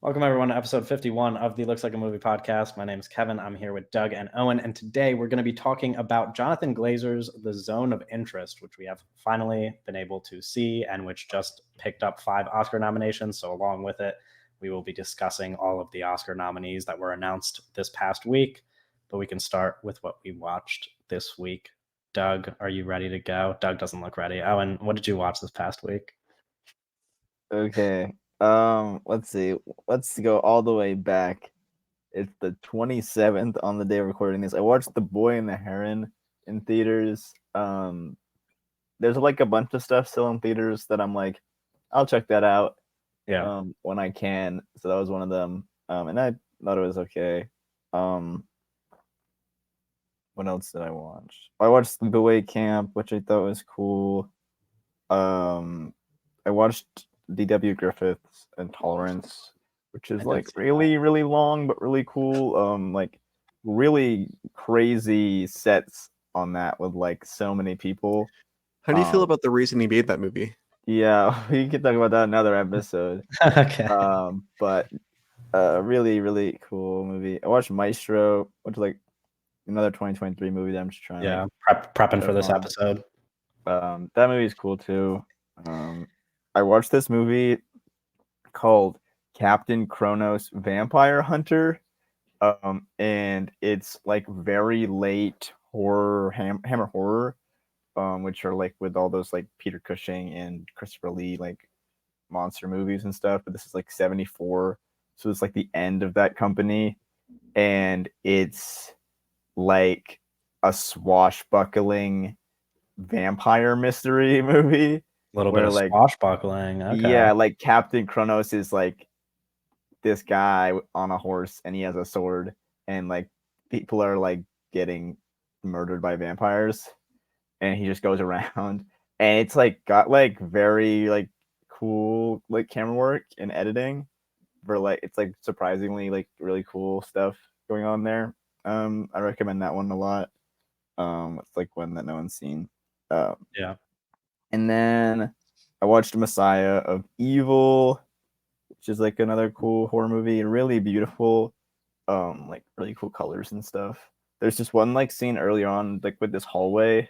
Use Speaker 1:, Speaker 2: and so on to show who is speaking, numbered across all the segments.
Speaker 1: Welcome, everyone, to episode 51 of the Looks Like a Movie podcast. My name is Kevin. I'm here with Doug and Owen, and today we're going to be talking about Jonathan Glazer's The Zone of Interest, which we have finally been able to see and which just picked up 5 Oscar nominations. So along with it, we will be discussing all of the Oscar nominees that were announced this past week. But we can start with what we watched this week. Doug, are you ready to go? Doug doesn't look ready. Owen, what did you watch this past week?
Speaker 2: Okay. Let's see. Let's go all the way back. It's the 27th on the day of recording this. I watched The Boy and the Heron in theaters. There's like a bunch of stuff still in theaters that I'm like, I'll check that out.
Speaker 1: Yeah.
Speaker 2: When I can. So that was one of them. And I thought it was okay. What else did I watch? I watched The Away Camp, which I thought was cool. I watched D.W. Griffith's Intolerance, which is like really, really long but really cool. Like really crazy sets on that with like so many people.
Speaker 3: How do you feel about the reason he made that movie?
Speaker 2: Yeah, we can talk about that in another episode.
Speaker 1: Okay.
Speaker 2: But really, really cool movie. I watched Maestro, which is like another 2023 movie that I'm just trying.
Speaker 1: Yeah, prepping for this episode.
Speaker 2: That movie is cool too. I watched this movie called Captain Kronos Vampire Hunter, and it's like very late horror, Hammer horror, which are like with all those like Peter Cushing and Christopher Lee like monster movies and stuff. But this is like 74, so it's like the end of that company, and it's like a swashbuckling vampire mystery movie.
Speaker 1: A little bit of
Speaker 2: like,
Speaker 1: swashbuckling. Okay.
Speaker 2: Yeah, like Captain Kronos is like this guy on a horse and he has a sword, and like people are like getting murdered by vampires, and he just goes around, and it's like got like very like cool like camera work and editing for like it's like surprisingly like really cool stuff going on there. I recommend that one a lot. It's like one that no one's seen.
Speaker 1: Yeah.
Speaker 2: And then I watched Messiah of Evil, which is like another cool horror movie, really beautiful, like really cool colors and stuff. There's just one like scene early on, like with this hallway,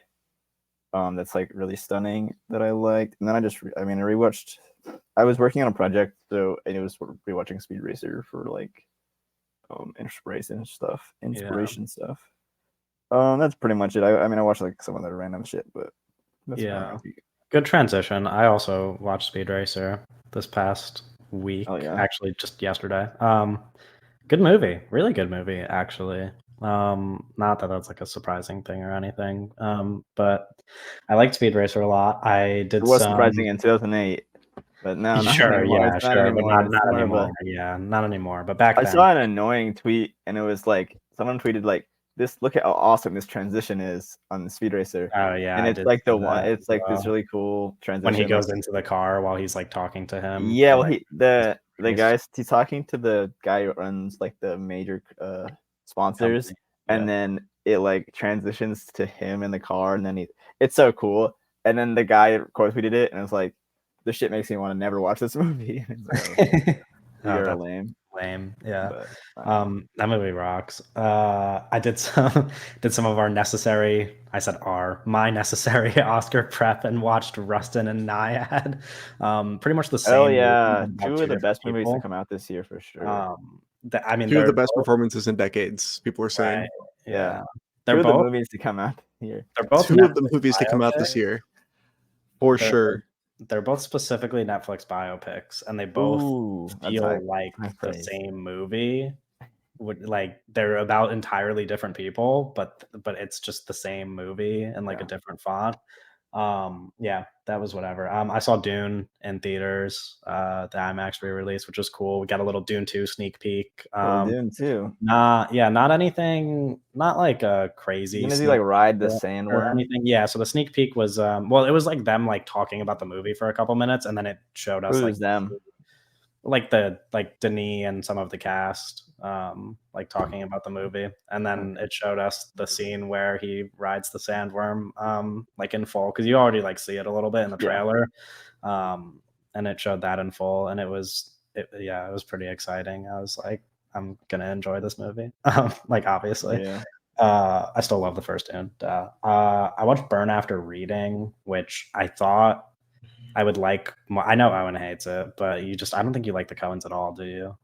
Speaker 2: that's like really stunning that I liked. And then I rewatched. I was working on a project, so and it was rewatching Speed Racer for like, inspiration stuff. That's pretty much it. I watched like some other random shit, but that's
Speaker 1: good transition. I also watched Speed Racer this past week.
Speaker 2: Oh, yeah.
Speaker 1: Actually, just yesterday. Good movie, really good movie, actually. Not that that's like a surprising thing or anything. But I liked Speed Racer a lot. I did.
Speaker 2: It was surprising in 2008, but now
Speaker 1: sure,
Speaker 2: yeah,
Speaker 1: sure,
Speaker 2: anymore.
Speaker 1: but not anymore. Yeah, not anymore. But back then,
Speaker 2: I saw an annoying tweet, and it was like someone tweeted like, "This look at how awesome this transition is on the Speed Racer."
Speaker 1: Oh yeah,
Speaker 2: and it's like the one. It's like this really cool transition
Speaker 1: when he goes into the car while he's like talking to him.
Speaker 2: Yeah, well, the guys he's talking to the guy who runs like the major sponsors, and then it like transitions to him in the car, and then it's so cool. And then the guy of course we did it, and it's like, this shit makes me want to never watch this movie. You're lame.
Speaker 1: Yeah. That movie rocks. I did some of our necessary, my necessary Oscar prep and watched Rustin and Naiad. Pretty much the same.
Speaker 2: Oh yeah, two of the best movies to come out this year for sure.
Speaker 3: Two of the best performances in decades, people are saying.
Speaker 1: Right. Yeah.
Speaker 2: They're both the movies to come out here.
Speaker 1: They're both
Speaker 3: two of the movies to come out this year. For sure.
Speaker 1: They're both specifically Netflix biopics, and they both feel like the same movie. Like they're about entirely different people, but it's just the same movie and like a different font. Yeah, that was whatever. I saw Dune in theaters, the IMAX re-release, which was cool. We got a little Dune 2 sneak peek.
Speaker 2: Dune 2.
Speaker 1: Not anything, not like a crazy.
Speaker 2: Does he like ride the sandworm
Speaker 1: or anything? Yeah. So the sneak peek was, well, it was like them like talking about the movie for a couple minutes, and then it showed us like
Speaker 2: them,
Speaker 1: like Denis and some of the cast, like talking about the movie, and then it showed us the scene where he rides the sandworm, like in full, because you already like see it a little bit in the trailer, and it showed that in full, and it was it was pretty exciting. I was like, I'm gonna enjoy this movie. Like obviously.
Speaker 2: Yeah.
Speaker 1: I still love the first Dune. I watched Burn After Reading, which I thought I would like more. I know Owen hates it, but I don't think you like the Coens at all, do you?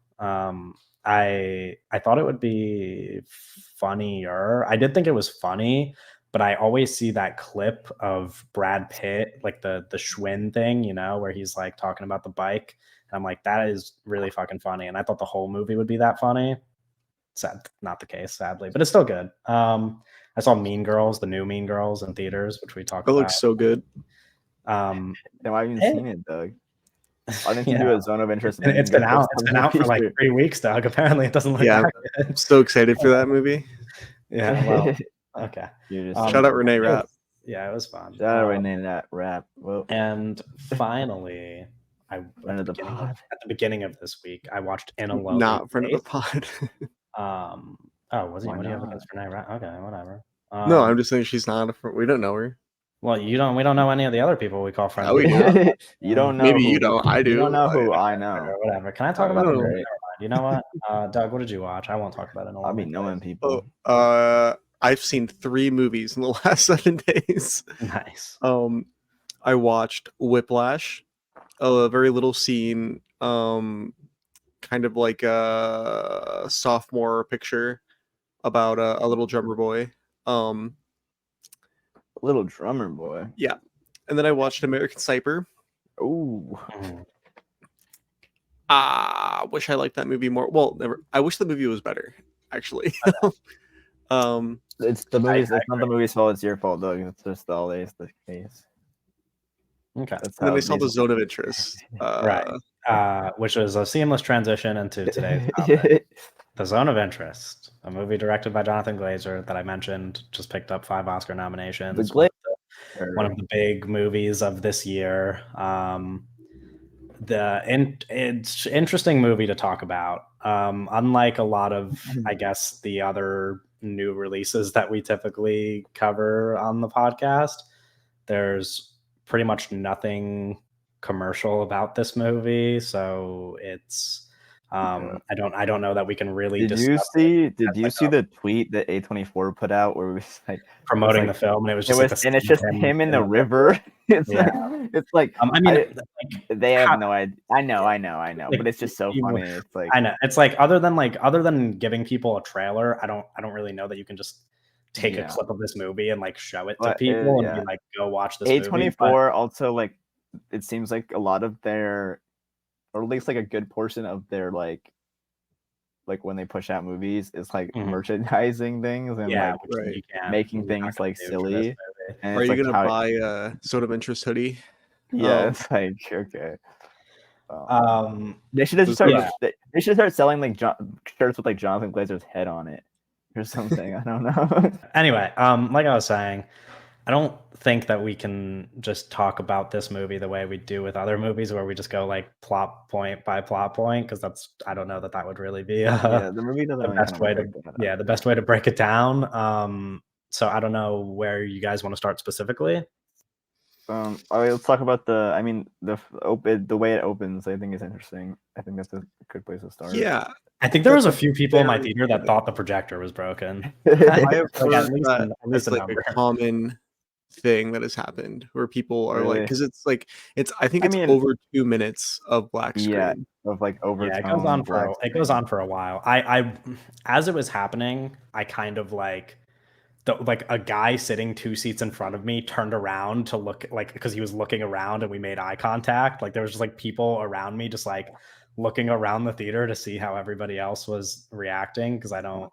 Speaker 1: I thought it would be funnier. I did think it was funny, but I always see that clip of Brad Pitt, like the Schwinn thing, where he's like talking about the bike. And I'm like, that is really fucking funny. And I thought the whole movie would be that funny. Sad, not the case, sadly, but it's still good. I saw Mean Girls, the new Mean Girls in theaters, which we talked
Speaker 3: It
Speaker 1: about.
Speaker 3: looks so good.
Speaker 2: No, I haven't seen it, Doug. Why didn't you do a zone of interest?
Speaker 1: It's been out. It's been out for like 3 weeks, Doug. Apparently, it doesn't look that good.
Speaker 3: I'm so excited for that movie.
Speaker 1: Yeah. Well, okay.
Speaker 3: Shout out Renee Rapp.
Speaker 1: Yeah, it was fun.
Speaker 2: Shout out Renee Rapp. Well,
Speaker 1: and finally, at the beginning of this week, I watched In a Lonely
Speaker 3: Not friend of the pod.
Speaker 1: Was he? What do you have against Renee Rapp? Okay, whatever.
Speaker 3: No, I'm just saying she's not a friend. We don't know her.
Speaker 1: Well, we don't know any of the other people we call friends.
Speaker 3: Oh, we do.
Speaker 2: You don't know.
Speaker 3: Maybe you don't. I do.
Speaker 2: You don't know who I know.
Speaker 1: Or whatever. Can I talk about it? You know what? Doug, what did you watch? I won't talk about it.
Speaker 2: I'll be knowing people.
Speaker 3: I've seen 3 movies in the last 7 days.
Speaker 1: Nice.
Speaker 3: I watched Whiplash, a very little scene, kind of like a sophomore picture about a little drummer boy.
Speaker 2: Little drummer boy.
Speaker 3: Yeah. And then I watched American Sniper.
Speaker 2: Ooh.
Speaker 3: Wish I liked that movie more. Well, never. I wish the movie was better, actually.
Speaker 2: It's the movie's. It's not the movie's fault. It's your fault, Doug. It's just always the case.
Speaker 1: Okay.
Speaker 3: And then I saw the Zone of Interest.
Speaker 1: Right. Which was a seamless transition into today's topic. The Zone of Interest, a movie directed by Jonathan Glazer that I mentioned, just picked up 5 Oscar nominations. One of the big movies of this year. It's interesting movie to talk about. Unlike a lot of, I guess, the other new releases that we typically cover on the podcast, there's pretty much nothing commercial about this movie, so it's I don't know that we can really.
Speaker 2: Did you see the tweet that A24 put out where it was like
Speaker 1: promoting the film, and it was just
Speaker 2: and it's just him in the river. It's like
Speaker 1: I mean,
Speaker 2: they have no idea. I know, but it's just so funny. It's like
Speaker 1: I know it's like other than giving people a trailer, I don't really know that you can just take a clip of this movie and like show it to people and be like, go watch this movie.
Speaker 2: A24 also, like, it seems like a lot of their, or at least like a good portion of their like when they push out movies, it's like merchandising things and making things like silly.
Speaker 3: And are you gonna buy a Zone of Interest hoodie?
Speaker 2: Yeah, it's like okay. They should start selling like shirts with like Jonathan Glazer's head on it or something. I don't know.
Speaker 1: Anyway, like I was saying, I don't think that we can just talk about this movie the way we do with other movies where we just go like plot point by plot point, because I don't know that would really be
Speaker 2: the movie doesn't
Speaker 1: the best way to the best way to break it down. So I don't know where you guys want to start specifically.
Speaker 2: Let's talk about the way it opens. I think is interesting. I think that's a good place to start.
Speaker 3: Yeah,
Speaker 1: I think there was a few people in my theater that thought the projector was broken.
Speaker 3: I have heard that it's like a common thing that has happened where people are like, because it's I think it's over 2 minutes of black screen
Speaker 2: of like over.
Speaker 1: Yeah, it goes on for a while. I as it was happening, I kind of like a guy sitting 2 seats in front of me turned around to look, like, because he was looking around and we made eye contact. Like there was just like people around me just like looking around the theater to see how everybody else was reacting, because I don't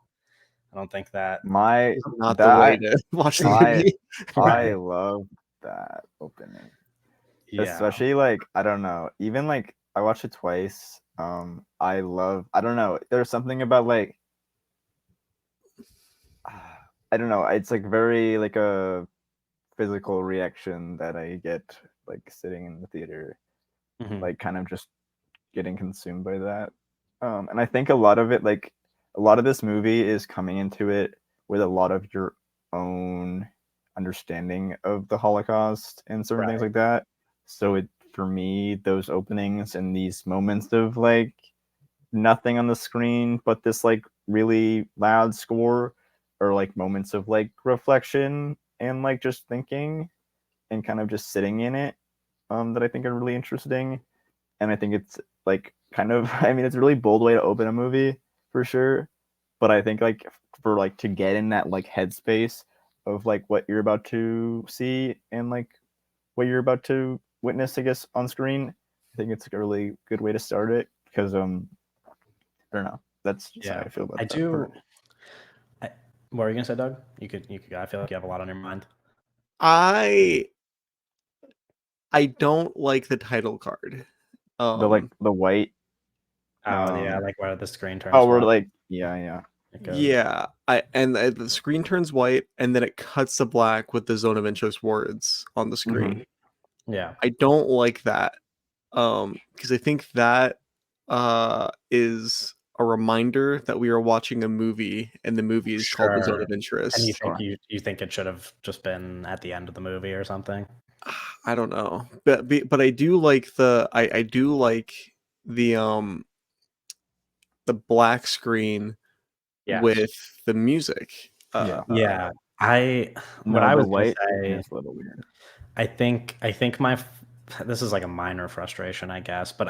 Speaker 1: think that
Speaker 3: not the way to watch the movie.
Speaker 2: I love that opening. Yeah. Especially like, I don't know, even like I watched it twice. I don't know, there's something about like, I don't know, it's like very like a physical reaction that I get like sitting in the theater, like kind of just getting consumed by that. And I think a lot of this movie is coming into it with a lot of your own understanding of the Holocaust and certain things like that. So it for me, those openings and these moments of like nothing on the screen but this like really loud score, or like moments of like reflection and like just thinking and kind of just sitting in it, that I think are really interesting. And I think it's like kind of I mean, it's a really bold way to open a movie for sure, but I think like for like to get in that like headspace of like what you're about to see and like what you're about to witness, I guess, on screen, I think it's a really good way to start it, because I don't know, that's just how I feel about
Speaker 1: I
Speaker 2: that
Speaker 1: do.
Speaker 2: part.
Speaker 1: What are you gonna say, Doug? You could. I feel like you have a lot on your mind.
Speaker 3: I don't like the title card.
Speaker 2: The like the white
Speaker 1: Oh yeah,
Speaker 2: um
Speaker 1: like where the screen turns
Speaker 2: oh, we're
Speaker 1: white.
Speaker 2: like yeah.
Speaker 1: It goes.
Speaker 3: Yeah, the screen turns white and then it cuts to black with the zone of interest words on the screen.
Speaker 1: Yeah.
Speaker 3: I don't like that, because I think that is a reminder that we are watching a movie, and the movie is called The Zone
Speaker 1: Sure.
Speaker 3: of
Speaker 1: And
Speaker 3: Interest.
Speaker 1: you think it should have just been at the end of the movie or something?
Speaker 3: I don't know, but I do like I do like the the black screen
Speaker 1: Yes.
Speaker 3: with the music.
Speaker 2: Yeah.
Speaker 1: Yeah. What
Speaker 2: No,
Speaker 1: I
Speaker 2: the
Speaker 1: was gonna
Speaker 2: white
Speaker 1: say,
Speaker 2: is a little weird.
Speaker 1: I think this is like a minor frustration, I guess, but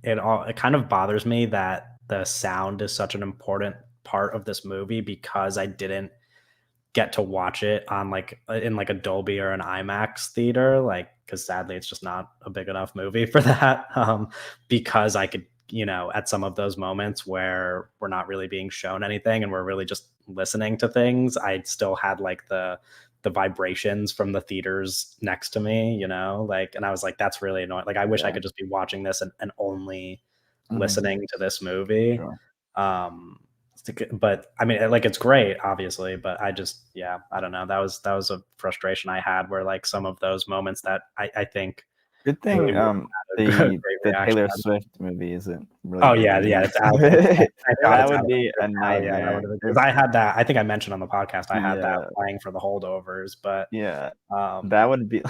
Speaker 1: it kind of bothers me that the sound is such an important part of this movie, because I didn't get to watch it on like in like a Dolby or an IMAX theater, like, because sadly it's just not a big enough movie for that. Because I could, at some of those moments where we're not really being shown anything and we're really just listening to things, I still had like the vibrations from the theaters next to me, like, and I was like, that's really annoying. Like, I wish I could just be watching this and only listening to this movie.
Speaker 2: Sure.
Speaker 1: But I mean, like, it's great, obviously, but I just, I don't know. That was a frustration I had, where like some of those moments that I think
Speaker 2: Good
Speaker 1: really
Speaker 2: thing
Speaker 1: would have had a great
Speaker 2: the
Speaker 1: reaction.
Speaker 2: Taylor Swift movie isn't really.
Speaker 1: Oh yeah, it's out. Thank God
Speaker 2: That
Speaker 1: it's
Speaker 2: would
Speaker 1: out.
Speaker 2: be a
Speaker 1: Oh yeah, that would
Speaker 2: nightmare.
Speaker 1: have, because I had that. I think I mentioned on the podcast I had that
Speaker 2: Yeah,
Speaker 1: playing for the holdovers, but
Speaker 2: yeah,
Speaker 1: um,
Speaker 2: that would be.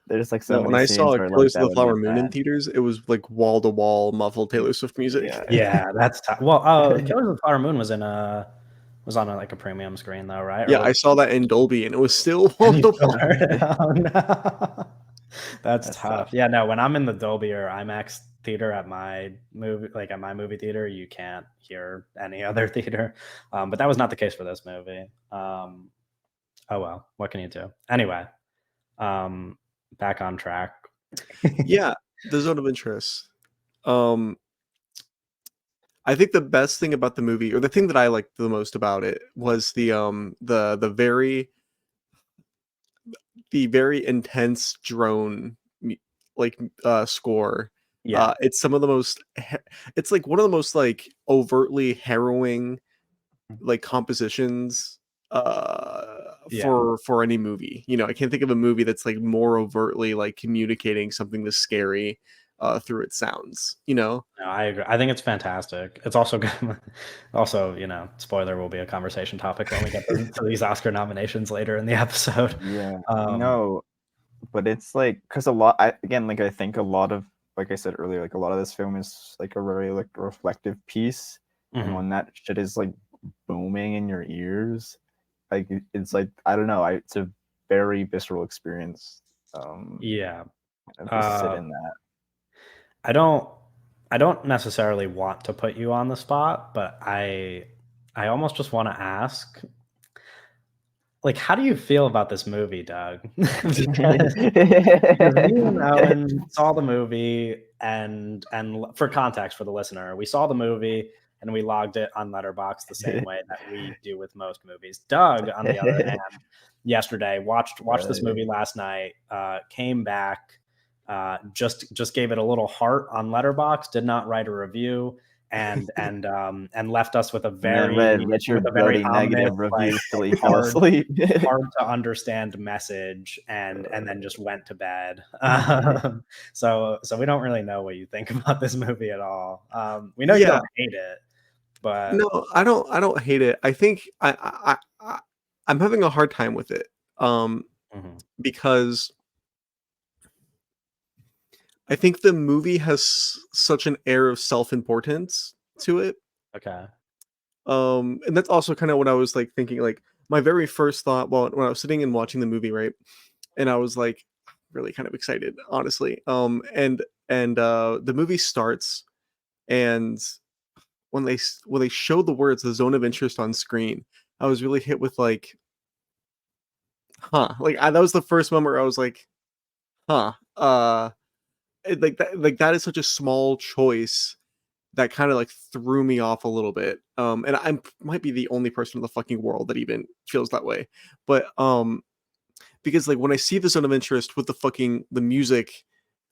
Speaker 2: There's like so
Speaker 3: No, when
Speaker 2: many
Speaker 3: I
Speaker 2: scenes
Speaker 3: saw
Speaker 2: where like
Speaker 3: Killers of
Speaker 2: that
Speaker 3: the
Speaker 2: would be
Speaker 3: Flower Moon in
Speaker 2: bad.
Speaker 3: theaters, it was like wall to wall muffled Taylor Swift music.
Speaker 2: Yeah.
Speaker 1: yeah, that's tough. Well, Killers of the Flower Moon was on like a premium screen though, right?
Speaker 3: Yeah, I saw that in Dolby, and it was still wall
Speaker 1: And you
Speaker 3: to
Speaker 1: still
Speaker 3: wall.
Speaker 1: heard it. Oh no. That's
Speaker 2: That's
Speaker 1: tough.
Speaker 2: tough.
Speaker 1: Yeah, no, when I'm in the Dolby or IMAX theater at my movie theater, you can't hear any other theater. But that was not the case for this movie. Oh well, what can you do? Anyway, back on track.
Speaker 3: Yeah, the zone of interest. Um, I think the best thing about the movie, or the thing that I liked the most about it, was the very intense drone score.
Speaker 1: Yeah.
Speaker 3: It's some of the most. It's like one of the most like overtly harrowing like compositions
Speaker 1: Yeah.
Speaker 3: for any movie. I can't think of a movie that's like more overtly like communicating something this scary through its sounds.
Speaker 1: No, I agree. I think it's fantastic. It's also good. Also, spoiler will be a conversation topic when we get to these Oscar nominations later in the episode.
Speaker 2: Yeah.
Speaker 1: Um,
Speaker 2: No, but it's like because again, like I think a lot of, like I said earlier, like a lot of this film is like a very like reflective piece, and
Speaker 1: mhm.
Speaker 2: when that shit is like booming in your ears, like it's like I don't know, it's a very visceral experience.
Speaker 1: Yeah.
Speaker 2: Kind of just sit
Speaker 1: Uh,
Speaker 2: in that.
Speaker 1: I don't I don't necessarily want to put you on the spot, but I almost just want to ask, like, how do you feel about this movie, Doug? Because me and Owen saw the movie, and for context for the listener, we saw the movie and we logged it on Letterboxd the same way that we do with most movies. Doug, on the other hand, yesterday watched this movie last night, came back, just gave it a little heart on Letterboxd, did not write a review, and left us with a
Speaker 2: And then read Richard Brody
Speaker 1: ominous,
Speaker 2: negative
Speaker 1: like,
Speaker 2: reviews till he fell asleep.
Speaker 1: hard to understand message, and then just went to bed. So we don't really know what you think about this movie at all. We know you
Speaker 3: Yeah,
Speaker 1: don't hate it, but
Speaker 3: no, I don't. I don't hate it. I think I'm having a hard time with it.
Speaker 1: Mhm.
Speaker 3: Because I think the movie has such an air of self-importance to it.
Speaker 1: Okay.
Speaker 3: And that's also kind of what I was like thinking. Like my very first thought, well, when I was sitting and watching the movie, right, and I was like really kind of excited, honestly. And the movie starts, and when they show the words "the zone of interest" on screen, I was really hit with like, huh, that was the first moment where I was like, huh, like that is such a small choice that kind of like threw me off a little bit. And I might be the only person in the fucking world that even feels that way. But because like when I see the zone of interest with the music,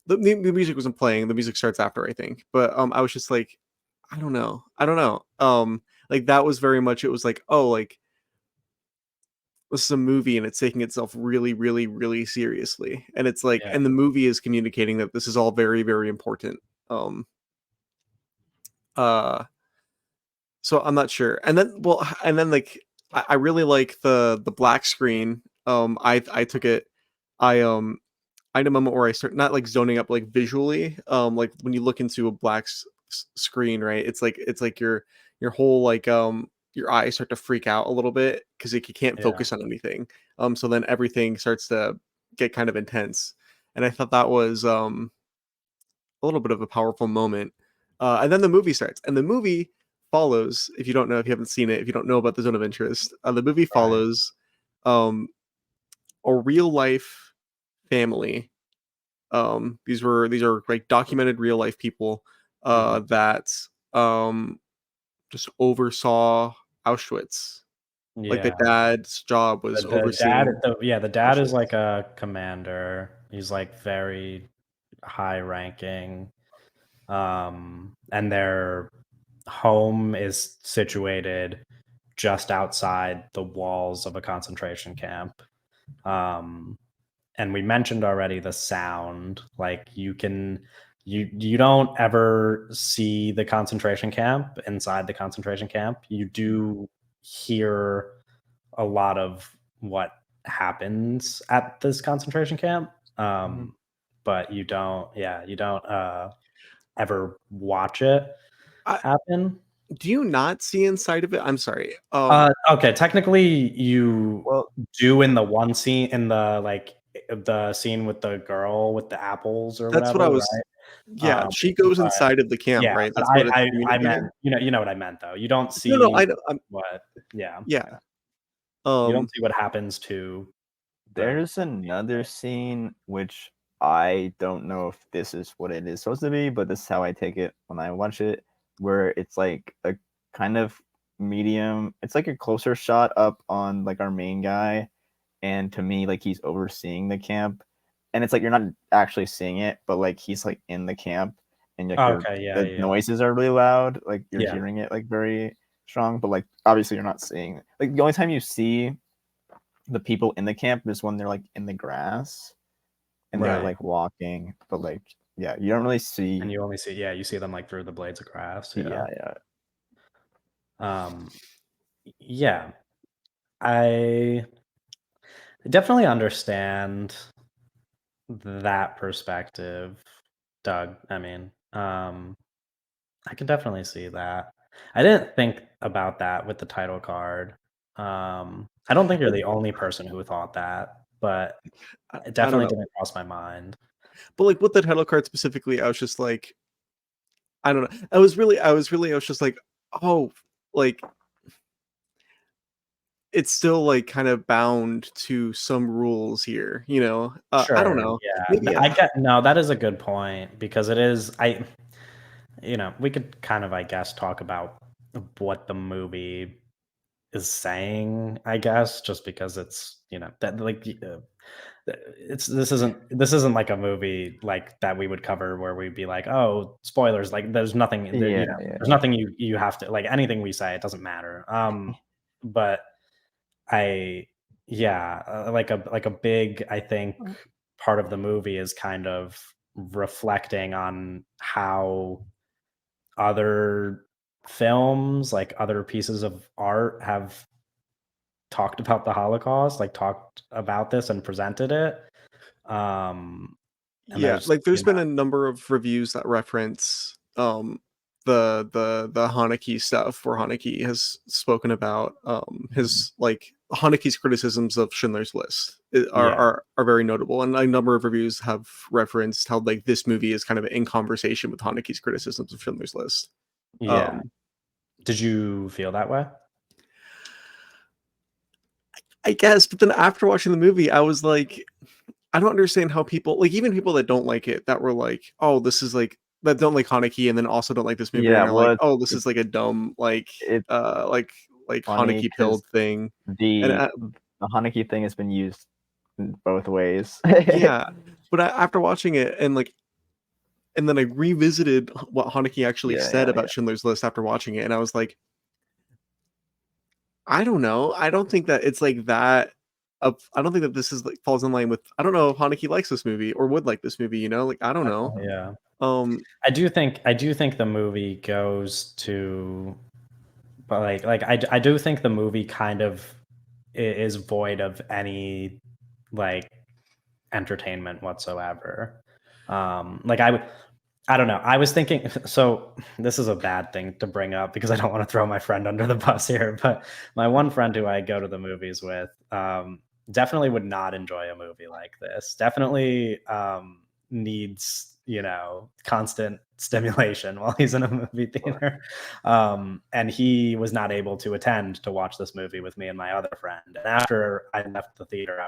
Speaker 3: the music wasn't playing. The music starts after, I think. But I was just like, I don't know. Like that was very much. It was like, oh, like this is a movie and it's taking itself really, really, really seriously. And it's like,
Speaker 1: Yeah.
Speaker 3: and the movie is communicating that this is all very, very important. Um, uh, So I'm not sure. And then and then like I really like the black screen. I took it I had a moment where I start not like zoning up like visually. Like when you look into a black screen, right? It's like your whole like your eyes start to freak out a little bit because you can't
Speaker 1: Yeah.
Speaker 3: focus on anything. So then everything starts to get kind of intense. And I thought that was a little bit of a powerful moment. And then the movie starts, and the movie follows. If you don't know, if you haven't seen it, if you don't know about the zone of interest, the movie
Speaker 1: Right.
Speaker 3: follows um, a real life family. These are like documented real life people
Speaker 1: Mhm.
Speaker 3: that um, just oversaw Auschwitz. Like the
Speaker 1: Yeah.
Speaker 3: dad's job was
Speaker 1: The dad,
Speaker 3: overseeing
Speaker 1: the dad is
Speaker 3: Auschwitz.
Speaker 1: like a commander. He's like very high ranking. And their home is situated just outside the walls of a concentration camp. Um, and we mentioned already the sound. Like you don't ever see the concentration camp inside the concentration camp. You do hear a lot of what happens at this concentration camp.
Speaker 3: Mhm.
Speaker 1: But you don't ever watch it
Speaker 3: I,
Speaker 1: happen.
Speaker 3: do you not see inside of it? I'm sorry.
Speaker 1: Okay, technically you
Speaker 2: Well,
Speaker 1: do in the one scene in the like the scene with the girl with the apples or
Speaker 3: That's what I
Speaker 1: whatever,
Speaker 3: was.
Speaker 1: right?
Speaker 3: Yeah, she goes
Speaker 1: But
Speaker 3: inside of the camp,
Speaker 1: yeah,
Speaker 3: right?
Speaker 1: but
Speaker 3: That's what it's
Speaker 1: I meant,
Speaker 3: communicating?
Speaker 1: you know what I meant though. You don't
Speaker 3: No, no,
Speaker 1: see
Speaker 3: I know,
Speaker 1: what yeah.
Speaker 3: yeah.
Speaker 1: You don't
Speaker 3: Um,
Speaker 1: see what happens to the
Speaker 2: there's another scene which I don't know if this is what it is supposed to be, but this is how I take it when I watch it, where it's like a kind of medium. It's like a closer shot up on like our main guy, and to me, like he's overseeing the camp, and it's like you're not actually seeing it, but like he's like in the camp, and like you're
Speaker 1: okay, yeah,
Speaker 2: the
Speaker 1: yeah.
Speaker 2: noises are really loud, like you're
Speaker 1: Yeah,
Speaker 2: hearing it like very strong, but like obviously you're not seeing it. Like the only time you see the people in the camp is when they're like in the grass and they're
Speaker 1: right.
Speaker 2: like walking, but like yeah, you don't really
Speaker 1: And
Speaker 2: see.
Speaker 1: you only see you see them like through the blades of grass, yeah.
Speaker 2: Yeah, yeah.
Speaker 1: Um yeah, I definitely understand that perspective, Doug. I mean, I can definitely see that. I didn't think about that with the title card. I don't think you're the only person who thought that, but it
Speaker 3: I don't
Speaker 1: definitely
Speaker 3: know.
Speaker 1: didn't cross my mind.
Speaker 3: But like with the title card specifically, I was just like, I don't know. I was just like, oh, like it's still like kind of bound to some rules here, you know? I don't
Speaker 1: Sure,
Speaker 3: know.
Speaker 1: yeah.
Speaker 3: Maybe,
Speaker 1: I get no, that is a good point because it is we could kind of, I guess, talk about what the movie is saying, I guess, just because it's, that like it's this isn't like a movie like that we would cover where we'd be like, oh, spoilers, like there's nothing there,
Speaker 2: Yeah, yeah.
Speaker 1: there's nothing you have to like anything we say, it doesn't matter. But I yeah, like a big, I think, part of the movie is kind of reflecting on how other films, like other pieces of art have talked about the Holocaust, like talked about this and presented it. Um, And
Speaker 3: Yeah,
Speaker 1: there's,
Speaker 3: like
Speaker 1: you
Speaker 3: there's been
Speaker 1: know,
Speaker 3: a number of reviews that reference the Haneke stuff where Haneke has spoken about his like Haneke's criticisms of Schindler's List
Speaker 1: yeah,
Speaker 3: are very notable, and a number of reviews have referenced how like this movie is kind of in conversation with Haneke's criticisms of Schindler's List.
Speaker 1: yeah. Did you feel that way?
Speaker 3: I guess, but then after watching the movie, I was like, I don't understand how people like even people that don't like it that were like, oh, this is like that don't like Haneke and then also don't like this movie
Speaker 2: Yeah,
Speaker 3: and are like,
Speaker 2: well,
Speaker 3: oh, this is like a dumb
Speaker 2: it's
Speaker 3: like
Speaker 2: funny
Speaker 3: Haneke pilled
Speaker 2: because
Speaker 3: thing. And
Speaker 2: the Haneke thing has been used in both ways.
Speaker 3: yeah, but after watching it and then I revisited what Haneke actually
Speaker 2: Yeah,
Speaker 3: said
Speaker 2: yeah,
Speaker 3: about
Speaker 2: yeah.
Speaker 3: Schindler's List after watching it, and I was like, I don't know. I don't think that it's like that. I don't think that this is like falls in line with. I don't know if Haneke likes this movie or would like this movie. You know, like I don't know.
Speaker 1: Yeah.
Speaker 3: Um,
Speaker 1: I do think the movie goes to, but I do think the movie kind of is void of any like entertainment whatsoever. I don't know. I was thinking, so this is a bad thing to bring up because I don't want to throw my friend under the bus here, but my one friend who I go to the movies with, definitely would not enjoy a movie like this. Definitely needs, constant stimulation while he's in a movie theater. And he was not able to attend to watch this movie with me and my other friend. And after I left the theater,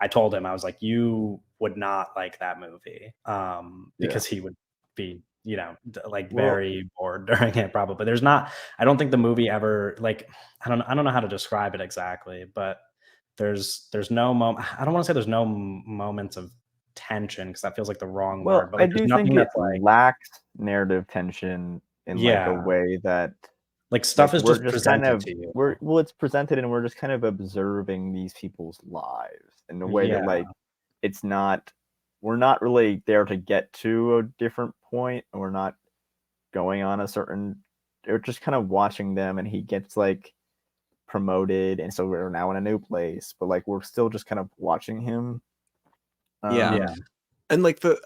Speaker 1: I told him, I was like, you would not like that movie,
Speaker 2: Yeah.
Speaker 1: because he would be, like
Speaker 2: Well,
Speaker 1: very bored during it probably. There's not, I don't think the movie ever like, I don't know how to describe it exactly, but there's no moment. I don't want to say there's no moments of tension because that feels like the wrong word,
Speaker 2: well,
Speaker 1: but
Speaker 2: I
Speaker 1: like there's
Speaker 2: do think
Speaker 1: nothing
Speaker 2: it
Speaker 1: that's like,
Speaker 2: lacks narrative tension in like a
Speaker 1: yeah,
Speaker 2: way that
Speaker 1: like stuff
Speaker 2: like
Speaker 1: is
Speaker 2: we're
Speaker 1: just
Speaker 2: just kind
Speaker 1: presented
Speaker 2: of
Speaker 1: to you.
Speaker 2: we're well, it's presented and we're just kind of observing these people's lives in a way that
Speaker 1: Yeah,
Speaker 2: like it's not we're not really there to get to a different point, and we're not going on a certain we're just kind of watching them, and he gets like promoted, and so we're now in a new place, but like we're still just kind of watching him.
Speaker 3: yeah,
Speaker 1: yeah,
Speaker 2: um
Speaker 3: and like this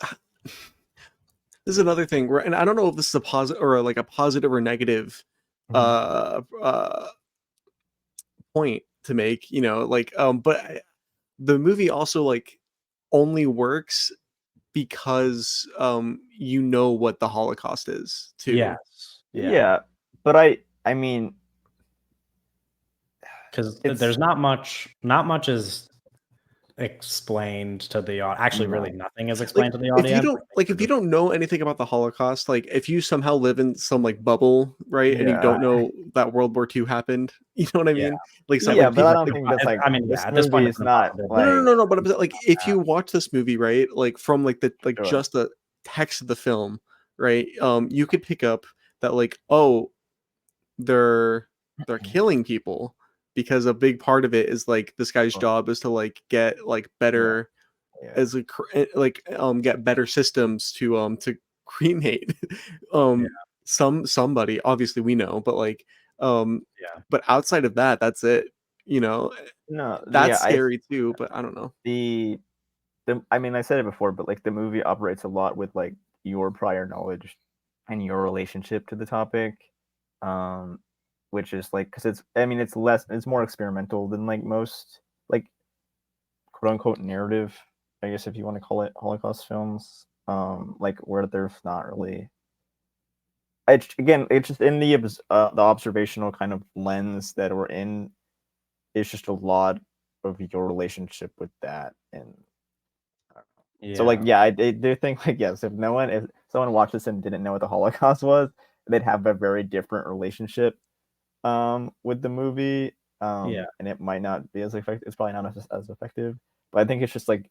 Speaker 3: is another thing where, and I don't know if this is a positive or like a positive or negative
Speaker 2: mhm.
Speaker 3: uh uh point to make. You know, like but the movie also like only works because you know what the Holocaust is too.
Speaker 1: yes, yeah.
Speaker 2: Yeah, but I mean
Speaker 1: Because
Speaker 2: it's
Speaker 1: there's not much is explained to the actually really
Speaker 2: no.
Speaker 1: nothing is
Speaker 3: Like
Speaker 1: explained to the
Speaker 3: if you
Speaker 1: audience.
Speaker 3: don't like if you don't know anything about the Holocaust, like if you somehow live in some like bubble, right, and you
Speaker 2: Yeah.
Speaker 3: don't know that World War II happened, you know what I
Speaker 1: Yeah,
Speaker 3: mean? Like so
Speaker 2: Yeah,
Speaker 3: like
Speaker 2: but I
Speaker 3: people
Speaker 2: don't
Speaker 3: like
Speaker 2: think that's like
Speaker 1: I mean, yeah,
Speaker 2: this
Speaker 1: at this point
Speaker 2: movie
Speaker 1: it's
Speaker 2: is
Speaker 1: an
Speaker 2: not
Speaker 3: no
Speaker 1: impossibility.
Speaker 3: no
Speaker 2: like
Speaker 3: no no but I'm saying, like if
Speaker 1: Yeah,
Speaker 3: you watch this movie, right, like from like the like
Speaker 2: sure.
Speaker 3: just the text of the film, right, you could pick up that like, oh, they're killing people because a big part of it is like this guy's
Speaker 2: Sure.
Speaker 3: job is to like get like
Speaker 2: Yeah,
Speaker 3: better
Speaker 2: yeah,
Speaker 3: as a like get better systems to cremate
Speaker 1: yeah,
Speaker 3: somebody, obviously we know, but like
Speaker 1: yeah,
Speaker 3: but outside of that, that's it, you know.
Speaker 2: no,
Speaker 3: That's
Speaker 2: yeah, I
Speaker 3: scary too, but I don't know.
Speaker 2: the I mean, I said it before, but like the movie operates a lot with like your prior knowledge and your relationship to the topic, um, which is like because it's I mean it's more experimental than like most like quote unquote narrative, I guess if you want to call it Holocaust films, like where there's not really it's just in the observational kind of lens that we're in. It's just a lot of your relationship with that, and so like
Speaker 1: yeah,
Speaker 2: yeah, I do think like yes, if someone watched this and didn't know what the Holocaust was, they'd have a very different relationship with the movie,
Speaker 1: yeah.
Speaker 2: and it might not be as effective. It's probably not as effective, but I think it's just like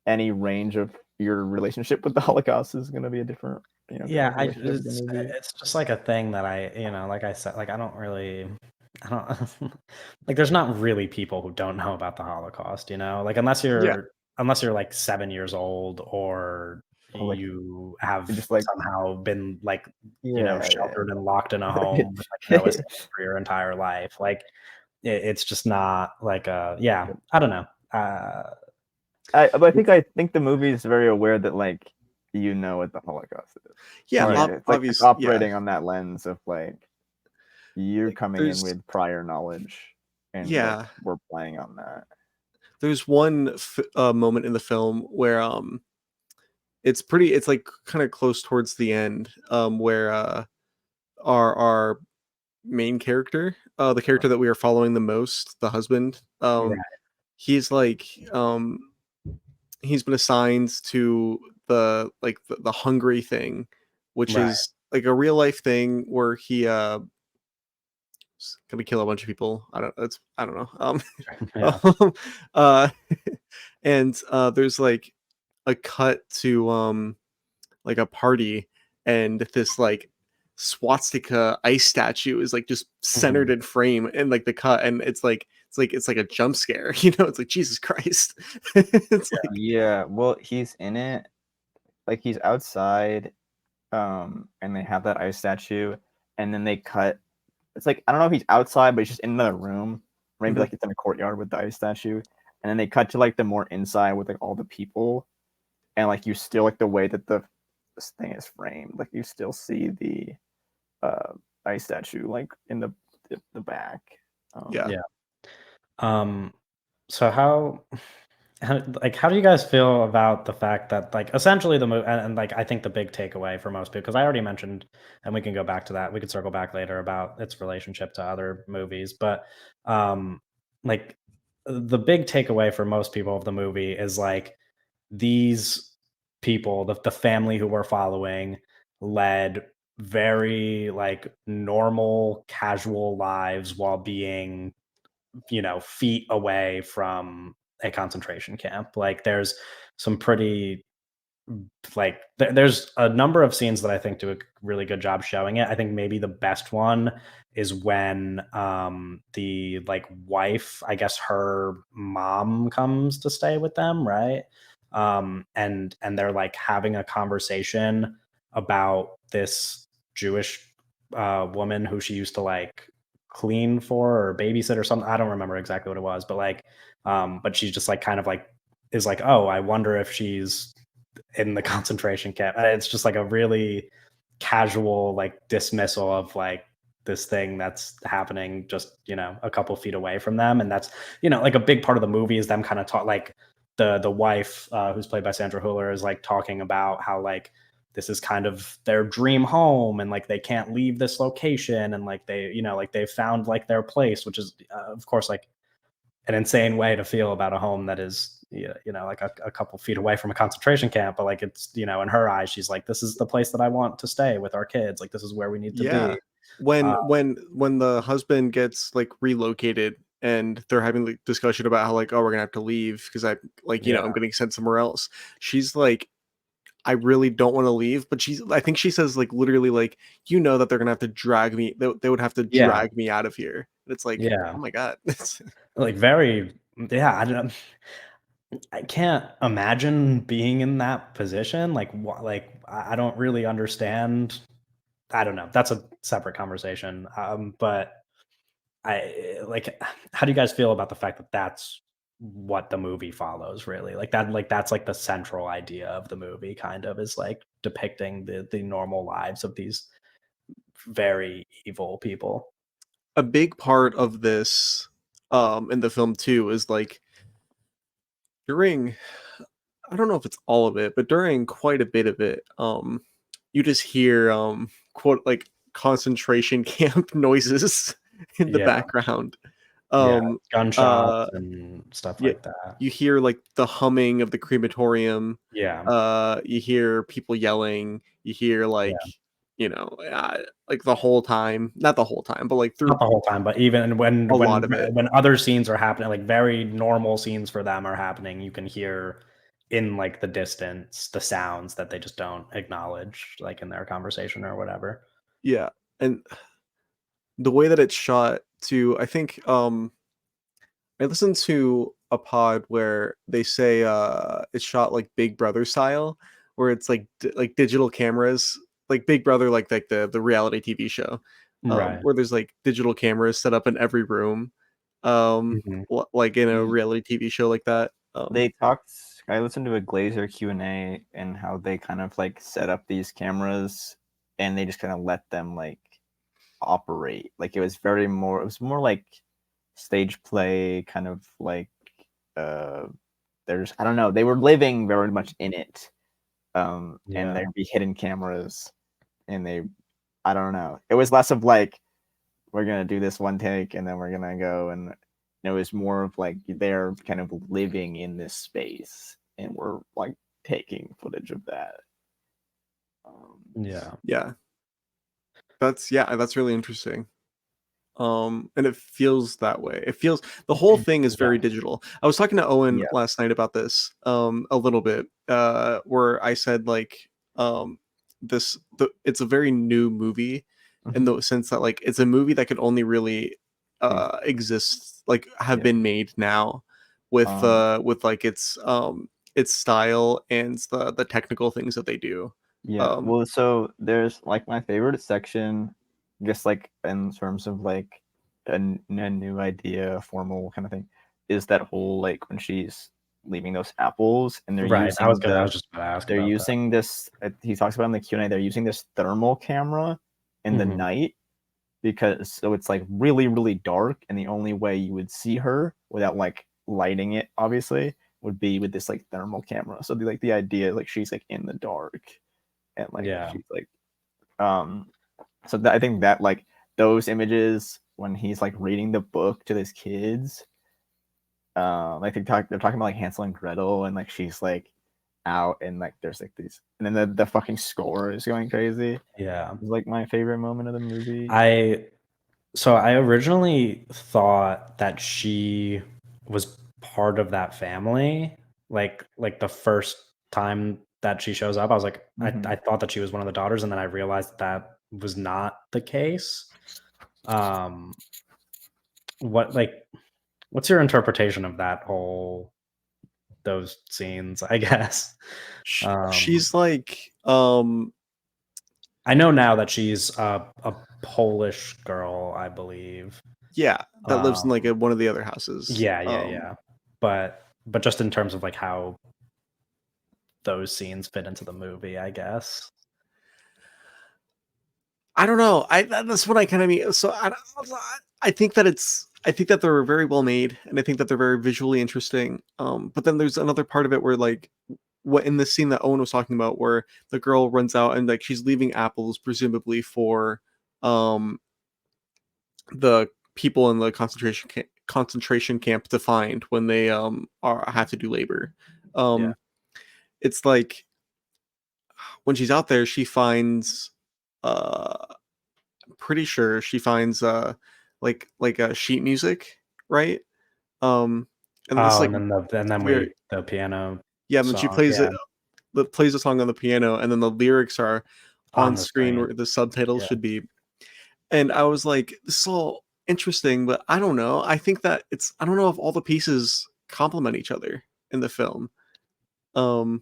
Speaker 2: any range of your relationship with the Holocaust is going to be a different kind
Speaker 1: Yeah,
Speaker 2: of
Speaker 1: I
Speaker 2: relationship with the movie.
Speaker 1: it's just like a thing that like I said, like I don't like there's not really people who don't know about the Holocaust, like
Speaker 3: Yeah.
Speaker 1: unless you're like 7 years old or
Speaker 2: Or like
Speaker 1: you have
Speaker 2: just like
Speaker 1: somehow been like,
Speaker 2: yeah, yeah.
Speaker 1: sheltered and locked in a
Speaker 2: Right.
Speaker 1: home with like no escape for your entire life. Like it's just not like yeah, I don't know.
Speaker 2: I think the movie is very aware that like what the Holocaust is.
Speaker 3: Yeah,
Speaker 1: Yeah.
Speaker 2: It's like it's
Speaker 3: obvious.
Speaker 2: operating
Speaker 3: Yeah,
Speaker 2: on that lens of like you're
Speaker 3: like
Speaker 2: coming in with prior knowledge, and like
Speaker 3: yeah,
Speaker 2: we're playing on that.
Speaker 3: there's one moment in the film where it's like kind of close towards the end where our main character, the character that we are following the most, the husband,
Speaker 1: Right.
Speaker 3: he's like he's been assigned to the hungry thing, which
Speaker 1: Right.
Speaker 3: is like a real life thing where he gonna kill a bunch of people. I don't know.
Speaker 1: Yeah.
Speaker 3: Uh and there's like a cut to like a party, and this like swastika ice statue is like just centered
Speaker 1: Mhm.
Speaker 3: in frame in like the cut, and it's like a jump scare. It's like Jesus Christ. It's like
Speaker 2: Yeah, well, he's in it. Like he's outside, and they have that ice statue, and then they cut. It's like I don't know if he's outside, but he's just in another room. Maybe
Speaker 3: mhm.
Speaker 2: like it's in a courtyard with the ice statue, and then they cut to like the more inside with like all the people, and like you still like the way that this thing is framed, like you still see the uh ice statue like in the back.
Speaker 3: Yeah.
Speaker 1: Yeah. Um, so how do you guys feel about the fact that like essentially the movie and like I think the big takeaway for most people, because I already mentioned, and we can go back to that, we could circle back later about its relationship to other movies, but um like the big takeaway for most people of the movie is like these people, the family who we're following, led very like normal casual lives while being feet away from a concentration camp. Like there's some pretty like there's a number of scenes that I think do a really good job showing it. I think maybe the best one is when the like wife, I guess her mom comes to stay with them, right? And they're like having a conversation about this Jewish woman who she used to like clean for or babysit or something. I don't remember exactly what it was, but like but she's just like kind of like is like, oh, I wonder if she's in the concentration camp. And it's just like a really casual like dismissal of like this thing that's happening just a couple feet away from them, and that's like a big part of the movie is them kind of talk like the wife who's played by Sandra Hüller is like talking about how like this is kind of their dream home and like they can't leave this location and like they like they've found like their place, which is of course like an insane way to feel about a home that is like a couple feet away from a concentration camp, but like it's in her eyes she's like, this is the place that I want to stay with our kids, like this is where we need to
Speaker 3: Yeah.
Speaker 1: be.
Speaker 3: When
Speaker 1: uh,
Speaker 3: when the husband gets like relocated and they're having the discussion about how like, oh, we're gonna have to leave because I like,
Speaker 1: yeah
Speaker 3: I'm getting sent somewhere else. She's like, I really don't want to leave, but I think she says like literally like, that they're gonna have to drag me. They would have to
Speaker 1: yeah
Speaker 3: drag me out of here. And it's like,
Speaker 1: yeah
Speaker 3: oh my god.
Speaker 1: like very yeah I can't imagine being in that position, like like I don't really understand. I don't know, that's a separate conversation, but I like how do you guys feel about the fact that that's what the movie follows really? Like that's like the central idea of the movie kind of is like depicting the normal lives of these very evil people.
Speaker 3: A big part of this in the film too is like during, I don't know if it's all of it, but during quite a bit of it, you just hear quote like concentration camp noises in the
Speaker 1: Yeah.
Speaker 3: background.
Speaker 1: Yeah.
Speaker 3: Um
Speaker 1: Gunshots and stuff
Speaker 3: yeah,
Speaker 1: like that.
Speaker 3: you hear like the humming of the crematorium.
Speaker 1: Yeah.
Speaker 3: You hear people yelling. You hear like,
Speaker 1: Yeah.
Speaker 3: like the whole time, not the whole time, but like
Speaker 1: Not
Speaker 3: through
Speaker 1: the whole time, but even
Speaker 3: a lot of it.
Speaker 1: when other scenes are happening, like very normal scenes for them are happening, you can hear in like the distance the sounds that they just don't acknowledge, like in their conversation or whatever.
Speaker 3: Yeah, and the way that it's shot too, I think I listened to a pod where they say it's shot like Big Brother style, where it's like like digital cameras, like Big Brother, like the reality TV show,
Speaker 1: Right.
Speaker 3: where there's like digital cameras set up in every room,
Speaker 1: Mhm.
Speaker 3: like in a reality TV show like that.
Speaker 2: They talked I listened to a Glazer Q&A and how they kind of like set up these cameras and they just kind of let them like operate. Like it was more like stage play, kind of like uh there's I don't know, they were living very much in it. And there'd be hidden cameras and I don't know. It was less of like we're gonna do this one take and then we're gonna go, and it was more of like they're kind of living in this space and we're like taking footage of that.
Speaker 3: Yeah. That's really interesting. And it feels that way. It feels the whole thing is very digital. I was talking to Owen last night about this a little bit, where I said like it's a very new movie in the sense that like it's a movie that could only really exist, like have been made now with like its style and the technical things that they do.
Speaker 2: Well, so there's like my favorite section, just like in terms of like a new idea, formal kind of thing, is that whole like when she's leaving those apples and they're
Speaker 1: Right.
Speaker 2: using
Speaker 1: I was just about to ask
Speaker 2: they're
Speaker 1: about
Speaker 2: using this. He talks about in the Q&A. They're using this thermal camera in the night because so it's like really really dark, and the only way you would see her without like lighting it, obviously, would be with this like thermal camera. So the idea like she's like in the dark and like she's like so I think that like those images when he's like reading the book to his kids, like they're talking about like Hansel and Gretel, and like she's like out and like there's like these, and then the fucking score is going crazy.
Speaker 1: Yeah.
Speaker 2: It's like my favorite moment of the movie.
Speaker 1: So I originally thought that she was part of that family. Like the first time that she shows up, I was like, I thought that she was one of the daughters, and then I realized that was not the case. What's your interpretation of those scenes, I guess?
Speaker 3: She's like
Speaker 1: I know now that she's a Polish girl, I believe.
Speaker 3: that lives in like one of the other houses.
Speaker 1: Yeah. But just in terms of like how those scenes fit into the movie, I guess.
Speaker 3: I don't know. That's what I kind of mean. So I think that they're very well made, and I think that they're very visually interesting. But then there's another part of it where like what in the scene that Owen was talking about, where the girl runs out and like she's leaving apples, presumably for the people in the concentration camp to find when they have to do labor. It's like when she's out there, she finds pretty sure she finds like a sheet music, right? And this like
Speaker 1: the piano
Speaker 3: and then she
Speaker 1: song,
Speaker 3: plays plays a song on the piano, and then the lyrics are on
Speaker 1: the
Speaker 3: screen where the subtitles should be. And I was like, this is all interesting, but I don't know. I think that I don't know if all the pieces complement each other in the film. I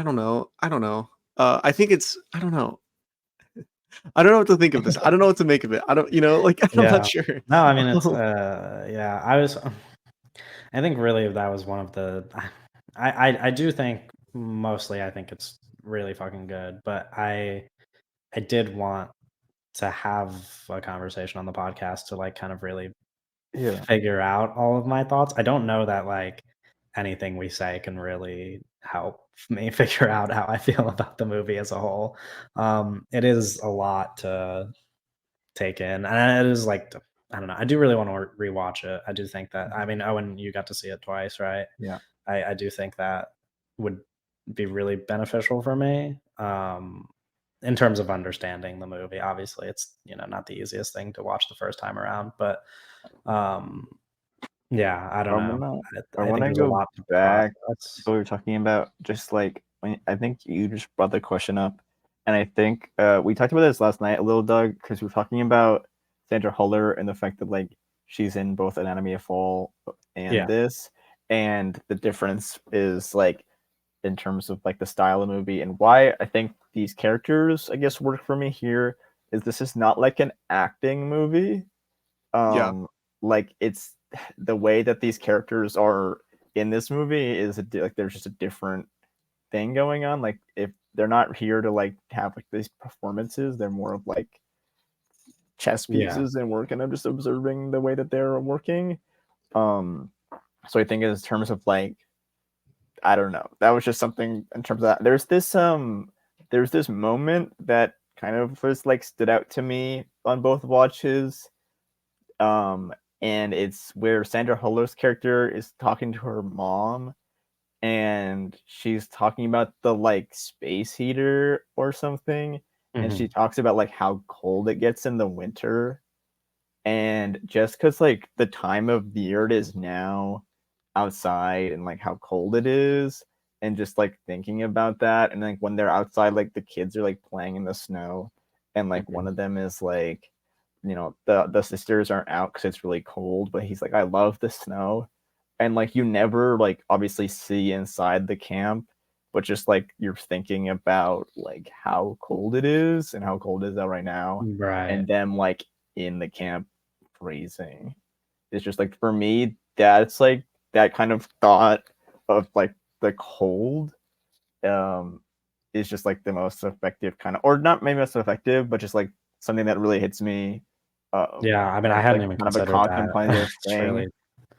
Speaker 3: don't know. I think I don't know. I don't know what to think of this. I don't know what to make of it. I don't, like I'm not sure.
Speaker 1: No, I mean it's I think really that was one of the I do think mostly I think it's really fucking good, but I did want to have a conversation on the podcast to like kind of really figure out all of my thoughts. I don't know that like anything we say can really help me figure out how I feel about the movie as a whole. It is a lot to take in, and it is like I don't know. I do really want to rewatch it. I do think that. I mean, Owen, you got to see it twice, right?
Speaker 2: Yeah.
Speaker 1: I do think that would be really beneficial for me. In terms of understanding the movie. Obviously, it's not the easiest thing to watch the first time around, but yeah, I don't know.
Speaker 2: I
Speaker 1: I
Speaker 2: want
Speaker 1: think
Speaker 2: to
Speaker 1: there's a
Speaker 2: go
Speaker 1: lot to
Speaker 2: back
Speaker 1: process.
Speaker 2: to what we were talking about. Just like when I think you just brought the question up, and I think we talked about this last night a little, Doug, because we were talking about Sandra Huller and the fact that like she's in both Anatomy of Fall and this, and the difference is like in terms of like the style of the movie and why I think these characters I guess work for me here is this is not like an acting movie. Like it's the way that these characters are in this movie is like there's just a different thing going on. Like if they're not here to like have like these performances, they're more of like chess pieces, and we're kind of just observing the way that they're working. So I think in terms of like, I don't know, that was just something in terms of that. There's this moment that kind of was like stood out to me on both watches. Um, and it's where Sandra Huller's character is talking to her mom, and she's talking about the like space heater or something, and she talks about like how cold it gets in the winter. And just because like the time of the year it is now outside and like how cold it is, and just like thinking about that, and like when they're outside, like the kids are like playing in the snow, and like one of them is like, the sisters aren't out because it's really cold, but he's like, I love the snow. And like you never like obviously see inside the camp, but just like you're thinking about like how cold it is and how cold it is out right now,
Speaker 1: Right.
Speaker 2: and them like in the camp freezing. It's just like, for me, that's like that kind of thought of like the cold is just like the most effective kind of, or not maybe most effective, but just like something that really hits me.
Speaker 1: Yeah, I mean, I
Speaker 2: As
Speaker 1: hadn't
Speaker 2: like
Speaker 1: even
Speaker 2: kind of a
Speaker 1: considered that.
Speaker 2: contemplative
Speaker 1: It's really,
Speaker 2: thing.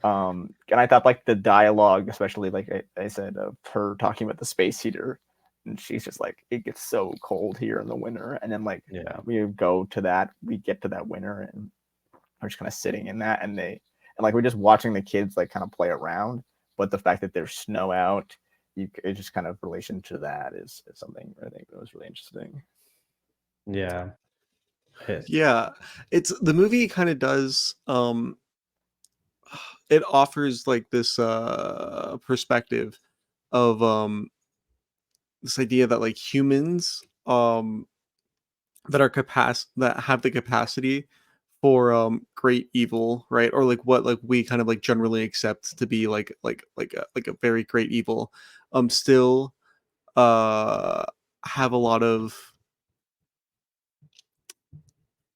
Speaker 2: And I thought like the dialogue, especially like I said, of her talking about the space heater, and she's just like, it gets so cold here in the winter, and then like
Speaker 1: yeah,
Speaker 2: we get to that winter, and we're just kind of sitting in that, and like we're just watching the kids like kind of play around, but the fact that there's snow out, it just kind of relation to that is something I think that was really interesting.
Speaker 1: yeah.
Speaker 3: Yeah, it's the movie kind of does it offers like this perspective of this idea that like humans that have the capacity for great evil, right? Or like what like we kind of like generally accept to be like a very great evil, still uh have a lot of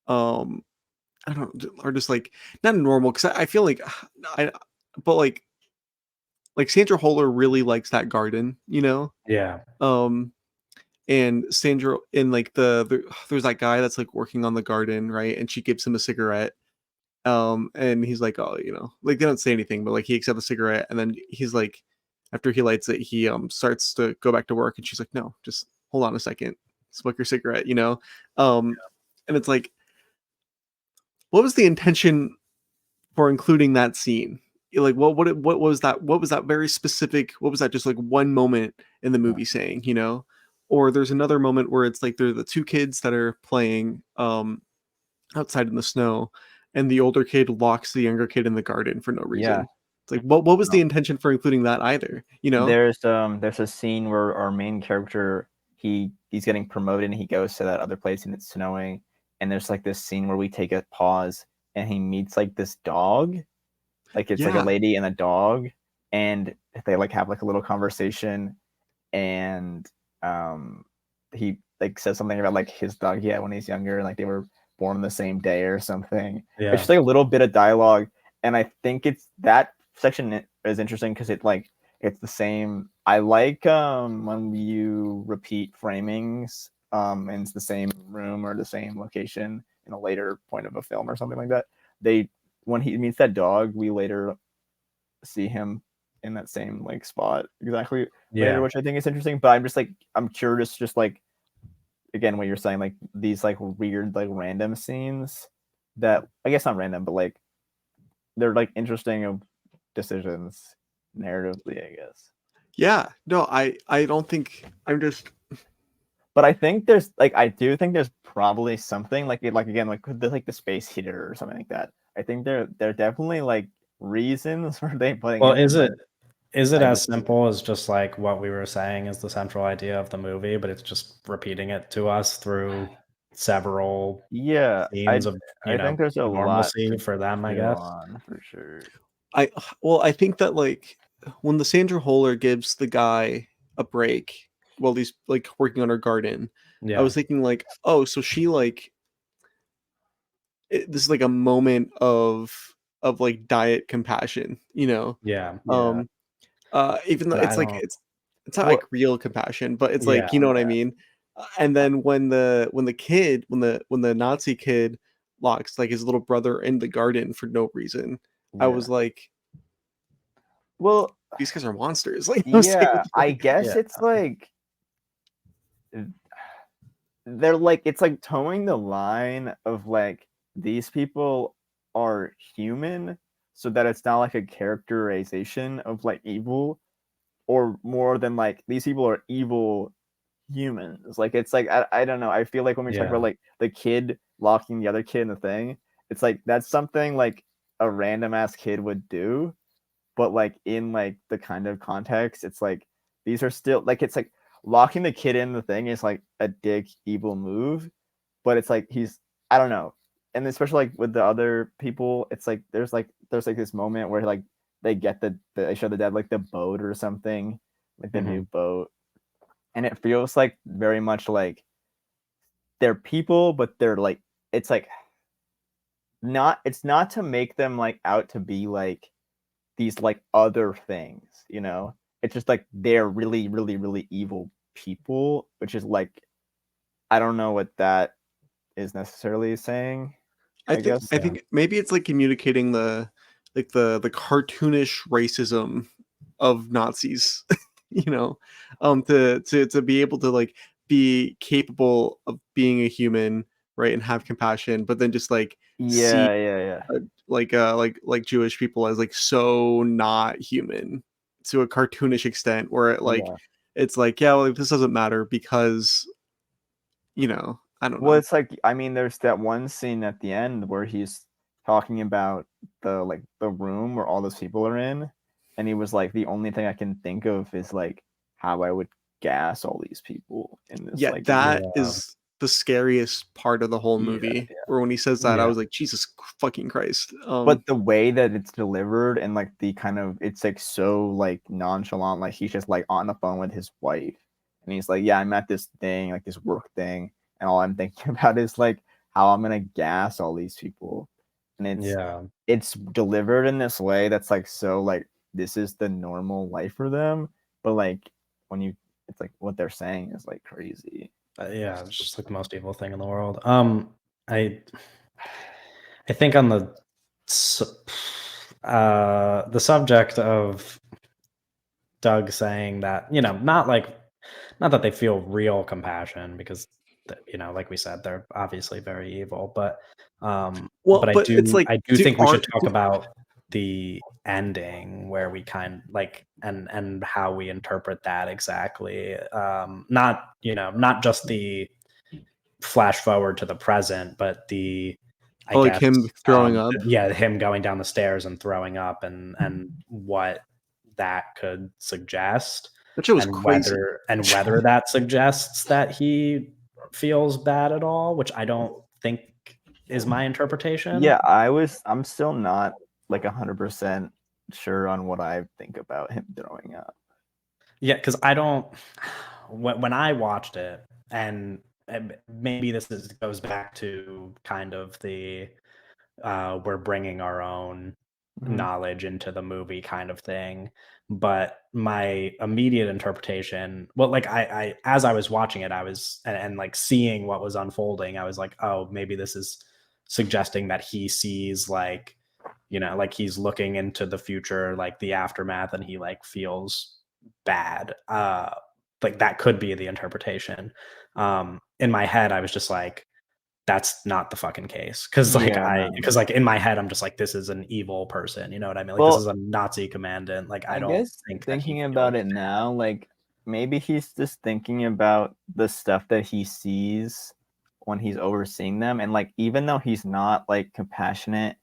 Speaker 3: um I don't, or just like not normal, because I feel like I but like Sandra Holler really likes that garden, you know?
Speaker 1: Yeah.
Speaker 3: Um and Sandra in like there's that guy that's like working on the garden, right? And she gives him a cigarette. And he's like, oh, like they don't say anything, but like he accepts a cigarette, and then he's like, after he lights it, he starts to go back to work, and she's like, no, just hold on a second, smoke your cigarette, Um and it's like, what was the intention for including that scene? Like what was that? What was that very specific? What was that? Just like one moment in the movie saying, Or there's another moment where it's like they're the two kids that are playing outside in the snow, and the older kid locks the younger kid in the garden for no
Speaker 2: Yeah.
Speaker 3: reason. It's like what was the intention for including that either?
Speaker 2: There's a scene where our main character, he's getting promoted, and he goes to that other place, and it's snowing, and there's like this scene where we take a pause, and he meets like this dog, like it's like a
Speaker 3: Yeah.
Speaker 2: lady and a dog, and they like have like a little conversation, and he like says something about like his dog he had when he's younger, and like they were born on the same day or something.
Speaker 1: Yeah.
Speaker 2: It's just like a little bit of dialogue, and I think it's that section is interesting because it's the same. I like when you repeat framings and it's the same room or the same location in a later point of a film or something like that. When he meets that dog, we later see him in that same like spot exactly later,
Speaker 1: Yeah.
Speaker 2: which I think is interesting. But I'm curious, just like again what you're saying, like these like weird like random scenes that I guess not random, but like they're like interesting of decisions narratively, I guess.
Speaker 3: Yeah. No, I don't think I'm just
Speaker 2: But I think there's like I do think there's probably something like again like the space heater or something like that. I think there definitely like reasons for they putting
Speaker 1: Well,
Speaker 2: it.
Speaker 1: is it
Speaker 2: I
Speaker 1: as
Speaker 2: just
Speaker 1: simple as just like what we were saying is the central idea of the movie, but it's just repeating it to us through several
Speaker 2: yeah,
Speaker 1: scenes of,
Speaker 2: I think there's a lot
Speaker 1: normalcy
Speaker 2: to
Speaker 1: for them, I
Speaker 2: chew
Speaker 1: guess.
Speaker 2: on for sure.
Speaker 3: I think that like when the Sandra Holler gives the guy a break while he's like working on her garden, I
Speaker 1: Yeah.
Speaker 3: was thinking like, oh, so she like this is like a moment of like diet compassion,
Speaker 1: Yeah.
Speaker 2: Yeah.
Speaker 3: Even though
Speaker 1: But I
Speaker 3: it's like
Speaker 1: don't.
Speaker 3: it's not
Speaker 2: Well,
Speaker 3: like real compassion, but it's
Speaker 1: Yeah,
Speaker 3: like, you know what I mean. And then when the Nazi kid locks like his little brother in the garden for no reason, I
Speaker 2: yeah.
Speaker 3: was like,
Speaker 2: Well,
Speaker 3: these guys are monsters. Like I was
Speaker 2: yeah. I
Speaker 3: like,
Speaker 2: guess
Speaker 1: yeah,
Speaker 2: it's like they're like it's like towing the line of like these people are human, so that it's not like a characterization of like evil, or more than like these people are evil humans. Like it's like I don't know. I feel like when we talk about
Speaker 1: yeah,
Speaker 2: like the kid locking the other kid in the thing, it's like that's something like a random ass kid would do, but like in like the kind of context, it's like these are still like it's like locking the kid in the thing is like a dick evil move, but it's like he's I don't know, and especially like with the other people, it's like there's like this moment where like they get they show the dad like the boat or something, like the new boat, and it feels like very much like they're people, but they're like it's like not it's not to make them like out to be like these like other things, you know? It's just like they're really, really, really evil people, which is like I don't know what that is necessarily saying, I guess.
Speaker 3: I
Speaker 1: yeah,
Speaker 3: think maybe it's like communicating the cartoonish racism of Nazis, you know, to be able to like be capable of being a human, right, and have compassion, but then just like see
Speaker 2: Yeah, yeah, yeah.
Speaker 3: like Jewish people as like so not human to a cartoonish extent, where it like
Speaker 2: Yeah.
Speaker 3: it's like, yeah, well, this doesn't matter because I don't
Speaker 2: Well,
Speaker 3: know.
Speaker 2: it's like I mean, there's that one scene at the end where he's talking about the like the room where all those people are in, and he was like, the only thing I can think of is like how I would gas all these people in this
Speaker 3: Yeah,
Speaker 2: like
Speaker 3: that
Speaker 1: yeah,
Speaker 3: is the scariest part of the whole
Speaker 2: yeah,
Speaker 3: movie.
Speaker 2: yeah.
Speaker 3: Where when he says that, I
Speaker 1: yeah,
Speaker 3: was like, Jesus fucking Christ.
Speaker 2: But the way that it's delivered and like the kind of it's like so like nonchalant, like he's just like on the phone with his wife and he's like, yeah, I'm at this thing, like this work thing, and all I'm thinking about is like how I'm gonna gas all these people. And
Speaker 1: yeah,
Speaker 2: it's delivered in this way that's like so like this is the normal life for them, but like when you it's like what they're saying is like crazy.
Speaker 1: yeah. It's just like the most evil thing in the world. I I think on the subject of Doug saying that, not that they feel real compassion because, like we said, they're obviously very evil,
Speaker 3: well,
Speaker 1: but
Speaker 3: but it's like,
Speaker 1: I do think we should talk
Speaker 3: do,
Speaker 1: about the ending where we kind like and how we interpret that exactly. Not just the flash forward to the present, but I
Speaker 3: like
Speaker 1: guess,
Speaker 3: him throwing up.
Speaker 1: yeah, him going down the stairs and throwing up and what that could suggest,
Speaker 3: That shit was
Speaker 1: and
Speaker 3: crazy.
Speaker 1: whether that suggests that he feels bad at all, which I don't think is my interpretation.
Speaker 2: Yeah, I'm still not like 100% sure on what I think about him throwing up.
Speaker 1: Yeah, because I don't. When I watched it, and maybe goes back to kind of the we're bringing our own
Speaker 2: Mhm.
Speaker 1: knowledge into the movie kind of thing. But my immediate interpretation, well, like I as I was watching it, I was and like seeing what was unfolding, I was like, oh, maybe this is suggesting that he sees like, like he's looking into the future, like the aftermath, and he like feels bad. Like that could be the interpretation. In my head, I was just like, that's not the fucking case.
Speaker 2: Yeah, no,
Speaker 1: Because
Speaker 2: no.
Speaker 1: like in my head, I'm just like, this is an evil person. You know what I mean? Like this is
Speaker 2: Well,
Speaker 1: a Nazi commandant. Like I
Speaker 2: I
Speaker 1: don't
Speaker 2: guess
Speaker 1: think that he
Speaker 2: thinking
Speaker 1: feels
Speaker 2: about it now, like maybe he's just thinking about the stuff that he sees when he's overseeing them, and like even though he's not like compassionate,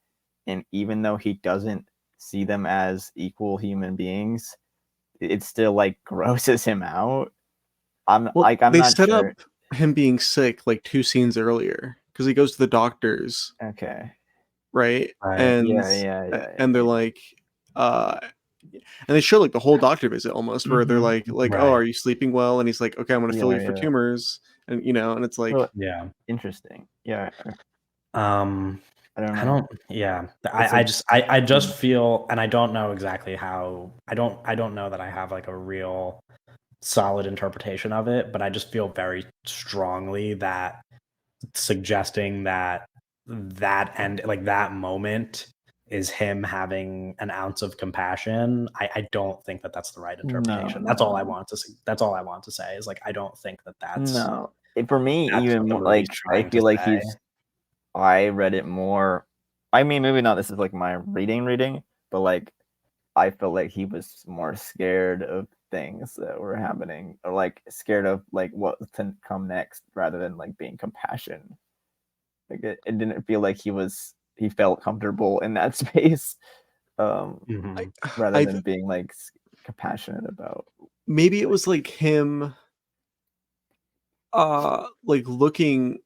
Speaker 2: and even though he doesn't see them as equal human beings, it still like grosses him out.
Speaker 3: Well,
Speaker 2: I'm
Speaker 3: they
Speaker 2: not
Speaker 3: set up
Speaker 2: sure.
Speaker 3: him being sick like two scenes earlier because he goes to the doctors,
Speaker 2: Okay.
Speaker 3: right?
Speaker 1: right.
Speaker 3: And
Speaker 2: Yeah, yeah, yeah,
Speaker 3: and they're
Speaker 2: yeah.
Speaker 3: like, and they show like the whole doctor visit almost, where they're
Speaker 2: Mhm.
Speaker 3: like, oh,
Speaker 1: Right.
Speaker 3: are you sleeping well? And he's like, okay, I'm gonna fill
Speaker 2: Yeah,
Speaker 3: you for
Speaker 2: yeah.
Speaker 3: tumors, and and it's like,
Speaker 2: So
Speaker 1: Yeah.
Speaker 2: interesting. Yeah.
Speaker 1: Um I don't. Yeah,
Speaker 2: It's
Speaker 1: I just feel, and I don't know exactly how. I don't know that I have like a real solid interpretation of it, but I just feel very strongly that suggesting that and like that moment is him having an ounce of compassion. I don't think that that's the right interpretation. That's all I want to say. That's all I want to say is like I don't think that
Speaker 2: no. For me,
Speaker 1: that's
Speaker 2: even
Speaker 1: what the
Speaker 2: more,
Speaker 1: movie's
Speaker 2: like I
Speaker 1: trying to
Speaker 2: feel like
Speaker 1: say.
Speaker 2: I read it more. I mean, maybe not. This is like my reading, but like I felt like he was more scared of things that were happening, or like scared of like what to come next, rather than like being compassionate. Like it didn't feel like he felt comfortable in that space,
Speaker 1: Mhm.
Speaker 2: rather
Speaker 3: I
Speaker 2: than being like compassionate about.
Speaker 3: maybe it was like him like looking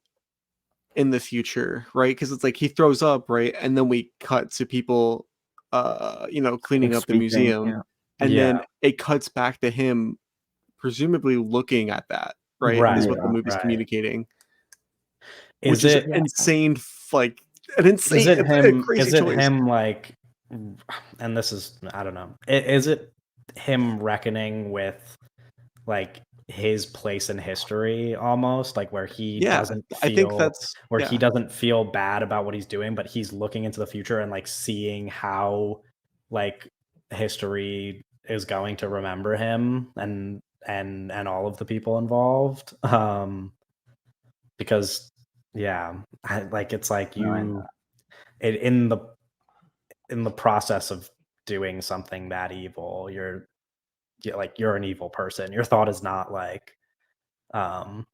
Speaker 3: in the future, right? Because it's like he throws up, right? And then we cut to people cleaning
Speaker 2: Like
Speaker 3: up the
Speaker 2: speaking,
Speaker 3: museum.
Speaker 2: yeah.
Speaker 3: And
Speaker 1: Yeah.
Speaker 3: then it cuts back to him presumably looking at that, right? Is
Speaker 1: Right.
Speaker 3: what the movie's
Speaker 1: Right.
Speaker 3: communicating,
Speaker 1: Is
Speaker 3: which is
Speaker 1: it
Speaker 3: insane, like an insane, it's a crazy
Speaker 1: is it
Speaker 3: choice.
Speaker 1: him like, and this is, I don't know. Is it him reckoning with like his place in history almost, like
Speaker 3: Yeah, I think that's
Speaker 1: where he
Speaker 3: yeah.
Speaker 1: doesn't feel bad about what he's doing, but he's looking into the future and like seeing how like history is going to remember him and all of the people involved. Because yeah, like it's like
Speaker 2: No, I know.
Speaker 1: it, in the process of doing something that evil, you're an evil person. Your thought is not like, um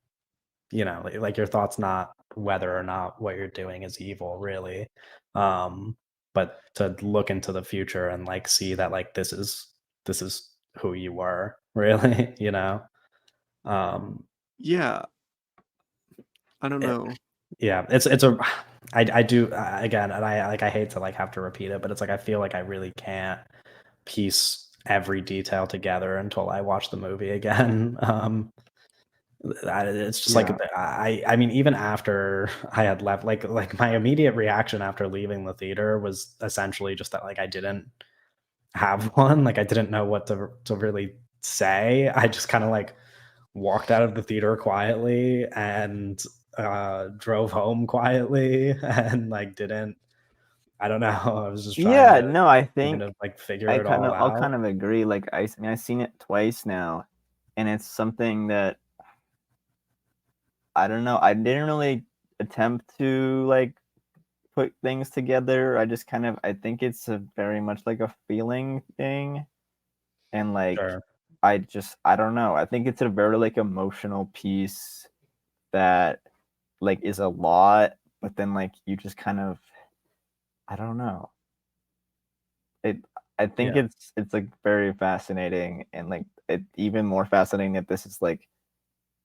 Speaker 1: like your thought's not whether or not what you're doing is evil, really. But to look into the future and like see that like this is who you were, really. Um
Speaker 3: Yeah, I don't
Speaker 1: it,
Speaker 3: know.
Speaker 1: yeah, it's a I do, again, and I hate to like have to repeat it, but it's like I feel like I really can't piece every detail together until I watch the movie again. It's just like
Speaker 2: Yeah.
Speaker 1: I mean, even after I had left, like my immediate reaction after leaving the theater was essentially just that like I didn't have one, like I didn't know what to really say. I just kind of like walked out of the theater quietly and drove home quietly and like didn't, I don't know. I was just trying
Speaker 2: Yeah,
Speaker 1: to
Speaker 2: no, I
Speaker 1: kind
Speaker 2: think
Speaker 1: of like figure it all
Speaker 2: I'll
Speaker 1: out.
Speaker 2: kind of agree. Like I mean, I've seen it twice now, and it's something that I don't know. I didn't really attempt to like put things together. I just kind of I think it's a very much like a feeling thing, and like
Speaker 1: Sure.
Speaker 2: I don't know. I think it's a very like emotional piece that like is a lot, but then like you just kind of I don't know. It I think
Speaker 1: Yeah.
Speaker 2: it's like very fascinating, and like it even more fascinating that this is like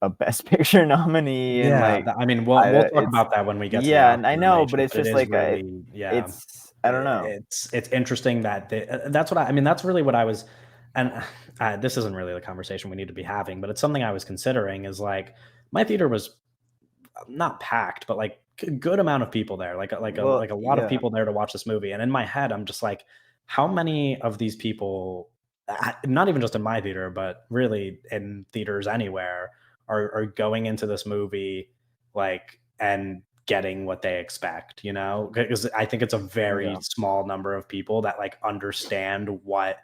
Speaker 2: a best picture nominee, and
Speaker 1: Yeah,
Speaker 2: like
Speaker 1: I mean,
Speaker 2: I
Speaker 1: we'll talk
Speaker 2: it's
Speaker 1: about that when we get to the
Speaker 2: yeah, and
Speaker 1: Oscar
Speaker 2: I know, but
Speaker 1: nominations,
Speaker 2: it's
Speaker 1: but it
Speaker 2: just
Speaker 1: is
Speaker 2: like
Speaker 1: really, yeah,
Speaker 2: it's I don't know.
Speaker 1: it's interesting that that's what I mean, that's really what I was, and this isn't really the conversation we need to be having, but it's something I was considering is like my theater was not packed, but like good amount of people there,
Speaker 2: Well,
Speaker 1: like a lot of
Speaker 2: yeah.
Speaker 1: people there to watch this movie. And in my head, I'm just like, how many of these people, not even just in my theater, but really in theaters anywhere, are going into this movie like and getting what they expect, Because I think it's a very
Speaker 2: Yeah.
Speaker 1: small number of people that like understand what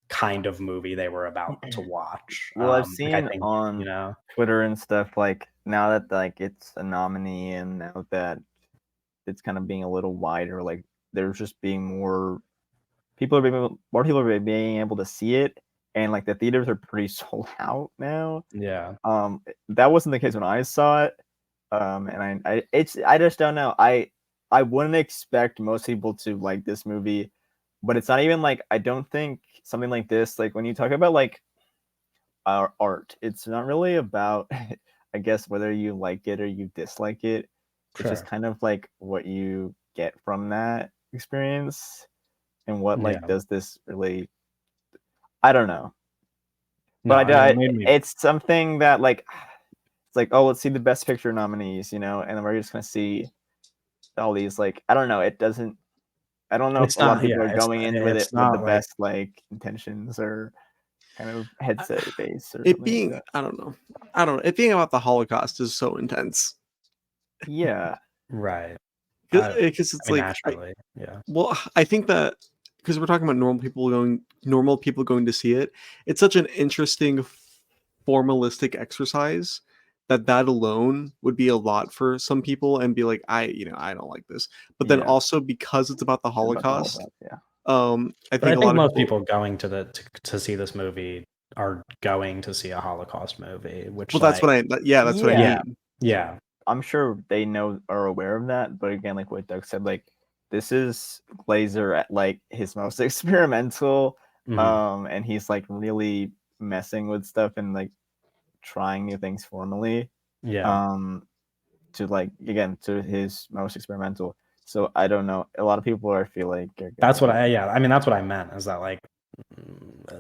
Speaker 1: kind of movie they were about to watch.
Speaker 2: Well, I've
Speaker 1: Like I
Speaker 2: seen
Speaker 1: think,
Speaker 2: on Twitter and stuff like now that like it's a nominee, and now that it's kind of being a little wider, like there's just being more people are being able to see it, and like the theaters are pretty sold out now.
Speaker 1: yeah.
Speaker 2: That wasn't the case when I saw it. And I just don't know. I wouldn't expect most people to like this movie, but it's not even like I don't think something like this, like when you talk about like our art, it's not really about I guess whether you like it or you dislike it. It's just
Speaker 1: Sure.
Speaker 2: kind of like what you get from that experience, and what like
Speaker 1: Yeah.
Speaker 2: does this really I don't know.
Speaker 1: No,
Speaker 2: But
Speaker 1: I mean, it made me.
Speaker 2: it's something that like it's like, oh, let's see the best picture nominees, and then we're just gonna see all these like I don't know. It doesn't. I don't know
Speaker 1: It's
Speaker 2: if a lot
Speaker 1: not.
Speaker 2: of people
Speaker 1: Yeah,
Speaker 2: are going in with
Speaker 1: it's
Speaker 2: it with the
Speaker 1: not like.
Speaker 2: best like intentions or kind of headset base or
Speaker 3: It
Speaker 2: something like
Speaker 3: being,
Speaker 2: that.
Speaker 3: I don't know. It being about the Holocaust is so intense.
Speaker 2: Yeah.
Speaker 1: Right.
Speaker 3: Because it's
Speaker 1: I mean,
Speaker 3: like,
Speaker 1: naturally, yeah.
Speaker 3: well, I think that because we're talking about normal people going to see it, it's such an interesting formalistic exercise that alone would be a lot for some people and be like, I don't like this. But then
Speaker 2: Yeah.
Speaker 3: also because it's about the Holocaust,
Speaker 2: Yeah.
Speaker 3: I
Speaker 1: But I
Speaker 3: think a
Speaker 1: think
Speaker 3: lot
Speaker 1: most
Speaker 3: of people.
Speaker 1: people going to see this movie are going to see a Holocaust movie, which
Speaker 3: Well, that's
Speaker 1: like
Speaker 3: what that's what I
Speaker 1: yeah,
Speaker 3: mean.
Speaker 1: yeah,
Speaker 2: I'm sure they are aware of that, but again, like what Doug said, like this is Glazer at like his most experimental,
Speaker 1: mhm,
Speaker 2: and he's like really messing with stuff and like trying new things formally,
Speaker 1: yeah.
Speaker 2: um, to like again to his most experimental. So I don't know. A lot of people feel like
Speaker 1: That's what I mean, that's what I meant is that like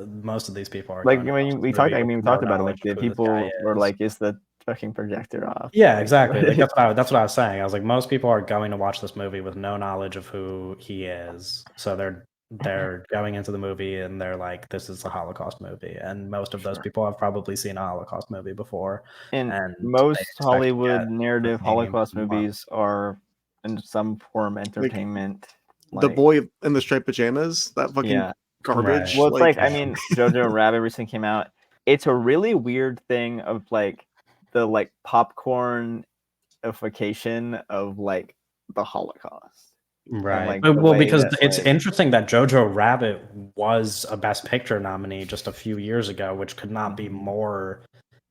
Speaker 1: most of these people are
Speaker 2: like
Speaker 1: going to
Speaker 2: when
Speaker 1: watch this
Speaker 2: we talked.
Speaker 1: movie
Speaker 2: I
Speaker 1: with
Speaker 2: mean, we
Speaker 1: no
Speaker 2: talked about it. Like
Speaker 1: knowledge
Speaker 2: the
Speaker 1: of who this guy
Speaker 2: people were
Speaker 1: is.
Speaker 2: like, "Is the fucking projector off?"
Speaker 1: Yeah,
Speaker 2: Like,
Speaker 1: exactly. Like that's what I was saying. I was like, most people are going to watch this movie with no knowledge of who he is. So they're going into the movie and they're like, this is a Holocaust movie. And most of those
Speaker 2: Sure.
Speaker 1: people have probably seen a Holocaust movie before.
Speaker 2: And
Speaker 1: And they
Speaker 2: most
Speaker 1: expect to
Speaker 2: Hollywood
Speaker 1: get the
Speaker 2: narrative
Speaker 1: same
Speaker 2: Holocaust
Speaker 1: love.
Speaker 2: movies are in some form
Speaker 3: Like
Speaker 2: entertainment.
Speaker 3: the
Speaker 2: Like,
Speaker 3: boy in the striped pajamas, that fucking
Speaker 2: yeah.
Speaker 1: Right.
Speaker 3: garbage.
Speaker 2: Well, it's like,
Speaker 1: Yeah.
Speaker 2: I mean, Jojo Rabbit recently came out. It's a really weird thing of like the like popcornification of like the Holocaust. And
Speaker 1: Right.
Speaker 2: like the
Speaker 1: Well,
Speaker 2: way
Speaker 1: because
Speaker 2: that
Speaker 1: it's
Speaker 2: like
Speaker 1: interesting that Jojo Rabbit was a Best Picture nominee just a few years ago, which could not be more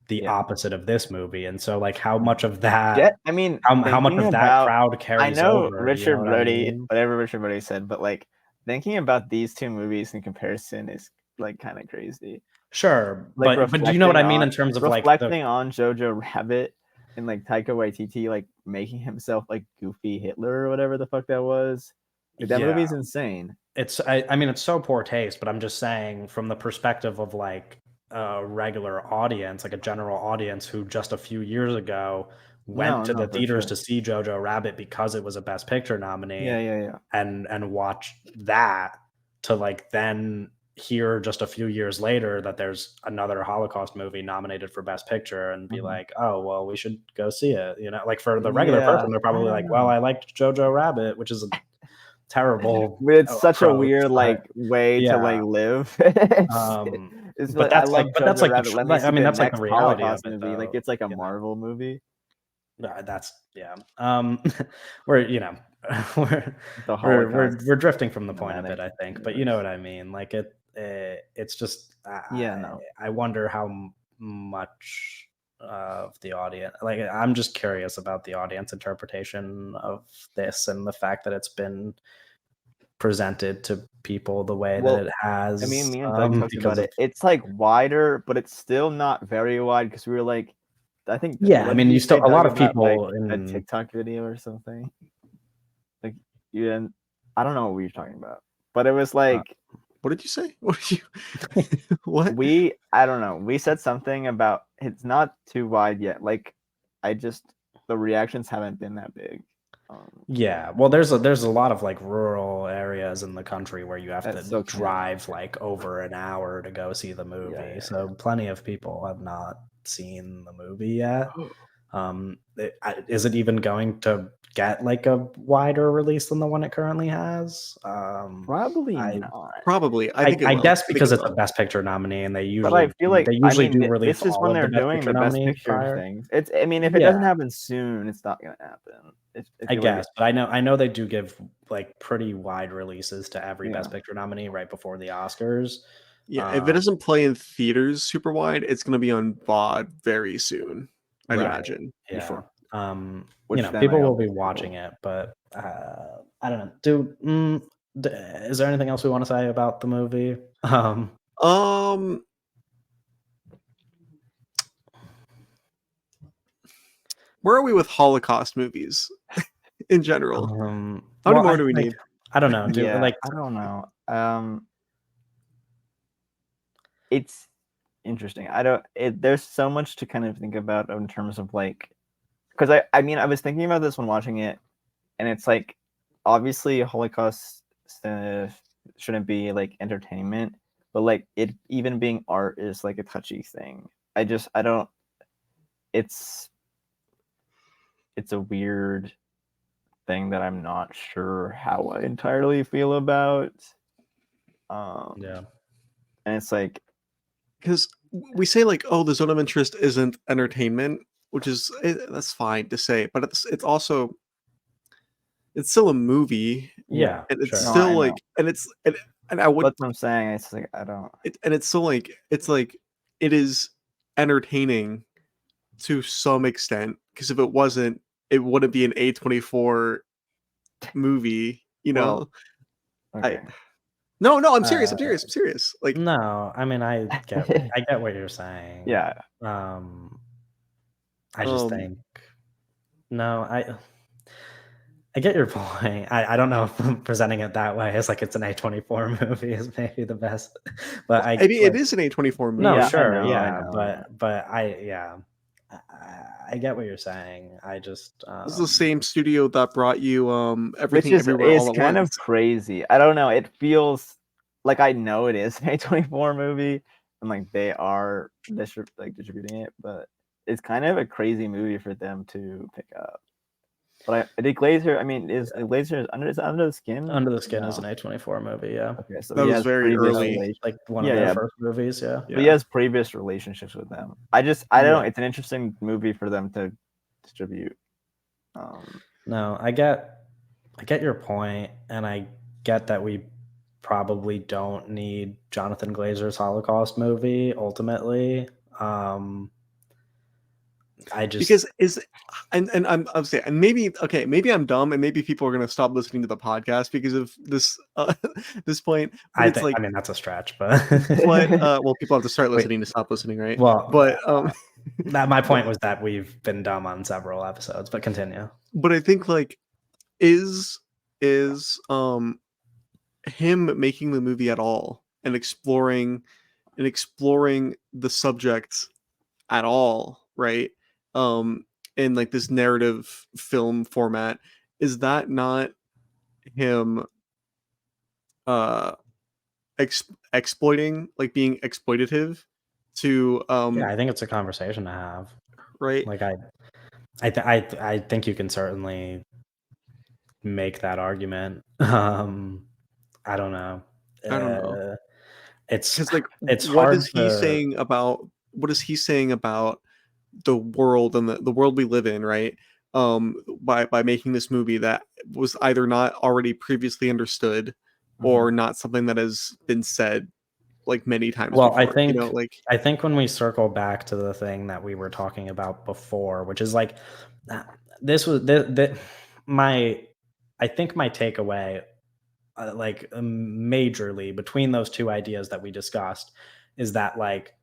Speaker 1: the
Speaker 2: yeah.
Speaker 1: opposite of this movie. And so like how much of that
Speaker 2: Yeah, I mean,
Speaker 1: how much
Speaker 2: thinking
Speaker 1: of that
Speaker 2: about
Speaker 1: crowd
Speaker 2: I
Speaker 1: carries
Speaker 2: know
Speaker 1: over, you know
Speaker 2: Richard
Speaker 1: what I
Speaker 2: Brody,
Speaker 1: mean?
Speaker 2: whatever Richard Brody said, but like thinking about these two movies in comparison is like kind of crazy.
Speaker 1: Sure,
Speaker 2: Like
Speaker 1: but do you know what I mean in terms of like the
Speaker 2: reflecting on Jojo Rabbit and like Taika Waititi like making himself like goofy Hitler or whatever the fuck that was. Like that
Speaker 1: yeah,
Speaker 2: movie's insane.
Speaker 1: I mean it's so poor taste, but I'm just saying from the perspective of like a regular audience, like a general audience who just a few years ago went
Speaker 2: No,
Speaker 1: to
Speaker 2: no,
Speaker 1: the
Speaker 2: for
Speaker 1: theaters
Speaker 2: sure.
Speaker 1: to see Jojo Rabbit because it was a Best Picture
Speaker 2: Yeah,
Speaker 1: nominee
Speaker 2: yeah, yeah.
Speaker 1: and watch that to like then hear just a few years later that there's another Holocaust movie nominated for Best Picture and be like, oh, well, we should go see it. You know, like for the regular
Speaker 2: Yeah,
Speaker 1: person, they're
Speaker 2: I
Speaker 1: probably
Speaker 2: don't
Speaker 1: like, well,
Speaker 2: know.
Speaker 1: I liked Jojo Rabbit, which is a terrible
Speaker 2: But it's such a
Speaker 1: approach.
Speaker 2: weird
Speaker 1: But
Speaker 2: like way to
Speaker 1: yeah,
Speaker 2: like live. It's
Speaker 1: but
Speaker 2: like I
Speaker 1: that's like,
Speaker 2: like
Speaker 1: but that's
Speaker 2: Jojo
Speaker 1: like
Speaker 2: Rabbit. Let me
Speaker 1: I
Speaker 2: see
Speaker 1: mean,
Speaker 2: the
Speaker 1: that's like the
Speaker 2: next
Speaker 1: reality of
Speaker 2: Holocaust
Speaker 1: it,
Speaker 2: movie. Like
Speaker 1: though.
Speaker 2: it's like a
Speaker 1: You know,
Speaker 2: Marvel movie.
Speaker 1: that's yeah. We're you know, we're
Speaker 2: The Holocaust
Speaker 1: we're drifting from the point a
Speaker 2: cinematic
Speaker 1: bit, I think. But you know
Speaker 2: universe.
Speaker 1: what I mean. Like it's just
Speaker 2: Yeah, no.
Speaker 1: I wonder how much of the audience. Like I'm just curious about the audience interpretation of this and the fact that it's been presented to people the way that
Speaker 2: Well,
Speaker 1: it
Speaker 2: I mean,
Speaker 1: has
Speaker 2: me and Doug talked
Speaker 1: because
Speaker 2: about
Speaker 1: of
Speaker 2: it. It's like wider, but it's still not very wide because we were like, I think,
Speaker 1: yeah. I
Speaker 2: what did
Speaker 1: mean,
Speaker 2: you
Speaker 1: you
Speaker 2: say,
Speaker 1: still a
Speaker 2: Doug,
Speaker 1: lot of
Speaker 2: about like
Speaker 1: people
Speaker 2: a
Speaker 1: in
Speaker 2: TikTok video or something? Like, you didn't, I don't know what we were talking about, but it was like,
Speaker 3: What did you say? What did you? What?
Speaker 2: I don't know, we said something about it's not too wide yet. Like, the reactions haven't been that big.
Speaker 1: Yeah, well, there's a lot of like rural areas in the country where you have
Speaker 2: That's
Speaker 1: to
Speaker 2: so Canada.
Speaker 1: drive like over an hour to go see the movie.
Speaker 2: Yeah.
Speaker 1: So plenty of people have not seen the movie yet. Is it even going to get like a wider release than the one it currently has?
Speaker 2: Probably
Speaker 1: I
Speaker 2: not.
Speaker 3: Probably. I think it
Speaker 1: I
Speaker 3: will.
Speaker 1: guess
Speaker 3: I think
Speaker 1: because
Speaker 3: it
Speaker 1: it's a
Speaker 3: will.
Speaker 1: Best Picture nominee, and
Speaker 2: But I feel like,
Speaker 1: they
Speaker 2: I
Speaker 1: usually
Speaker 2: mean,
Speaker 1: do release
Speaker 2: this is
Speaker 1: all
Speaker 2: when
Speaker 1: of the
Speaker 2: they're
Speaker 1: Best
Speaker 2: doing
Speaker 1: Picture
Speaker 2: the best
Speaker 1: nominees
Speaker 2: picture
Speaker 1: prior.
Speaker 2: things. I mean, if it
Speaker 1: Yeah,
Speaker 2: doesn't happen soon, it's not gonna happen. If
Speaker 1: I
Speaker 2: you look
Speaker 1: guess, but I know they do give like pretty wide releases to every
Speaker 2: yeah,
Speaker 1: Best Picture nominee right before the Oscars.
Speaker 3: Yeah, if it
Speaker 1: Um,
Speaker 3: doesn't play in theaters super wide, it's going to be on VOD very soon. I'd
Speaker 2: yeah,
Speaker 3: imagine.
Speaker 2: for
Speaker 1: yeah.
Speaker 2: sure.
Speaker 1: You
Speaker 2: Which
Speaker 1: know,
Speaker 2: then I
Speaker 1: people
Speaker 2: hope
Speaker 1: will be
Speaker 2: is pretty cool.
Speaker 1: watching it, but I don't know. Is there anything else we want to say about the movie?
Speaker 3: Um, where are we with Holocaust movies in general? How many
Speaker 1: Well,
Speaker 3: more
Speaker 1: I
Speaker 3: do we
Speaker 1: like
Speaker 3: need?
Speaker 1: I don't know. Do
Speaker 2: Yeah,
Speaker 1: like
Speaker 2: I don't know. It's interesting. I don't. There's so much to kind of think about in terms of like, because I mean, I was thinking about this when watching it, and it's like obviously Holocaust shouldn't be like entertainment, but like it even being art is like a touchy thing. I don't. It's a weird thing that I'm not sure how I entirely feel about.
Speaker 1: Yeah.
Speaker 2: And it's like,
Speaker 3: because we say like, oh, the zone of interest isn't entertainment, which is that's fine to say, but it's also it's still a movie,
Speaker 1: Yeah.
Speaker 3: and it's
Speaker 1: Sure.
Speaker 2: No, I
Speaker 3: still
Speaker 2: know.
Speaker 3: like, and I would,
Speaker 2: That's what I'm saying. It's like I don't.
Speaker 3: and it's still like it is entertaining to some extent, because if it wasn't, it wouldn't be an A24 movie, you know.
Speaker 2: Well, okay.
Speaker 3: No, I'm serious. I'm serious. Like,
Speaker 1: No, I mean, I get what you're saying.
Speaker 2: Yeah.
Speaker 1: I just think no, I get your point. I don't know if presenting it that way as like it's an A24 movie is maybe the best, but
Speaker 3: I mean, it is an A24 movie.
Speaker 1: no,
Speaker 2: Yeah, I
Speaker 1: sure,
Speaker 2: know, I
Speaker 1: yeah,
Speaker 2: know.
Speaker 1: but I get what you're saying. I just
Speaker 3: This is the same studio that brought you Everything
Speaker 2: Which is
Speaker 3: Everywhere All at
Speaker 2: kind
Speaker 3: Once.
Speaker 2: of crazy. I don't know. It feels like I know it is an A24 movie, and like they are distributing it, but it's kind of a crazy movie for them to pick up. But I did Glazer. I mean, is Glazer under the skin?
Speaker 1: Under the Skin
Speaker 2: No.
Speaker 1: is an A24 movie, yeah.
Speaker 2: Okay, so
Speaker 3: That
Speaker 2: he
Speaker 3: was
Speaker 2: has
Speaker 3: very
Speaker 2: previous
Speaker 3: early.
Speaker 1: Like one
Speaker 2: Yeah,
Speaker 1: of their
Speaker 2: yeah.
Speaker 1: first movies, yeah.
Speaker 2: But he has previous relationships with them. I don't know. It's an interesting movie for them to distribute.
Speaker 1: No, I get your point, and I get that we probably don't need Jonathan Glazer's Holocaust movie ultimately. I just
Speaker 3: Because and I'm saying, and maybe I'm dumb, and maybe people are gonna stop listening to the podcast because of this this point. But it's like,
Speaker 1: I mean that's a stretch, but
Speaker 3: well, people have to start listening to stop listening, right?
Speaker 1: Well,
Speaker 3: But
Speaker 1: that my point was that we've been dumb on several episodes, but continue.
Speaker 3: but I think like is him making the movie at all and exploring the subject at all, right? In like this narrative film format, is that not him exploiting, like being exploitative to
Speaker 1: Yeah, I think it's a conversation to have.
Speaker 3: right?
Speaker 1: Like I think you can certainly make that argument. I don't know.
Speaker 3: I don't know.
Speaker 1: It's
Speaker 3: Because like,
Speaker 1: it's
Speaker 3: what
Speaker 1: hard
Speaker 3: is he saying about the world and the world we live in, right? By making this movie that was either not already previously understood or not something that has been said like many times
Speaker 1: Well,
Speaker 3: before. You know, like,
Speaker 1: I think when we circle back to the thing that we were talking about before, which is like this was my I think my takeaway majorly between those two ideas that we discussed is that like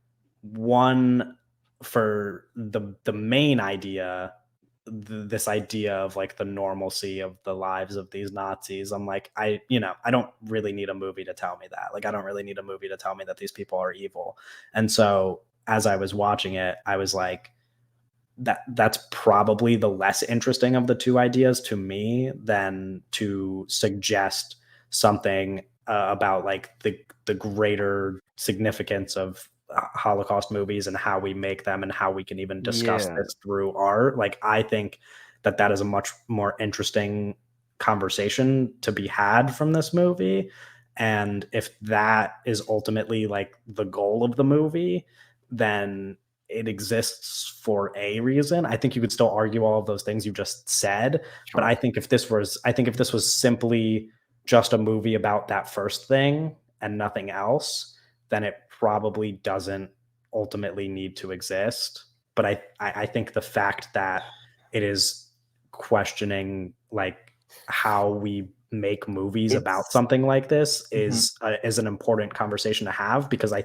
Speaker 1: one for the main idea, this idea of like the normalcy of the lives of these Nazis. I'm like, I don't really need a movie to tell me that. Like, I don't really need a movie to tell me that these people are evil. And so as I was watching it, I was like, that's probably the less interesting of the two ideas to me than to suggest something about like the greater significance of Holocaust movies and how we make them and how we can even discuss this through art. Like, I think that is a much more interesting conversation to be had from this movie. And if that is ultimately like the goal of the movie, then it exists for a reason. I think you could still argue all of those things you just said, but I think if this was simply just a movie about that first thing and nothing else, then it probably doesn't ultimately need to exist. But I think the fact that it is questioning like how we make movies about something like this is an important conversation to have, because I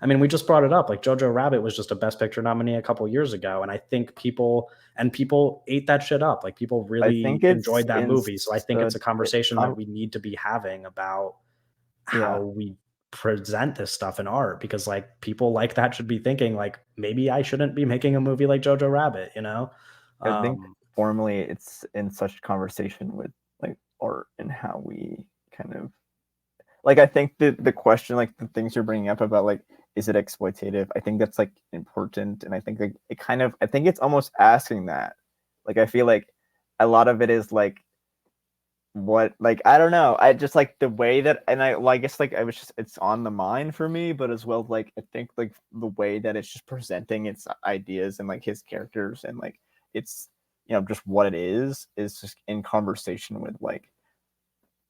Speaker 1: mean, we just brought it up. Like, Jojo Rabbit was just a Best Picture nominee a couple years ago, and I think people ate that shit up. Like, people really enjoyed that movie. So I think it's a conversation that we need to be having about how we present this stuff in art, because like people like that should be thinking like, maybe I shouldn't be making a movie like Jojo Rabbit, you know?
Speaker 2: I think formally it's in such conversation with like art and how we kind of like. I think the question, like the things you're bringing up about like, is it exploitative? I think that's like important, and I think like it kind of, I think it's almost asking that. Like I feel like a lot of it is like what, like I don't know, I just like the way that, and I guess like I was just, it's on the mind for me, but as well like I think like the way that it's just presenting its ideas and like his characters and like it's, you know, just what it is just in conversation with like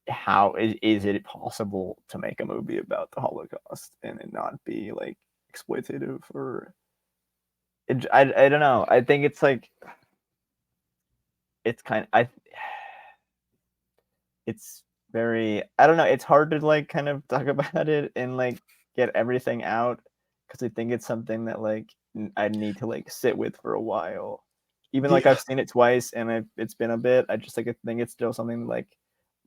Speaker 2: how is it possible to make a movie about the Holocaust and it not be like exploitative or it, I don't know, I think it's like it's kind of, it's very, I don't know, it's hard to like kind of talk about it and like get everything out because I think it's something that like I need to like sit with for a while. Even like
Speaker 3: Yeah.
Speaker 2: I've seen it twice and it's been a bit. I just like I think it's still something that, like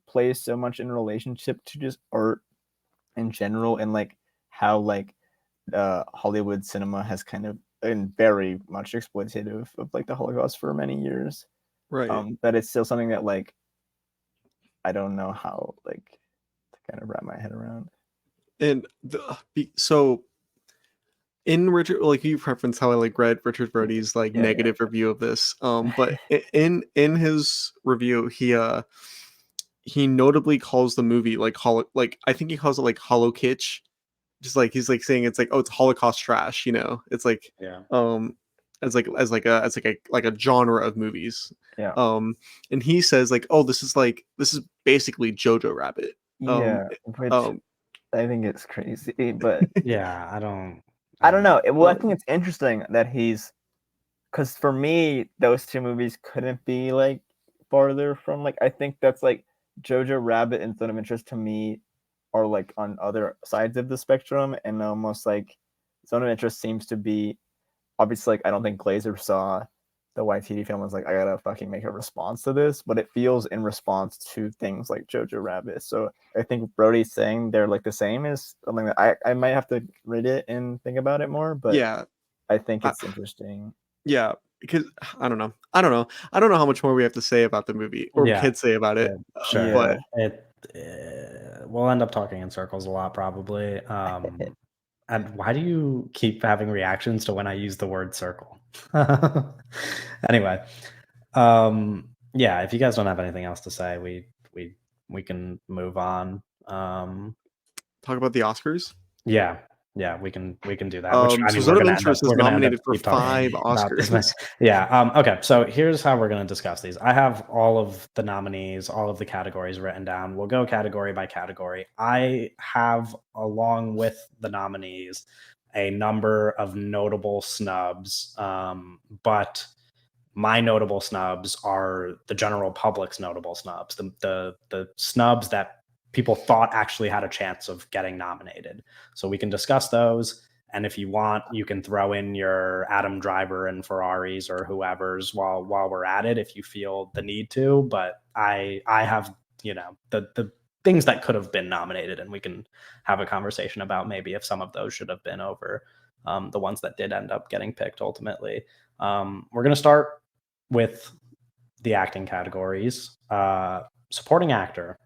Speaker 2: plays so much in relationship to just art in general and like how like Hollywood cinema has kind of been very much exploitative of like the Holocaust for many years.
Speaker 3: Right.
Speaker 2: That it's still something that like I don't know how like to kind of wrap my head around.
Speaker 3: And so in Richard, like you referenced how I like read Richard Brody's like
Speaker 2: Yeah,
Speaker 3: negative review of this. But in his review, he notably calls the movie like like I think he calls it like hollow kitsch. Just like he's like saying it's like, oh, it's Holocaust trash, you know. It's like
Speaker 1: Yeah.
Speaker 3: as a genre of movies.
Speaker 2: Yeah.
Speaker 3: And he says like, oh, this is basically Jojo Rabbit.
Speaker 2: Yeah, which I think it's crazy, but
Speaker 1: Yeah, I
Speaker 2: don't know. Well, I think it's interesting that because for me, those two movies couldn't be like farther from like, I think that's like Jojo Rabbit and Zone of Interest to me are like on other sides of the spectrum, and almost like Zone of Interest seems to be obviously like I don't think Glazer saw the YTD film was like I gotta fucking make a response to this, but it feels in response to things like Jojo Rabbit. So I think Brody's saying they're like the same is something that I might have to read it and think about it more, but
Speaker 3: yeah,
Speaker 2: I think it's interesting.
Speaker 3: yeah, because I don't know how much more we have to say about the movie or
Speaker 1: Yeah.
Speaker 3: could say about it.
Speaker 1: Sure.
Speaker 3: But
Speaker 1: We'll end up talking in circles a lot probably. And why do you keep having reactions to when I use the word circle? Anyway, yeah, if you guys don't have anything else to say, we can move on.
Speaker 3: talk about the Oscars.
Speaker 1: Yeah, we can do that. Which I
Speaker 3: So
Speaker 1: mean,
Speaker 3: Zone of Interest is nominated for
Speaker 1: keep talking
Speaker 3: 5
Speaker 1: about this.
Speaker 3: Oscars.
Speaker 1: Yeah. Okay. So here's how we're going to discuss these. I have all of the nominees, all of the categories written down. We'll go category by category. I have, along with the nominees, a number of notable snubs, but my notable snubs are the general public's notable snubs, the snubs that people thought actually had a chance of getting nominated. So we can discuss those. And if you want, you can throw in your Adam Driver and Ferraris or whoever's while we're at it if you feel the need to. But I have, you know, the things that could have been nominated, and we can have a conversation about maybe if some of those should have been over the ones that did end up getting picked ultimately. We're going to start with the acting categories. Supporting actor.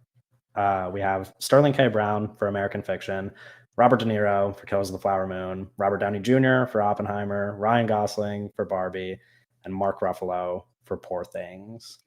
Speaker 1: We have Sterling K. Brown for American Fiction, Robert De Niro for Killers of the Flower Moon, Robert Downey Jr. for Oppenheimer, Ryan Gosling for Barbie, and Mark Ruffalo for Poor Things.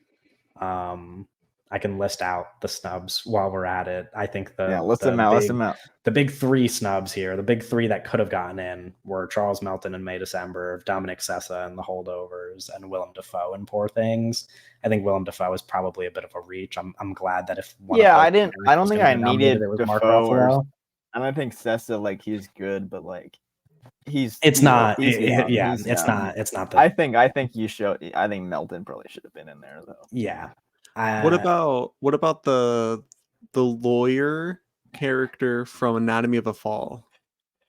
Speaker 1: I can list out the snubs while we're at it. I think
Speaker 2: list them out.
Speaker 1: The big 3 snubs here, the big 3 that could have gotten in were Charles Melton in May December, Dominic Sessa in The Holdovers, and Willem Dafoe in Poor Things. I think Willem Dafoe is probably a bit of a reach. I'm glad that if one
Speaker 2: I don't think I needed
Speaker 1: it was
Speaker 2: Dafoe
Speaker 1: Mark Ruffalo.
Speaker 2: I don't think Sessa like he's good, but like
Speaker 1: it's not the
Speaker 2: I think I think Melton probably should have been in there though.
Speaker 1: Yeah.
Speaker 3: What about the lawyer character from Anatomy of a Fall?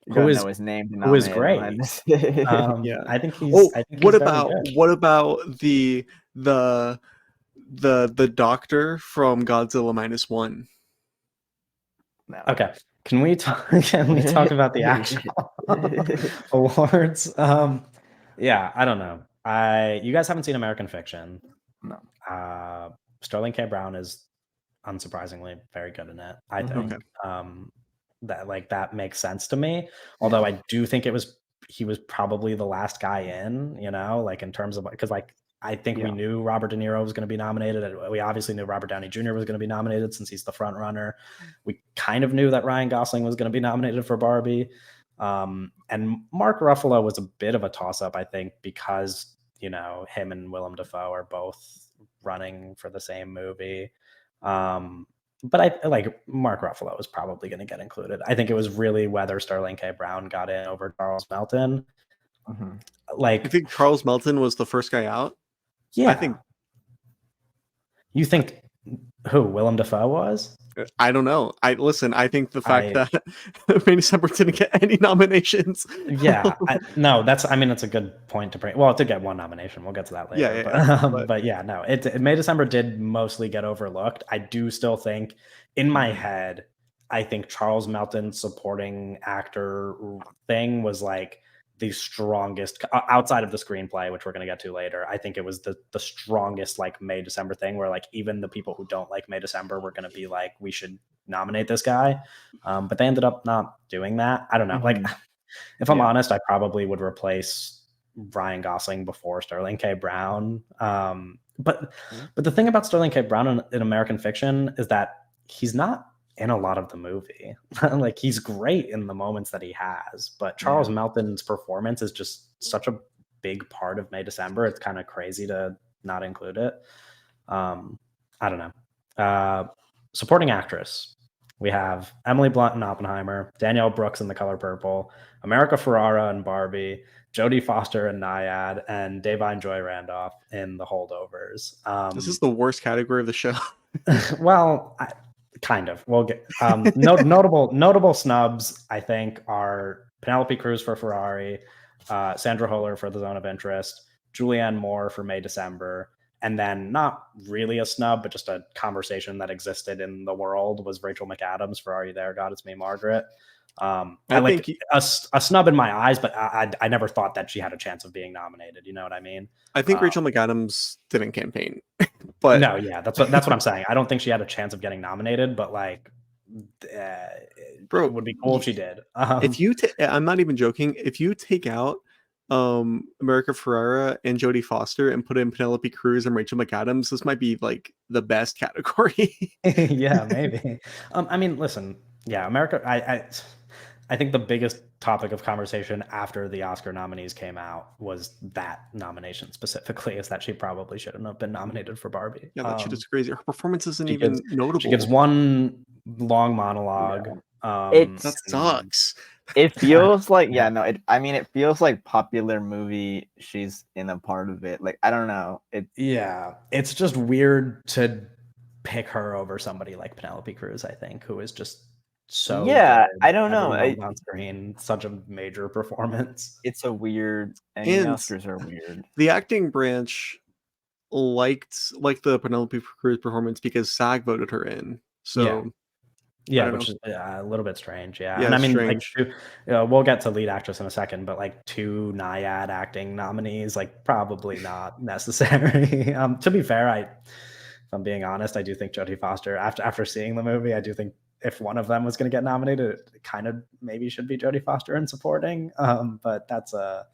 Speaker 2: Who is his name?
Speaker 1: Who is great?
Speaker 3: Yeah,
Speaker 1: I think he's.
Speaker 3: What about the doctor from Godzilla -1?
Speaker 2: No.
Speaker 1: Okay. Can we talk about the actual awards? Yeah, I don't know. You guys haven't seen American Fiction.
Speaker 2: No.
Speaker 1: Sterling K. Brown is unsurprisingly very good in it. I think that makes sense to me. Although I do think he was probably the last guy in, like in terms of, because like I think we knew Robert De Niro was going to be nominated, and we obviously knew Robert Downey Jr. was going to be nominated since he's the front runner. We kind of knew that Ryan Gosling was going to be nominated for Barbie. And Mark Ruffalo was a bit of a toss-up, I think, because him and Willem Dafoe are both running for the same movie. But I like Mark Ruffalo is probably going to get included. I think it was really whether Sterling K. Brown got in over Charles Melton. Like,
Speaker 3: I think Charles Melton was the first guy out.
Speaker 1: Yeah,
Speaker 3: I think.
Speaker 1: You think who Willem Dafoe was?
Speaker 3: I don't know. I think the fact that May December didn't get any nominations.
Speaker 1: Yeah, that's a good point to bring. Well, it did get one nomination. We'll get to that later. But yeah, no, it May December did mostly get overlooked. I do still think in my head, I think Charles Melton's supporting actor thing was like the strongest outside of the screenplay, which we're going to get to later. I think it was the strongest like May December thing where like even the people who don't like May December were going to be like, we should nominate this guy. But they ended up not doing that. I don't know. Like, if I'm honest, I probably would replace Ryan Gosling before Sterling K. Brown. But the thing about Sterling K. Brown in American Fiction is that he's not in a lot of the movie. Like, he's great in the moments that he has, but Charles Melton's performance is just such a big part of May December. It's kind of crazy to not include it. I don't know. Supporting actress. We have Emily Blunt in Oppenheimer, Danielle Brooks in The Color Purple, America Ferrera in Barbie, Jodie Foster in Nyad, and Davine Joy Randolph in The Holdovers.
Speaker 3: This is the worst category of the show.
Speaker 1: Well, kind of. We'll get notable snubs. I think are Penelope Cruz for Ferrari, Sandra Huller for The Zone of Interest, Julianne Moore for May December. And then not really a snub, but just a conversation that existed in the world was Rachel McAdams for Are You There, God, It's Me, Margaret. I think a snub in my eyes, but I never thought that she had a chance of being nominated. You know what I mean?
Speaker 3: I think Rachel McAdams didn't campaign. But
Speaker 1: no, yeah, that's what I'm saying. I don't think she had a chance of getting nominated, but like, bro, it would be cool if she did.
Speaker 3: If you, I'm not even joking. If you take out America Ferrera and Jodie Foster and put in Penelope Cruz and Rachel McAdams, this might be like the best category.
Speaker 1: Yeah, maybe. I mean, listen, yeah, America. I think the biggest topic of conversation after the Oscar nominees came out was that nomination specifically, is that she probably shouldn't have been nominated for Barbie.
Speaker 3: Yeah, that shit is crazy. Her performance isn't even notable.
Speaker 1: She gives one long monologue.
Speaker 3: That sucks.
Speaker 2: It feels like it feels like popular movie. She's in a part of it. Like, I don't know.
Speaker 1: It's just weird to pick her over somebody like Penelope Cruz, I think, who is just so good.
Speaker 2: I don't know.
Speaker 1: On screen, such a major performance.
Speaker 2: It's a weird, and the Oscars are weird.
Speaker 3: The acting branch liked the Penelope Cruz performance because SAG voted her in. So
Speaker 1: yeah, which is a little bit strange. Yeah,
Speaker 3: and
Speaker 1: I mean, strange. Like, we'll get to lead actress in a second, but like 2 Nyad acting nominees, like probably not necessary. To be fair, if I'm being honest, I do think Jodie Foster, after seeing the movie, I do think if one of them was going to get nominated, it kind of maybe should be Jodie Foster in supporting. But that's a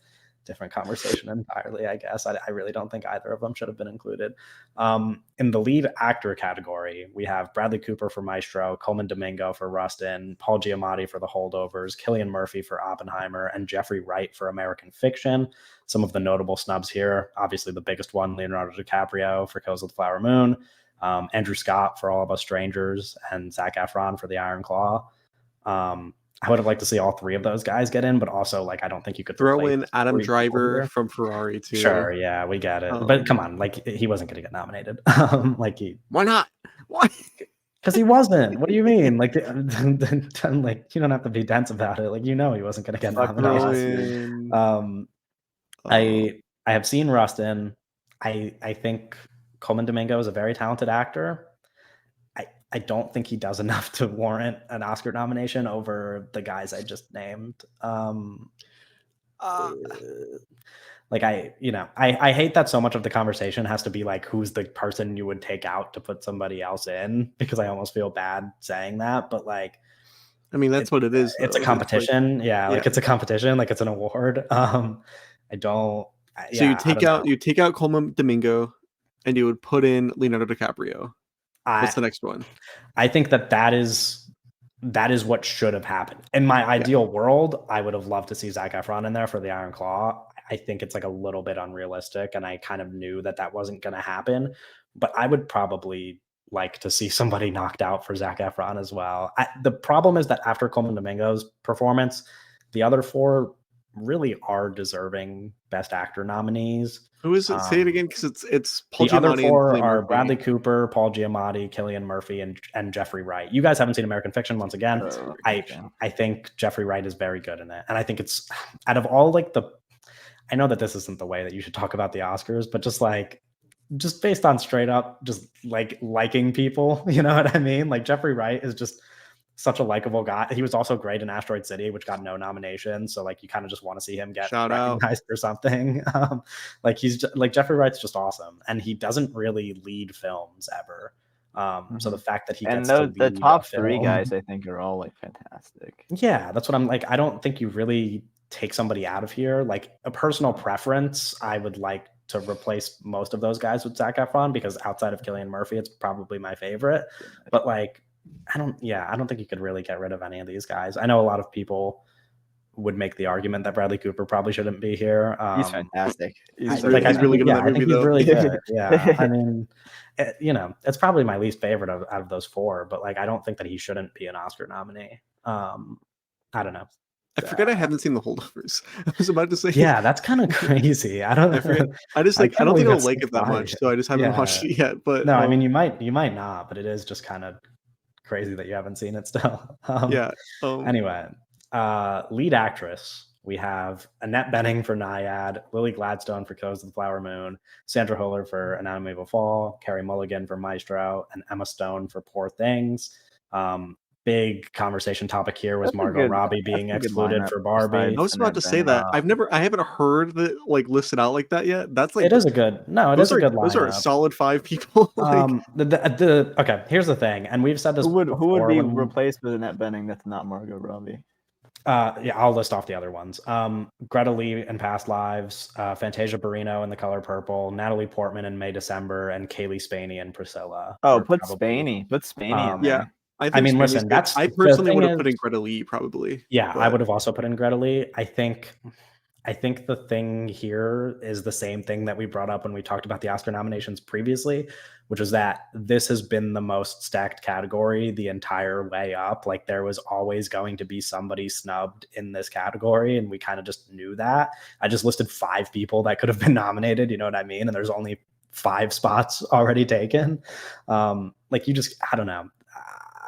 Speaker 1: different conversation entirely, I guess. I really don't think either of them should have been included. In the lead actor category, we have Bradley Cooper for Maestro, Coleman Domingo for Rustin, Paul Giamatti for The Holdovers, Cillian Murphy for Oppenheimer, and Jeffrey Wright for American Fiction. Some of the notable snubs here, obviously the biggest one, Leonardo DiCaprio for Kills of the Flower Moon, Andrew Scott for All of Us Strangers, and Zac Efron for The Iron Claw. I would have liked to see all 3 of those guys get in, but also, like, I don't think you could
Speaker 3: throw in Adam Driver from Ferrari too.
Speaker 1: Sure, yeah, we get it. But come on, like, he wasn't going to get nominated.
Speaker 3: Why not? Why?
Speaker 1: Because he wasn't. What do you mean? Like, like, you don't have to be dense about it. Like, he wasn't going to get nominated. I have seen Rustin. I think Coleman Domingo is a very talented actor. I don't think he does enough to warrant an Oscar nomination over the guys I just named. like I hate that so much of the conversation has to be like who's the person you would take out to put somebody else in, because I almost feel bad saying that, but like
Speaker 3: I mean, that's what it is.
Speaker 1: it's a
Speaker 3: Though.
Speaker 1: competition.
Speaker 3: Yeah.
Speaker 1: Like it's a competition, like it's an award. I don't.
Speaker 3: So
Speaker 1: Yeah,
Speaker 3: you take out Coleman Domingo, and you would put in Leonardo DiCaprio. What's the next one?
Speaker 1: I think that is what should have happened. In my ideal world, I would have loved to see Zac Efron in there for the Iron Claw. I think it's like a little bit unrealistic, and I kind of knew that wasn't going to happen. But I would probably like to see somebody knocked out for Zac Efron as well. The problem is that after Coleman Domingo's performance, the other four really are deserving Best Actor nominees.
Speaker 3: Who is it? Say it again, because it's Paul
Speaker 1: the other
Speaker 3: Giamatti
Speaker 1: four
Speaker 3: and
Speaker 1: are
Speaker 3: Murphy.
Speaker 1: Bradley Cooper, Paul Giamatti, Cillian Murphy, and Jeffrey Wright. You guys haven't seen American Fiction once again. I think Jeffrey Wright is very good in it, and I think it's out of all like I know that this isn't the way that you should talk about the Oscars, but just based on straight up just like liking people, you know what I mean? Like Jeffrey Wright is just such a likable guy. He was also great in Asteroid City, which got no nomination. So like you kind of just want to see him get recognized for something. Like like Jeffrey Wright's just awesome, and he doesn't really lead films ever. So the fact that he gets
Speaker 2: the top three guys, I think, are all like fantastic.
Speaker 1: Yeah, that's what I'm like. I don't think you really take somebody out of here. Like a personal preference, I would like to replace most of those guys with Zac Efron, because outside of Cillian Murphy, it's probably my favorite. But like, I don't think you could really get rid of any of these guys. I know a lot of people would make the argument that Bradley Cooper probably shouldn't be here.
Speaker 2: He's fantastic.
Speaker 3: He's really good in that movie,
Speaker 1: I think
Speaker 3: though.
Speaker 1: He's really good. Yeah, I mean, it's probably my least favorite out of those four. But like, I don't think that he shouldn't be an Oscar nominee. I don't know.
Speaker 3: I forget I haven't seen The Holdovers. I was about to say.
Speaker 1: Yeah, that's kind of crazy. I don't.
Speaker 3: I forget. I just like. I don't think I'll like it that much, so I just haven't watched it yet. But
Speaker 1: no, I mean, you might not, but it is just kind of crazy that you haven't seen it still. Anyway, lead actress, we have Annette Bening for Naiad, Lily Gladstone for Killers of the Flower Moon, Sandra Hüller for Anatomy of a Fall, Carey Mulligan for Maestro, and Emma Stone for Poor Things. Big conversation topic here was Margot Robbie being excluded for Barbie.
Speaker 3: I was about to say that. I haven't heard that like listed out like that yet. That's like
Speaker 1: it is a good lineup.
Speaker 3: Those are a solid 5 people.
Speaker 1: Okay, here's the thing, and we've said this.
Speaker 2: Who would be replaced with Annette Bening that's not Margot Robbie?
Speaker 1: Yeah, I'll list off the other ones. Greta Lee in Past Lives, Fantasia Barrino in The Color Purple, Natalie Portman in May December, and Kaylee Spaney in Priscilla.
Speaker 2: Put Spaney in there.
Speaker 3: Yeah.
Speaker 1: I mean, listen,
Speaker 3: I personally would have put in Greta Lee probably.
Speaker 1: Yeah, I would have also put in Greta Lee. I think the thing here is the same thing that we brought up when we talked about the Oscar nominations previously, which is that this has been the most stacked category the entire way up. Like there was always going to be somebody snubbed in this category, and we kind of just knew that. I just listed 5 people that could have been nominated, you know what I mean? And there's only 5 spots already taken. Like you just, I don't know.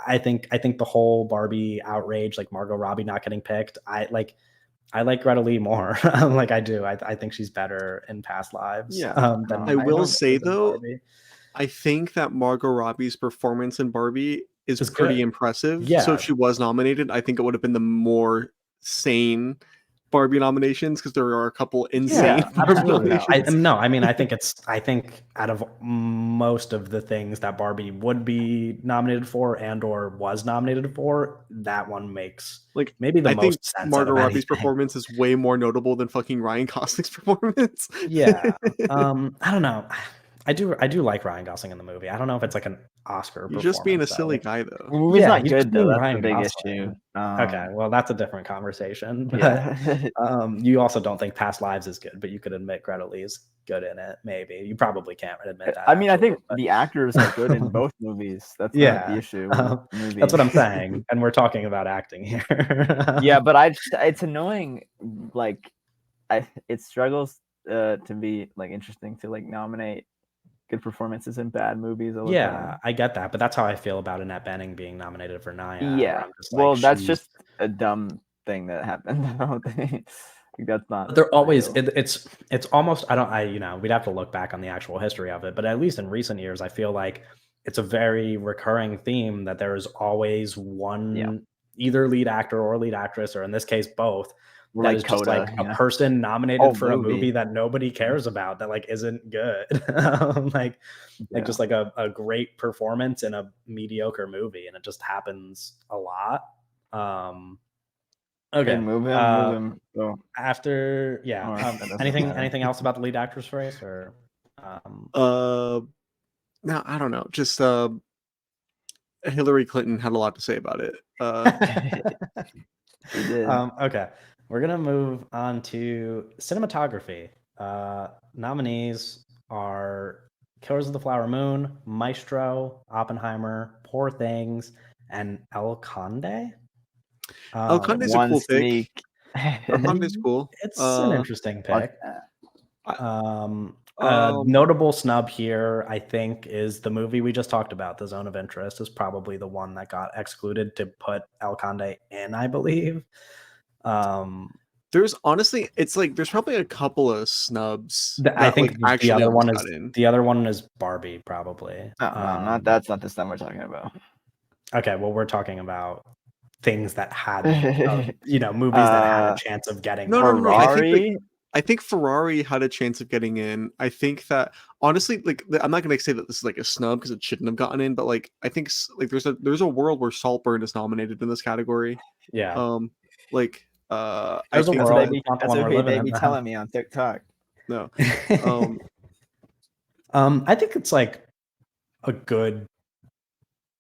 Speaker 1: I think the whole Barbie outrage, like Margot Robbie not getting picked, I like Greta Lee more. Like I do. I think she's better in Past Lives.
Speaker 3: Yeah. I will say though, Barbie. I think that Margot Robbie's performance in Barbie is pretty impressive.
Speaker 1: Yeah.
Speaker 3: So if she was nominated, I think it would have been the more sane Barbie nominations, because there are a couple insane nominations.
Speaker 1: I mean, I think out of most of the things that Barbie would be nominated for and or was nominated for, that one makes like maybe the most sense.
Speaker 3: Margot Robbie's performance is way more notable than fucking Ryan Gosling's performance.
Speaker 1: Yeah. I don't know. I do like Ryan Gosling in the movie. I don't know if it's like an Oscar.
Speaker 3: You're just being a silly guy, though.
Speaker 2: The movie's not good, though. That's the big issue.
Speaker 1: Okay, well, that's a different conversation. But,
Speaker 2: Yeah.
Speaker 1: You also don't think Past Lives is good, but you could admit Greta Lee is good in it. Maybe you probably can't admit that.
Speaker 2: I mean, I think the actors are good in both movies. That's not the issue.
Speaker 1: That's what I'm saying, and we're talking about acting here.
Speaker 2: Yeah, but it's annoying. Like, it struggles to be like interesting to like nominate good performances in bad movies.
Speaker 1: Yeah, I get that, but that's how I feel about Annette Bening being nominated for Naiad.
Speaker 2: Yeah, that's just a dumb thing that happened. I don't think that's not.
Speaker 1: But they're always it's almost we'd have to look back on the actual history of it, but at least in recent years, I feel like it's a very recurring theme that there is always one either lead actor or lead actress, or in this case both,
Speaker 2: Or
Speaker 1: that
Speaker 2: like
Speaker 1: is just
Speaker 2: Coda,
Speaker 1: like a person nominated for a movie that nobody
Speaker 2: Mm-hmm.
Speaker 1: cares about, that like isn't good. like just like a great performance in a mediocre movie, and it just happens a lot. Okay,
Speaker 2: move him. So,
Speaker 1: after anything else about the lead actress race, or
Speaker 3: no, I don't know. Just Hillary Clinton had a lot to say about it.
Speaker 2: He did.
Speaker 1: Okay, we're gonna move on to cinematography. Nominees are Killers of the Flower Moon, Maestro, Oppenheimer, Poor Things, and El Conde.
Speaker 3: El Conde's a cool pick. El Conde's cool.
Speaker 1: It's an interesting pick.
Speaker 3: I-
Speaker 1: Notable snub here, I think, is the movie we just talked about, The Zone of Interest, is probably the one that got excluded to put El Conde in, I believe.
Speaker 3: There's honestly, it's like there's probably a couple of snubs.
Speaker 1: I think
Speaker 3: like,
Speaker 1: the other one is Barbie, probably.
Speaker 2: No, that's not the snub we're talking about.
Speaker 1: Okay, well, we're talking about things that had, movies that had a chance of getting.
Speaker 3: No. I think Ferrari had a chance of getting in. I think that honestly, like, I'm not going to say that this is like a snub because it shouldn't have gotten in, but like I think like there's a world where Saltburn is nominated in this category.
Speaker 1: Yeah.
Speaker 3: I think
Speaker 2: that's what they be telling me on TikTok.
Speaker 3: No.
Speaker 1: I think it's like a good.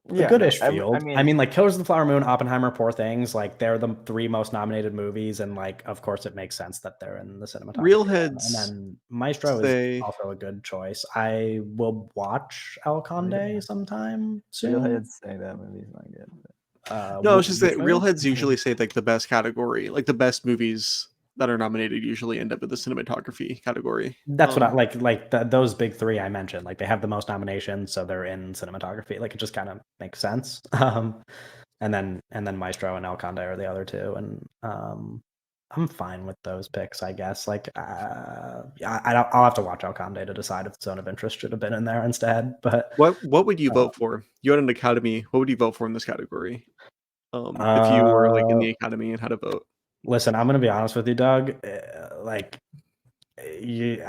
Speaker 1: Goodish field. I mean, like Killers of the Flower Moon, Oppenheimer, Poor Things, like they're the 3 most nominated movies, and like of course it makes sense that they're in the cinematography.
Speaker 3: Real Heads,
Speaker 1: and then Maestro is also a good choice. I will watch El Conde sometime soon.
Speaker 2: Real Heads say that movie's not good.
Speaker 3: No, it's just that Real Heads usually say like the best category, like the best movies that are nominated usually end up in the cinematography category.
Speaker 1: That's what I like those big 3 I mentioned, like they have the most nominations, so they're in cinematography. Like it just kind of makes sense. And then Maestro and El Conde are the other 2, and I'm fine with those picks, I guess. Like I'll have to watch El Conde to decide if Zone of Interest should have been in there instead. But
Speaker 3: what would you vote for? You had an Academy. What would you vote for in this category? If you were like in the Academy and had a vote.
Speaker 1: Listen, I'm gonna be honest with you, Doug. I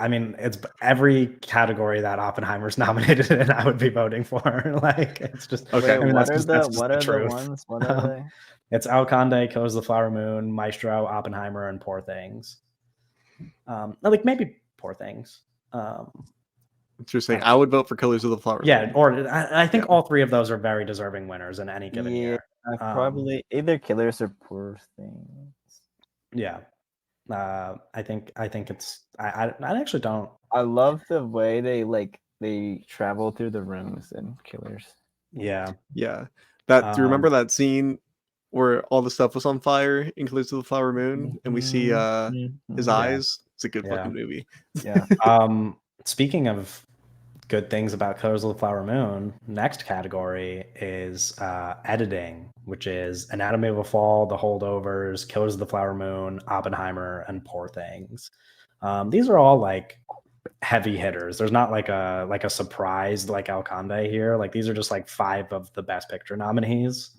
Speaker 1: mean, it's every category that Oppenheimer's nominated in, I would be voting for. Like, it's just
Speaker 2: okay.
Speaker 1: I mean,
Speaker 2: what are the ones? What are they?
Speaker 1: It's El Conde, Killers of the Flower Moon, Maestro, Oppenheimer, and Poor Things. Like maybe Poor Things.
Speaker 3: Interesting. I would vote for Killers of the Flower Moon.
Speaker 1: Yeah, or I think all 3 of those are very deserving winners in any given year.
Speaker 2: Probably either Killers or Poor Things.
Speaker 1: Yeah. I think it's I actually don't.
Speaker 2: I love the way they travel through the rooms in Killers.
Speaker 1: Yeah.
Speaker 3: That do you remember that scene where all the stuff was on fire in Killers of the Flower Moon, and we see his eyes? It's a good fucking movie.
Speaker 2: Yeah.
Speaker 1: Speaking of good things about Killers of the Flower Moon, next category is editing, which is Anatomy of a Fall, The Holdovers, Killers of the Flower Moon, Oppenheimer, and Poor Things. These are all like heavy hitters. There's not like a surprise like El Conde here. Like these are just like 5 of the Best Picture nominees.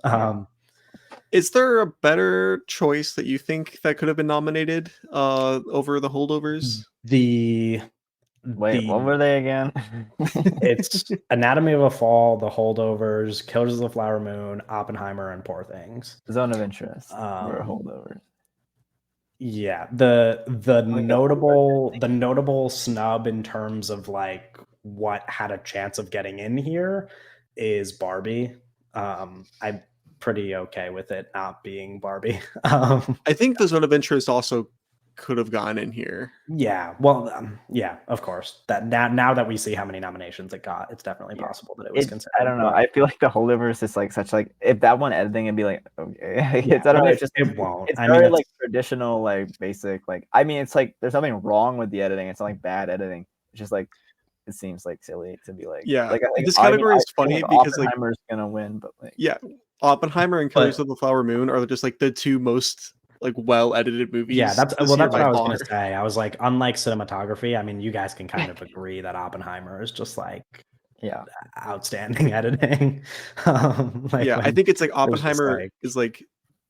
Speaker 3: Is there a better choice that you think that could have been nominated over The Holdovers?
Speaker 2: Wait, what were they again?
Speaker 1: It's Anatomy of a Fall, The Holdovers, Killers of the Flower Moon, Oppenheimer, and Poor Things.
Speaker 2: Zone of Interest or Holdovers.
Speaker 1: Yeah, the notable snub in terms of like what had a chance of getting in here is Barbie. I'm pretty okay with it not being Barbie.
Speaker 3: I think the Zone of Interest also could have gone in here.
Speaker 1: Yeah, well, yeah, of course. That now that we see how many nominations it got, it's definitely possible that it was considered.
Speaker 2: I don't know. I feel like The Holdovers is like such like if that one editing and be like okay,
Speaker 1: it won't.
Speaker 2: It's very like traditional, like basic, like I mean, it's like there's nothing wrong with the editing. It's not like bad editing. It's just like it seems like silly to be like
Speaker 3: this category is funny because like
Speaker 2: Oppenheimer's gonna win, but like
Speaker 3: Oppenheimer and Killers of the Flower Moon are just like the 2 most like well edited movies.
Speaker 1: Yeah, that's what I was gonna say. I was like, unlike cinematography, I mean, you guys can kind of agree that Oppenheimer is just like outstanding editing.
Speaker 3: I think it's like Oppenheimer is like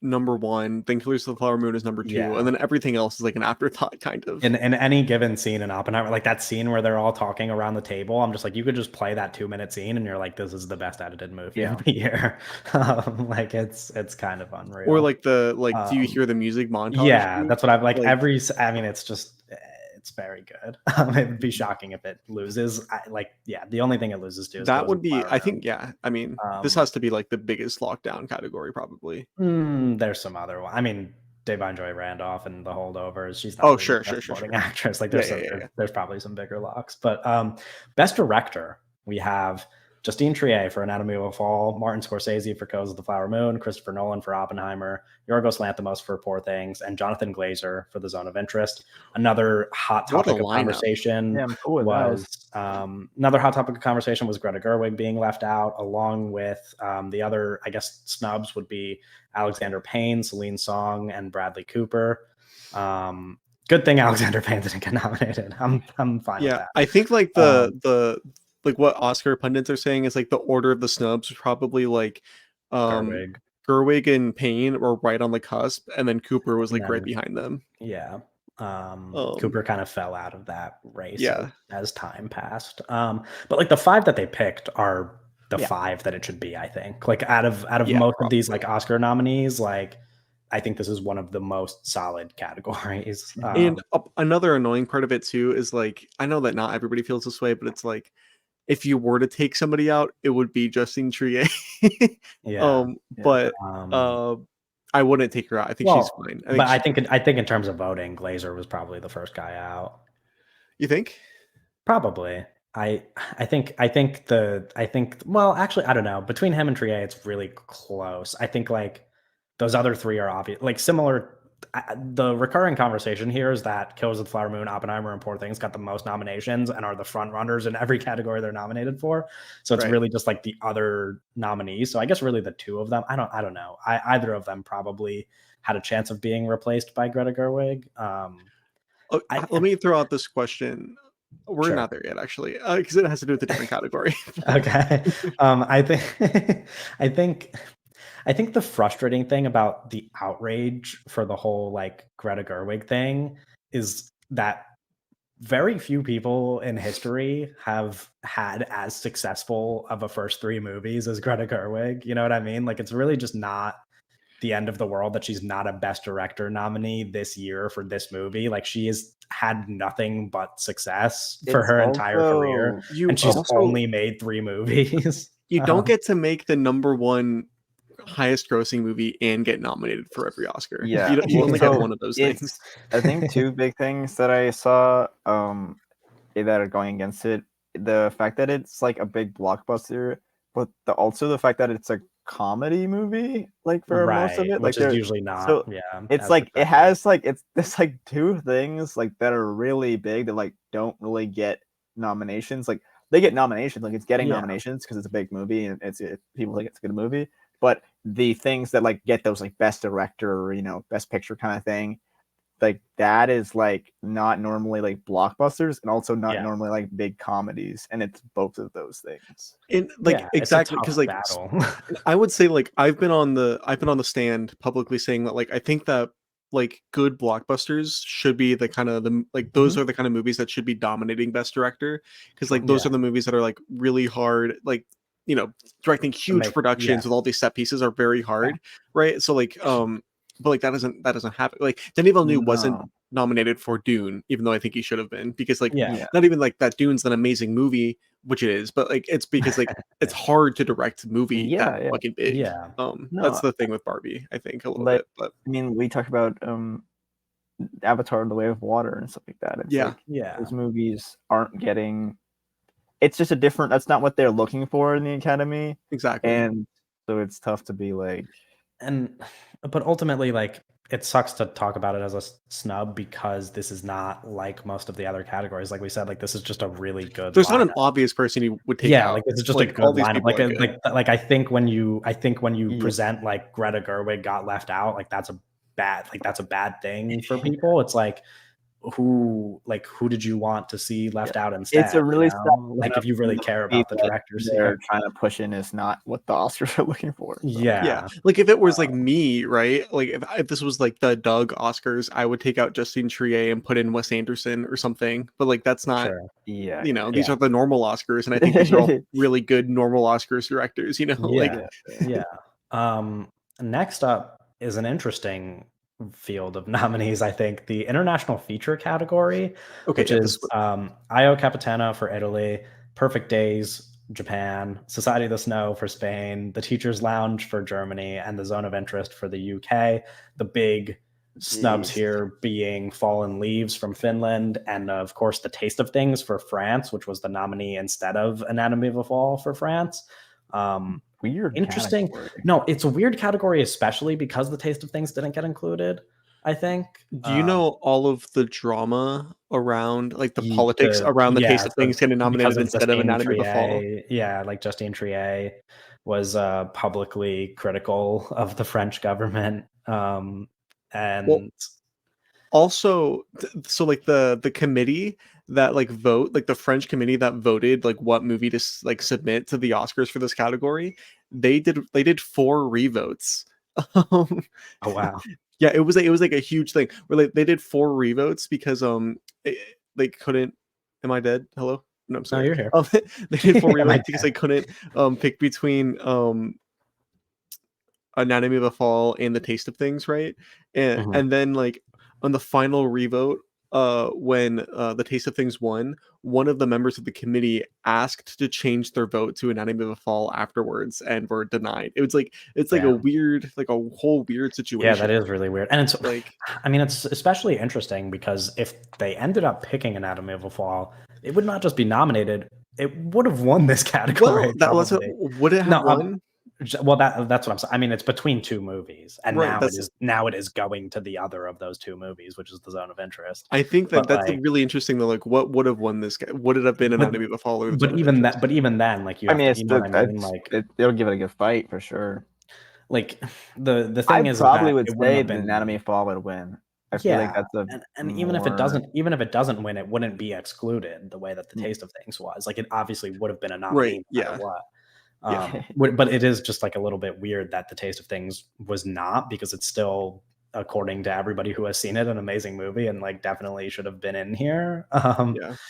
Speaker 3: number one, then Killers of the Flower Moon is number two,
Speaker 1: Yeah.
Speaker 3: and then everything else is like an afterthought, kind of.
Speaker 1: In any given scene in Oppenheimer, like that scene where they're all talking around the table, I'm just like, you could just play that 2-minute scene and you're like, this is the best edited movie of the year. Like it's kind of unreal.
Speaker 3: Or like do you hear the music montage?
Speaker 1: Yeah, that's what I've like every. I mean, it's just it's very good. It would be shocking if it loses. The only thing it loses to is
Speaker 3: that would be. I think I mean, this has to be like the biggest lockdown category probably.
Speaker 1: There's some other one. I mean, Devon Joy Randolph and The Holdovers. She's not
Speaker 3: sure.
Speaker 1: actress. Like there's probably some bigger locks. But best director, we have Justine Triet for Anatomy of a Fall, Martin Scorsese for Killers of the Flower Moon, Christopher Nolan for Oppenheimer, Yorgos Lanthimos for Poor Things, and Jonathan Glazer for The Zone of Interest. Another hot topic of conversation was another hot topic of conversation was Greta Gerwig being left out, along with the other, I guess, snubs would be Alexander Payne, Celine Song, and Bradley Cooper. Good thing Alexander Payne didn't get nominated. I'm fine with that.
Speaker 3: I think like the like what Oscar pundits are saying is like the order of the snubs was probably like Gerwig and Payne were right on the cusp, and then Cooper was like right behind them.
Speaker 1: Yeah. Cooper kind of fell out of that race as time passed. But like the 5 that they picked are the 5 that it should be, I think. Like out of most of these like Oscar nominees, like I think this is one of the most solid categories.
Speaker 3: And another annoying part of it too is like, I know that not everybody feels this way, but it's like, if you were to take somebody out, it would be Justine Triet. But I wouldn't take her out. I think she's fine.
Speaker 1: I think in terms of voting, Glazer was probably the first guy out.
Speaker 3: You think?
Speaker 1: Probably. I think well, actually, I don't know. Between him and Triet, it's really close. I think like those other 3 are obvious, like similar. The recurring conversation here is that Killers of the Flower Moon, Oppenheimer, and Poor Things got the most nominations and are the front runners in every category they're nominated for. So it's really just like the other nominees. So I guess really the 2 of them. I don't know. Either of them probably had a chance of being replaced by Greta Gerwig.
Speaker 3: Let me throw out this question. We're not there yet, actually, because it has to do with a different category.
Speaker 1: Okay. I think the frustrating thing about the outrage for the whole like Greta Gerwig thing is that very few people in history have had as successful of a first 3 movies as Greta Gerwig. You know what I mean? Like it's really just not the end of the world that she's not a Best Director nominee this year for this movie. Like she has had nothing but success for her entire career, and she's only made 3 movies.
Speaker 3: You don't get to make the number 1 highest grossing movie and get nominated for every Oscar. You only get one of those things.
Speaker 2: I think 2 big things that I saw that are going against it: the fact that it's like a big blockbuster, but also the fact that it's a comedy movie, like for most of it,
Speaker 1: which is usually not.
Speaker 2: So it's like it has like there's like 2 things like that are really big that like don't really get nominations. Like they get nominations, like it's getting nominations because it's a big movie and people think it's a good movie. But the things that like get those like Best Director or Best Picture kind of thing, like that is like not normally like blockbusters and also not normally like big comedies, and it's both of those things.
Speaker 3: And like exactly, because like I would say like I've been on the stand publicly saying that like I think that like good blockbusters should be the kind of the like those are the kind of movies that should be dominating Best Director, because like those are the movies that are like really hard, like directing huge productions with all these set pieces are very hard, right? So like but like that doesn't happen. Like Denis Villeneuve wasn't nominated for Dune, even though I think he should have been, because like not even like that Dune's an amazing movie, which it is, but like it's because like it's hard to direct a movie that fucking big. That's the thing with Barbie, I think, a little bit. But
Speaker 2: I mean, we talk about Avatar: The Way of Water and stuff like that. It's those movies aren't getting. It's just a different. That's not what they're looking for in the Academy,
Speaker 3: exactly.
Speaker 2: And so it's tough to be like.
Speaker 1: But ultimately, like it sucks to talk about it as a snub because this is not like most of the other categories. Like we said, like this is just a really good.
Speaker 3: There's not an obvious person you would take out.
Speaker 1: Like this is just like a good lineup. Like I think when you present like Greta Gerwig got left out, like that's a bad thing for people. It's like, who did you want to see left out instead?
Speaker 2: It's a really
Speaker 1: like if you really care about the directors
Speaker 2: they're trying to push in is not what the Oscars are looking for. So.
Speaker 1: Yeah.
Speaker 3: Like if it was like me, right? Like if this was like the Doug Oscars, I would take out Justine Triet and put in Wes Anderson or something. But like that's not.
Speaker 1: Sure.
Speaker 3: Yeah, these are the normal Oscars, and I think these are all really good normal Oscars directors.
Speaker 1: Next up is an interesting field of nominees. I think the international feature category, which is Io Capitano for Italy, Perfect Days, Japan, Society of the Snow for Spain, The Teacher's Lounge for Germany, and The Zone of Interest for the UK. The big snubs here being Fallen Leaves from Finland, and of course The Taste of Things for France, which was the nominee instead of Anatomy of a Fall for France.
Speaker 2: Weird,
Speaker 1: interesting
Speaker 2: category.
Speaker 1: No, it's a weird category, especially because The Taste of Things didn't get included, I think.
Speaker 3: Do you know all of the drama around, like the politics around The Taste of Things getting nominated instead of Anatomy of a Fall?
Speaker 1: Yeah, like Justine Triet was publicly critical of the French government. And
Speaker 3: also, so like the committee that like vote, like the French committee that voted like what movie to like submit to the Oscars for this category, they did 4 revotes.
Speaker 1: Oh wow.
Speaker 3: Yeah, it was like a huge thing where they did 4 revotes because they couldn't. Am I dead? Hello? No, I'm sorry.
Speaker 1: No, you're here.
Speaker 3: They did 4 revotes because they couldn't pick between Anatomy of a Fall and The Taste of Things, right? And then like on the final revote, when The Taste of Things won, one of the members of the committee asked to change their vote to Anatomy of a Fall afterwards and were denied. It's like a weird, like a whole weird situation.
Speaker 1: Yeah, that is really weird. And it's like, I mean, it's especially interesting because if they ended up picking Anatomy of a Fall, it would not just be nominated, it would have won this category.
Speaker 3: Well, would it have won?
Speaker 1: Well, that's what I'm saying. I mean, it's between 2 movies, and
Speaker 3: right,
Speaker 1: now it is going to the other of those 2 movies, which is The Zone of Interest.
Speaker 3: I think that's like, really interesting though. Like, what would have won this? Would it have been Anatomy of a Fall?
Speaker 1: But even then, like
Speaker 2: it'll give it a good fight for sure.
Speaker 1: Like the thing is,
Speaker 2: probably would say the Anatomy of a Fall would win. I feel like that's
Speaker 1: and even if it doesn't win, it wouldn't be excluded the way that The Taste of Things was. Like, it obviously would have been a nominee, no matter what. But it is just like a little bit weird that The Taste of Things was not, because it's still, according to everybody who has seen it, an amazing movie and like definitely should have been in here.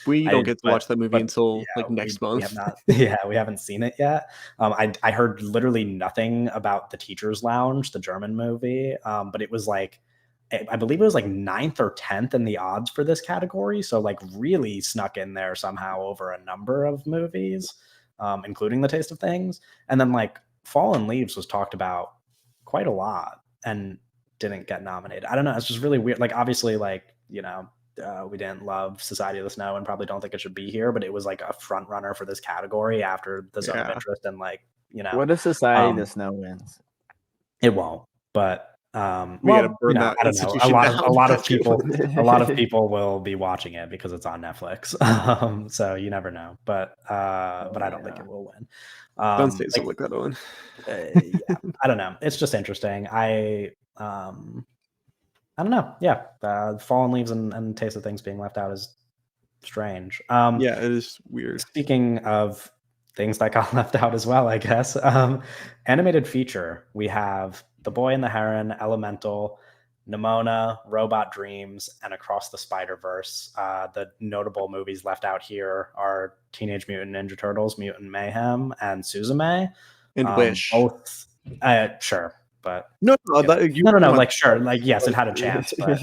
Speaker 3: We don't get to watch that movie until like next month.
Speaker 1: We haven't seen it yet. I heard literally nothing about The Teacher's Lounge, the German movie, but it was like, I believe it was like 9th or 10th in the odds for this category, so like really snuck in there somehow over a number of movies. Including The Taste of Things. And then like Fallen Leaves was talked about quite a lot and didn't get nominated. I don't know. It's just really weird. Like, obviously, like, we didn't love Society of the Snow and probably don't think it should be here, but it was like a front runner for this category after The Zone of Interest. And like,
Speaker 2: what if Society of the Snow wins?
Speaker 1: It won't, but I don't know. A lot of people will be watching it because it's on Netflix. So you never know, but I don't think it will win.
Speaker 3: Don't say something like that, Owen.
Speaker 1: I don't know. It's just interesting. I don't know. Yeah, Fallen Leaves and Taste of Things being left out is strange.
Speaker 3: It is weird.
Speaker 1: Speaking of things that got left out as well, I guess. Animated feature, we have The Boy and the Heron, Elemental, Nimona, Robot Dreams, and Across the Spider-Verse. The notable movies left out here are Teenage Mutant Ninja Turtles, Mutant Mayhem, and Suzume.
Speaker 3: And Wish.
Speaker 1: Both, sure, but
Speaker 3: no.
Speaker 1: Like, sure, like, yes, it had a chance, but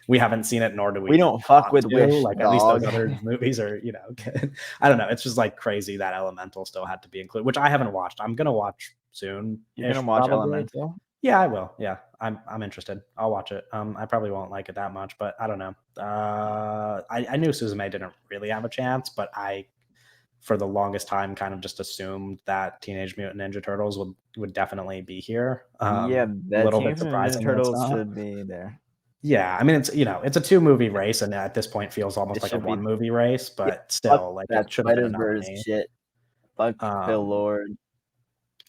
Speaker 1: we haven't seen it, nor do we.
Speaker 2: We don't fuck with Wish.
Speaker 1: Like, at least those other movies are, I don't know. It's just like crazy that Elemental still had to be included, which I haven't watched. I'm gonna watch soon.
Speaker 2: You're gonna watch Elemental?
Speaker 1: Yeah, I will. Yeah, I'm interested. I'll watch it. I probably won't like it that much, but I don't know. I knew Suzume didn't really have a chance, but I, for the longest time, kind of just assumed that Teenage Mutant Ninja Turtles would definitely be here.
Speaker 2: That
Speaker 1: a little bit surprising.
Speaker 2: Ninja Turtles should be there.
Speaker 1: Yeah, I mean, it's it's a 2-movie race, and at this point feels almost like a 1-movie race, but still, like,
Speaker 2: that
Speaker 1: should have been a nominee.
Speaker 2: Shit. Fuck Phil Lord.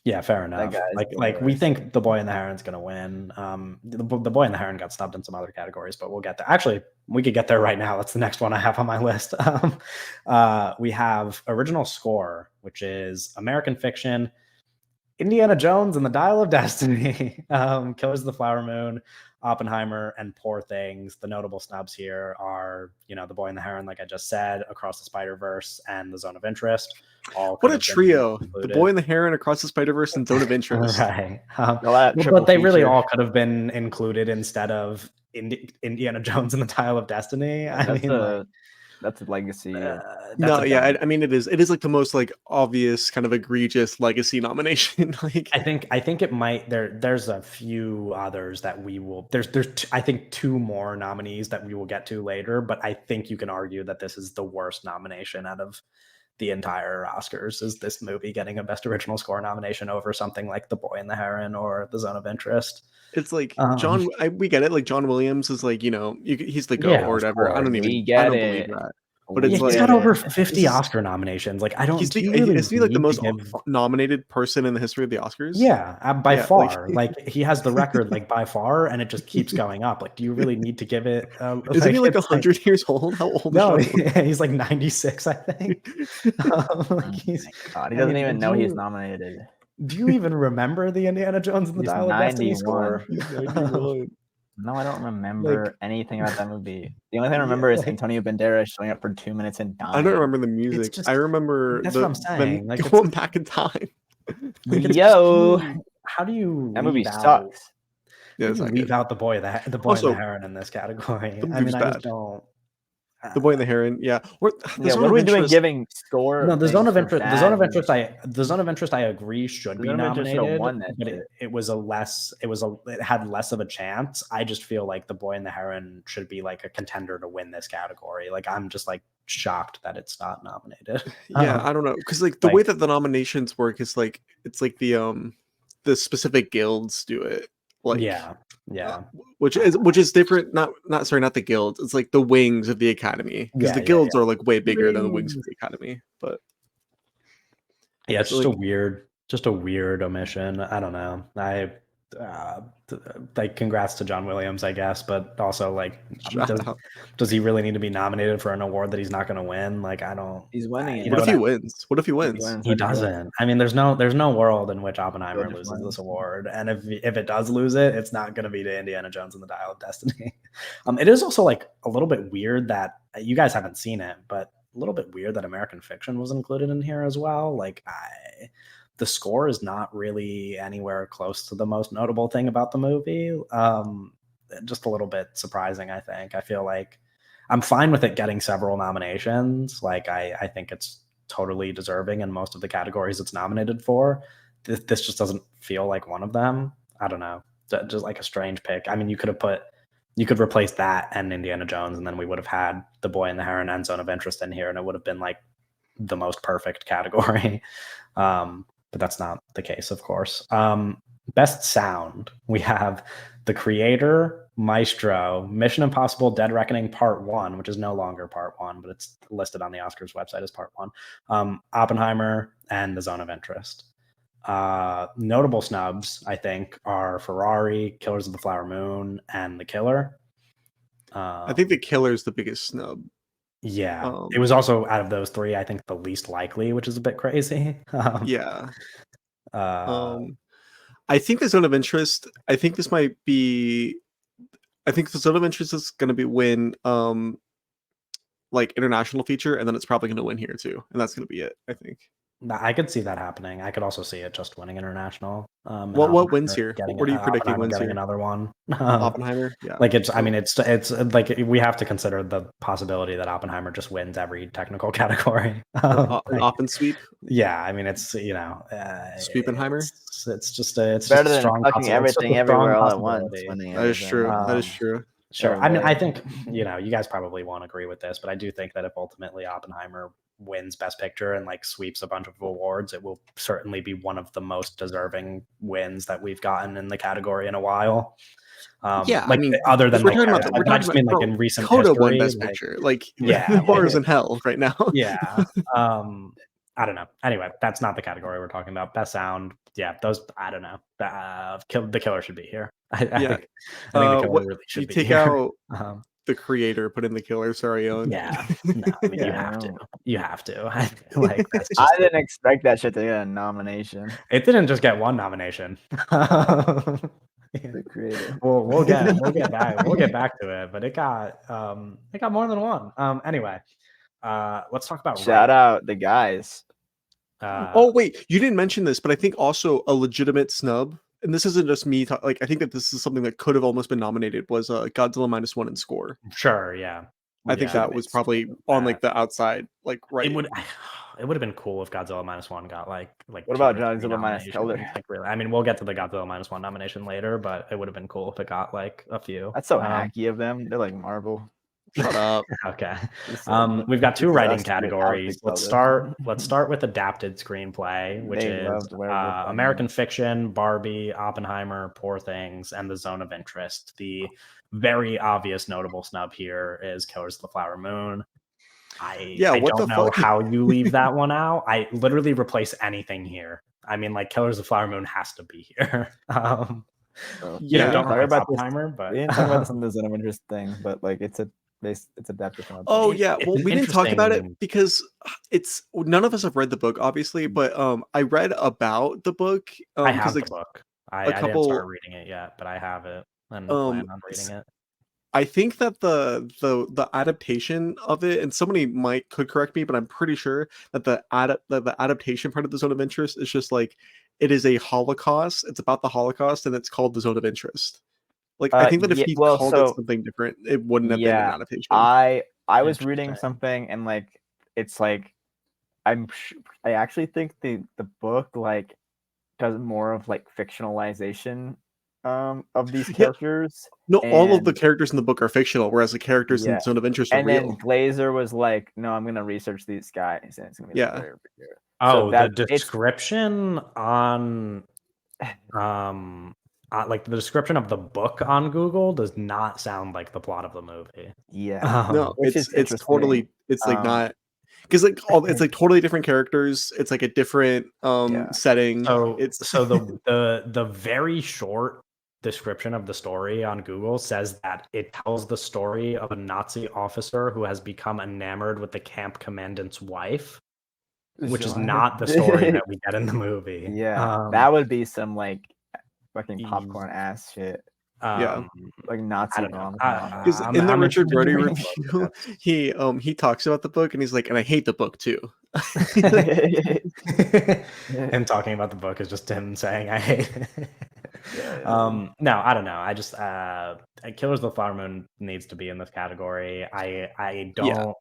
Speaker 1: Yeah, fair
Speaker 2: That
Speaker 1: enough.
Speaker 2: guy's
Speaker 1: Like we
Speaker 2: worst.
Speaker 1: think The Boy and the Heron's gonna win. The Boy and the Heron got snubbed in some other categories, but we'll get there. Actually, we could get there right now. That's the next one I have on my list. We have original score, which is American Fiction, Indiana Jones and the Dial of Destiny, Killers of the Flower Moon, Oppenheimer, and Poor Things. The notable snubs here are, The Boy and the Heron, like I just said, Across the Spider-Verse, and The Zone of Interest. All
Speaker 3: What
Speaker 1: could
Speaker 3: a
Speaker 1: have been
Speaker 3: trio! The
Speaker 1: included.
Speaker 3: Boy and the Heron, Across the Spider-Verse, and Zone of Interest.
Speaker 1: Right.
Speaker 2: That triple
Speaker 1: But they really
Speaker 2: feature.
Speaker 1: all could have been included instead of Indiana Jones and the Dial of Destiny.
Speaker 2: That's a legacy.
Speaker 3: No, yeah, I mean it is like the most like obvious kind of egregious legacy nomination. Like
Speaker 1: I think it might there's a few others that we will I think two more nominees that we will get to later, but I think you can argue that this is the worst nomination out of the entire Oscars, is this movie getting a Best Original Score nomination over something like The Boy and the Heron or The Zone of Interest.
Speaker 3: it's like we get it. Like John Williams is like, he's the GOAT
Speaker 1: Yeah,
Speaker 3: or whatever. I don't believe that. But it's
Speaker 1: he's
Speaker 3: like
Speaker 1: got over 50 Oscar nominations. Like, I don't.
Speaker 3: Isn't
Speaker 1: Really
Speaker 3: he like the most
Speaker 1: give...
Speaker 3: nominated person in the history of the Oscars?
Speaker 1: Yeah, by far. Like he has the record, like by far, and it just keeps going up. Like, do you really need to give it?
Speaker 3: Isn't he like 100 years old? How old?
Speaker 1: No, he's like 96, I think.
Speaker 2: He doesn't even know he's nominated.
Speaker 1: Do you even remember the Indiana Jones and the Dial of Destiny score?
Speaker 2: No, I don't remember anything about that movie. The only thing I remember is Antonio Banderas showing up for 2 minutes and dying.
Speaker 3: I don't remember the music. I remember
Speaker 1: that's what I'm saying.
Speaker 3: Like going back in time.
Speaker 2: Yo,
Speaker 1: how do you?
Speaker 2: That movie sucks.
Speaker 1: Yeah, leave out the Boy and the Heron in this category. I mean, I just don't.
Speaker 3: The Boy and the Heron, yeah.
Speaker 2: What are we doing giving score?
Speaker 1: No, the Zone of Interest. The Zone of Interest. I agree should be nominated, but it had less of a chance. I just feel like The Boy and the Heron should be like a contender to win this category. Like, I'm just like shocked that it's not nominated.
Speaker 3: Yeah, I don't know, because like the way that the nominations work is like it's like the specific guilds do it. Like which is different. Not the guilds. It's like the wings of the Academy, because the guilds are like way bigger than the wings of the Academy. But
Speaker 1: yeah, it's just a weird omission. I don't know. Like, congrats to John Williams, I guess, but also like, does he really need to be nominated for an award that he's not going to win? Like, I don't.
Speaker 2: He's winning.
Speaker 3: What if he wins? What if he wins?
Speaker 1: He doesn't. I mean, there's no world in which Oppenheimer loses this award, and if it does lose it, it's not going to be to Indiana Jones and the Dial of Destiny. It is also like a little bit weird that you guys haven't seen it, but a little bit weird that American Fiction was included in here as well. Like, the score is not really anywhere close to the most notable thing about the movie. Just a little bit surprising, I think. I feel like I'm fine with it getting several nominations. Like, I think it's totally deserving in most of the categories it's nominated for. This just doesn't feel like one of them. I don't know. Just like a strange pick. I mean, you could replace that and Indiana Jones, and then we would have had The Boy and the Heron and Zone of Interest in here, and it would have been like the most perfect category. But that's not the case, of course. Best sound, we have The Creator, Maestro, Mission Impossible Dead Reckoning Part 1, which is no longer Part 1, but it's listed on the Oscars website as Part 1, Oppenheimer, and The Zone of Interest. Notable snubs, I think, are Ferrari, Killers of the Flower Moon, and The Killer.
Speaker 3: I think The Killer is the biggest snub.
Speaker 1: Yeah, it was also, out of those three, I think the least likely, which is a bit crazy.
Speaker 3: I think The Zone of Interest. I think The Zone of Interest is going to win like international feature, and then it's probably going to win here too, and that's going to be it. I think.
Speaker 1: I could see that happening. I could also see it just winning international.
Speaker 3: What wins here? What are you predicting wins here?
Speaker 1: Another one.
Speaker 3: Oppenheimer. Yeah.
Speaker 1: Like, it's like, we have to consider the possibility that Oppenheimer just wins every technical category.
Speaker 3: Oppen sweep.
Speaker 1: Yeah, I mean, it's
Speaker 3: Sweepenheimer.
Speaker 1: It's just better
Speaker 2: than fucking everything everywhere all at once.
Speaker 3: That is true. That is true.
Speaker 1: Sure. I mean, I think you guys probably won't agree with this, but I do think that if ultimately Oppenheimer wins Best Picture and like sweeps a bunch of awards, it will certainly be one of the most deserving wins that we've gotten in the category in a while.
Speaker 3: Like,
Speaker 1: I mean, other than
Speaker 3: we're talking about
Speaker 1: in recent
Speaker 3: Coda
Speaker 1: history,
Speaker 3: won Best Picture. Like, horrors in hell right now.
Speaker 1: Yeah. I don't know. Anyway, that's not the category we're talking about. Best sound, those, I don't know. The killer should be here. I
Speaker 3: Yeah.
Speaker 1: think the killer
Speaker 3: What
Speaker 1: really
Speaker 3: you
Speaker 1: should be
Speaker 3: take
Speaker 1: here.
Speaker 3: out
Speaker 1: Um,
Speaker 3: the creator, put in the killer. Sorry, Owen.
Speaker 1: yeah, no, I mean you
Speaker 2: Yeah,
Speaker 1: have to.
Speaker 2: no.
Speaker 1: You have to. I feel like that's
Speaker 2: I
Speaker 1: just
Speaker 2: didn't expect that shit to get a nomination.
Speaker 1: it didn't just get one nomination.
Speaker 2: The creator.
Speaker 1: We'll get back to it, but it got more than one. Anyway, let's talk about
Speaker 2: Shout
Speaker 1: writing.
Speaker 2: out the guys.
Speaker 3: Oh wait, you didn't mention this, but I think also a legitimate snub, and this isn't just me. Like I think that this is something that could have almost been nominated. Was Godzilla -1 in score.
Speaker 1: Sure, yeah.
Speaker 3: I think that was probably on like the outside, like right.
Speaker 1: It would have been cool if Godzilla -1 got like
Speaker 2: What
Speaker 1: 2
Speaker 2: about
Speaker 1: or 3
Speaker 2: Godzilla minus Killer?
Speaker 1: nominations. Like really, I mean, we'll get to the Godzilla -1 nomination later, but it would have been cool if it got like a few.
Speaker 2: That's so hacky of them. They're like Marvel.
Speaker 3: Shut up.
Speaker 1: Okay.
Speaker 2: It's like,
Speaker 1: We've got 2
Speaker 2: this is
Speaker 1: writing
Speaker 2: us doing
Speaker 1: categories.
Speaker 2: politics,
Speaker 1: Let's start with adapted screenplay, which
Speaker 2: They
Speaker 1: is
Speaker 2: loved Werewolf by
Speaker 1: American
Speaker 2: Night.
Speaker 1: Fiction, Barbie, Oppenheimer, Poor Things, and The Zone of Interest. The very obvious notable snub here is Killers of the Flower Moon. I
Speaker 3: what
Speaker 1: don't
Speaker 3: the
Speaker 1: know
Speaker 3: fuck?
Speaker 1: how you leave that one out. I literally replace anything here. I mean, like Killers of the Flower Moon has to be here.
Speaker 2: So,
Speaker 3: Yeah.
Speaker 1: Don't
Speaker 2: talk
Speaker 1: replace
Speaker 2: about this.
Speaker 1: Oppenheimer, but
Speaker 2: We didn't talk about this in the Zone of Interest thing, but like it's adapted from a book.
Speaker 3: Oh yeah, well
Speaker 1: It's
Speaker 3: we didn't talk about it
Speaker 1: interesting.
Speaker 3: because it's none of us have read the book, obviously, but I read about the book.
Speaker 1: I have
Speaker 3: because
Speaker 1: the
Speaker 3: like
Speaker 1: book.
Speaker 3: a
Speaker 1: I didn't
Speaker 3: couple-
Speaker 1: start reading it yet, but I have it and plan on reading it.
Speaker 3: I think that the adaptation of it, and somebody could correct me, but I'm pretty sure that the adaptation part of the Zone of Interest is just like it is a Holocaust. It's about the Holocaust, and it's called the Zone of Interest. Like I think that if he called it something different, it wouldn't have been an adaptation.
Speaker 2: I was reading
Speaker 1: Interesting.
Speaker 2: something and like it's like I actually think the book like does more of like fictionalization of these characters.
Speaker 3: No, all of the
Speaker 2: and-
Speaker 3: characters in the book are fictional, whereas the characters in
Speaker 2: Yeah.
Speaker 3: Zone of Interest are
Speaker 2: And then
Speaker 3: real.
Speaker 2: Glazer was like, "No, I'm gonna research these guys, and it's gonna be
Speaker 3: Yeah.
Speaker 2: very weird."
Speaker 1: Oh,
Speaker 2: So
Speaker 1: the description on like the description of the book on Google does not sound like the plot of the movie.
Speaker 2: Yeah,
Speaker 3: No,
Speaker 2: which is
Speaker 3: it's
Speaker 2: interesting.
Speaker 3: totally like not because like it's like totally different characters. It's like a different setting.
Speaker 1: So
Speaker 3: It's
Speaker 1: so the very short description of the story on Google says that it tells the story of a Nazi officer who has become enamored with the camp commandant's wife, which is not the story that we get in the movie.
Speaker 2: Yeah, that would be some like fucking popcorn ass shit. Like Nazi bomb.
Speaker 3: Because in the Richard Brody review, he talks about the book and he's like, and I hate the book too.
Speaker 1: Him talking about the book is just him saying I hate it. No, I don't know. I just Killers of the Flower Moon needs to be in this category. I don't.
Speaker 3: Yeah.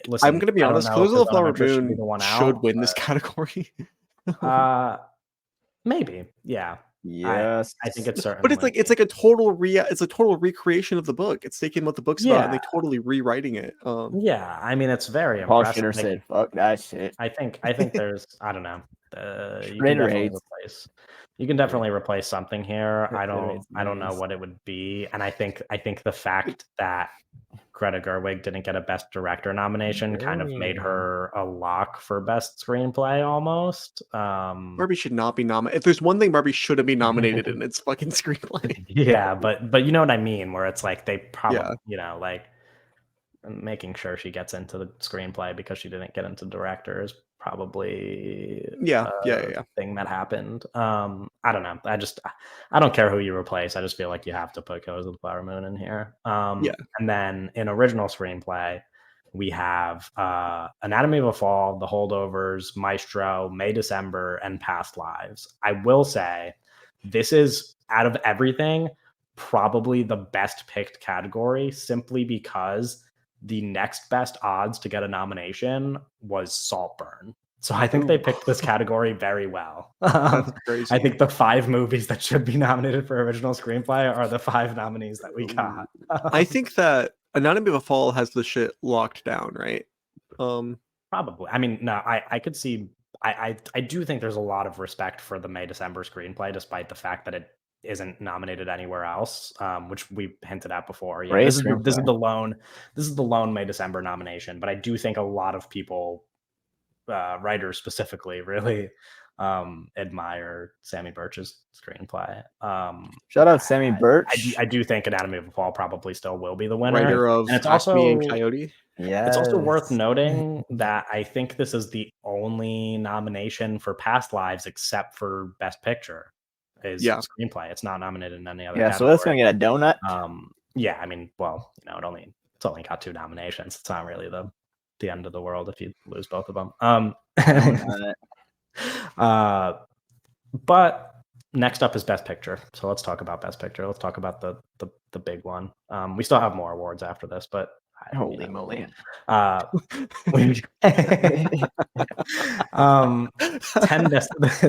Speaker 1: Listen,
Speaker 3: I'm gonna be honest. Killers of the Flower Moon should win this
Speaker 1: but,
Speaker 3: category.
Speaker 1: Maybe, yeah.
Speaker 2: Yes,
Speaker 1: I think it's certainly.
Speaker 3: But it's like a total recreation of the book. It's taking what the book's about and they totally rewriting it.
Speaker 1: Yeah, I mean it's very
Speaker 2: Paul
Speaker 1: impressive.
Speaker 2: Schitter said, "Fuck that shit."
Speaker 1: I think there's I don't know. You can definitely replace something here. I don't know what it would be, and I think the fact that Greta Gerwig didn't get a Best Director nomination kind of made her a lock for Best Screenplay almost.
Speaker 3: Barbie should not be nominated. If there's one thing Barbie should have been nominated in, it's fucking screenplay.
Speaker 1: Yeah, but you know what I mean, where it's like they probably like making sure she gets into the screenplay because she didn't get into director is probably a thing that happened. I don't know. I don't care who you replace. I just feel like you have to put Killers of the Flower Moon in here. And then in original screenplay, we have Anatomy of a Fall, The Holdovers, Maestro, May December, and Past Lives. I will say this is, out of everything, probably the best picked category simply because the next best odds to get a nomination was Saltburn. So I think they picked this category very well.
Speaker 3: That's crazy.
Speaker 1: I think the 5 movies that should be nominated for original screenplay are the 5 nominees that we got.
Speaker 3: I think that Anatomy of a Fall has the shit locked down, right?
Speaker 1: Probably. I mean, no, I could see. I do think there's a lot of respect for the May December screenplay, despite the fact that it isn't nominated anywhere else, which we hinted at before. Yeah, this is the lone May December nomination, but I do think a lot of people, writers specifically, really admire Sammy Birch's screenplay.
Speaker 2: Shout out Sammy Birch.
Speaker 1: I do think Anatomy of a Fall probably still will be the winner.
Speaker 3: Writer of
Speaker 1: and it's
Speaker 3: Acme and
Speaker 1: also
Speaker 3: Coyote.
Speaker 2: Yeah.
Speaker 1: it's also worth noting that I think this is the only nomination for Past Lives except for Best Picture is screenplay. It's not nominated in any other category.
Speaker 2: So that's gonna get a donut.
Speaker 1: Yeah, I mean, well, it's only got 2 nominations. It's not really the end of the world if you lose both of them. But next up is Best Picture. So let's talk about Best Picture. Let's talk about the big one. We still have more awards after this, but
Speaker 2: holy moly.
Speaker 1: 10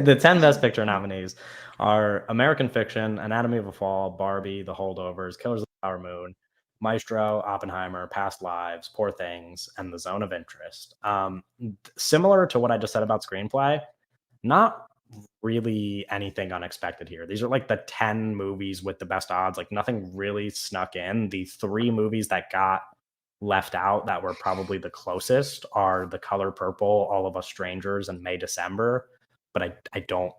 Speaker 1: the 10 Best Picture nominees are American Fiction, Anatomy of a Fall, Barbie, The Holdovers, Killers of the Flower Moon, Maestro, Oppenheimer, Past Lives, Poor Things, and The Zone of Interest. Similar to what I just said about screenplay, not really anything unexpected here. These are like the 10 movies with the best odds. Like nothing really snuck in. The 3 movies that got left out that were probably the closest are The Color Purple, All of Us Strangers, and May December. But I don't